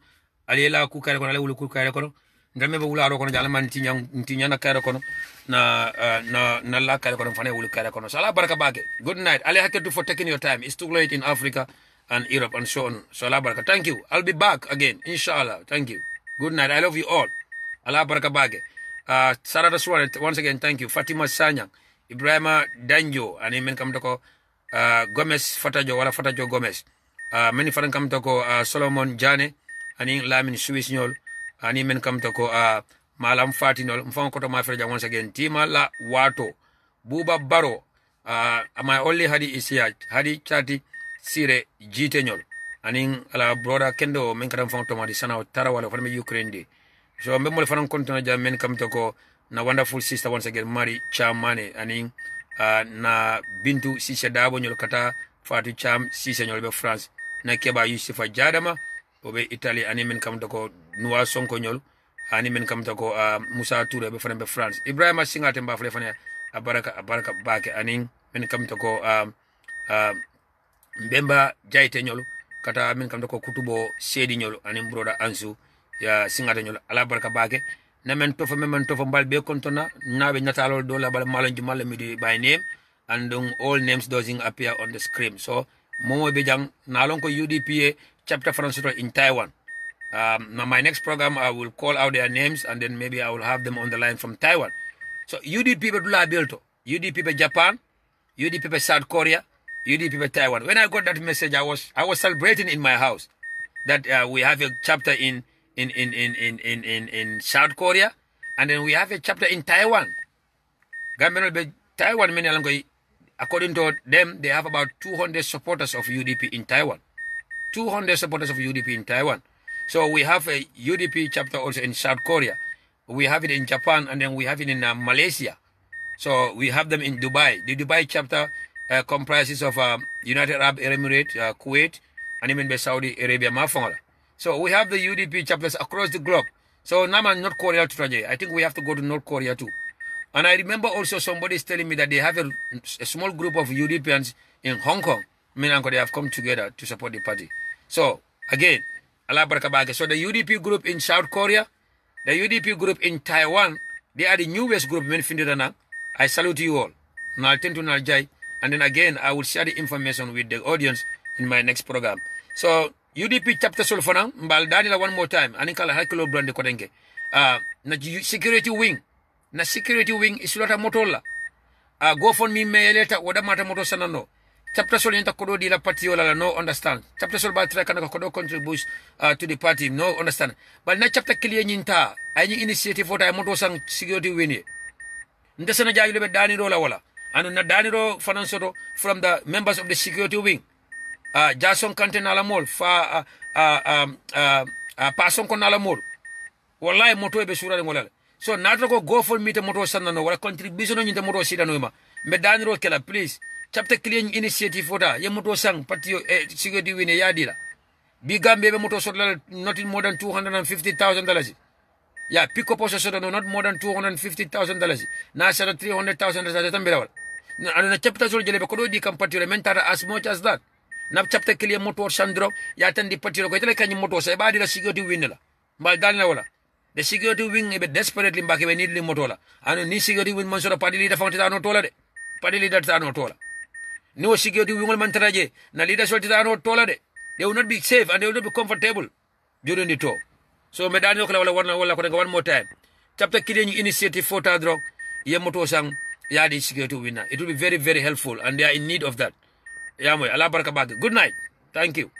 alela ku kairo kono ale wuli kula kairo kono ndame be wula ro kono jalman tinyana kairo kono na la kairo kono fane wuli kairo kono. So ala baraka bake. Good night. Ale haketu for taking your time. It's too late in Africa and Europe and so on. So ala baraka. Thank you. I'll be back again inshallah. Thank you. Good night. I love you all. Allah baraka bage. Sarada Suwane, once again, thank you. Fatima Sanyang, Ibrahima Danjo, and men come to ko Gomez Fatajo, wala Fatajo Gomez. Many foreign come to ko Solomon Jane, and in Lamin Swiss Nyol, and men come to ko Malam Fatinol, Mfang Koto Mafreja once again. Tima La Wato, Buba Baro, my only Hadi is here, Hadi Chati Sire Jitenyol, and in la brother Kendo, Menkaram Fong Tomadi Sana, Tarawala from Ukraine Day. So mbemole fanan kontona jamen kam to ko na wonderful sister once again Mari Chamane aning na Bintu Sise Dabo nyol kata Fatu Cham Sise nyol be France na Keba Yusufa Jadama obe Italy ani men kam to ko Noa Sonko nyol ani men kam to ko Musa Touré be fanan be France Ibrahima Singate mba fle fanan abaraka bake aning men kam to ko Mbemba Jaite nyol kata men kam to ko Kutubo Sedi nyol ani broda Ansu ya singata nyol ala baraka bake na men tofa mbal be kontona nabe natalol do la bal malanji malamidi by name and all names doesn't appear on the screen. So momo be jang nalon ko UDPA chapter France in Taiwan. Now my next program I will call out their names and then maybe I will have them on the line from Taiwan. So UDP dula built UDP Japan, UDP South Korea, UDP Taiwan. When I got that message I was celebrating in my house that we have a chapter in South Korea, and then we have a chapter in Taiwan. Taiwan, according to them, they have about 200 supporters of UDP in Taiwan. 200 supporters of UDP in Taiwan. So we have a UDP chapter also in South Korea. We have it in Japan, and then we have it in Malaysia. So we have them in Dubai. The Dubai chapter comprises of United Arab Emirates, Kuwait, and even the Saudi Arabia. So we have the UDP chapters across the globe. So now I'm North Korea to Traje. I think we have to go to North Korea too. And I remember also somebody is telling me that they have a small group of UDPians in Hong Kong. Meaning they have come together to support the party. So again, Allah Barakabake. So the UDP group in South Korea, the UDP group in Taiwan, they are the newest group. I salute you all. And then again, I will share the information with the audience in my next program. So UDP chapter Solfana, Mbaldani one more time. Anikala Hakilo Brande Kodenge. Na security wing. Na security wing is lot of motola. Go for me me later, Wadamata Motosanano. Chapter Sol into Kodo di la Patiola, no understand. Chapter Sol Batrakan Kodo contributes to the party, no understand. But na chapter Kilianinta, any initiative for the Motosang security wing. Ndesana Jayube Daniro Lawala. And na Daniro Finansoro from the members of the security wing. Jason Kanten Alamol, Passon Kon Alamol. Wallahi moto be sura ngolal. So natro go for me to moto sanano wala contribution on the moto sida noima. Me daniro kela please. Chapter clean initiative for that. Ye moto sang patio security win yadira. Bigam bebe moto sodla not in more than $250,000. Yeah, pick up also not more than $250,000. Na sada $300,000 tambira. And the chapter sol jele ko di kam patio mentara as much as that. Na chapter clear motor sandro ya tan di patio ko tele kanyi moto sa ba di la security win la. Mal dalna wala. The security wing is desperately back when need motola. And ni security wing mansura party leader found it no tola. Party leader no tola. No security wing will mantraje. Na leader solti no tola. They will not be safe and they will not be comfortable during the tour. So medano kala one more time. Chapter killing initiative for Tadro. Ye moto sang yadi security winner. It will be very, very helpful and they are in need of that. Yamoy, Allah barakabag. Good night. Thank you.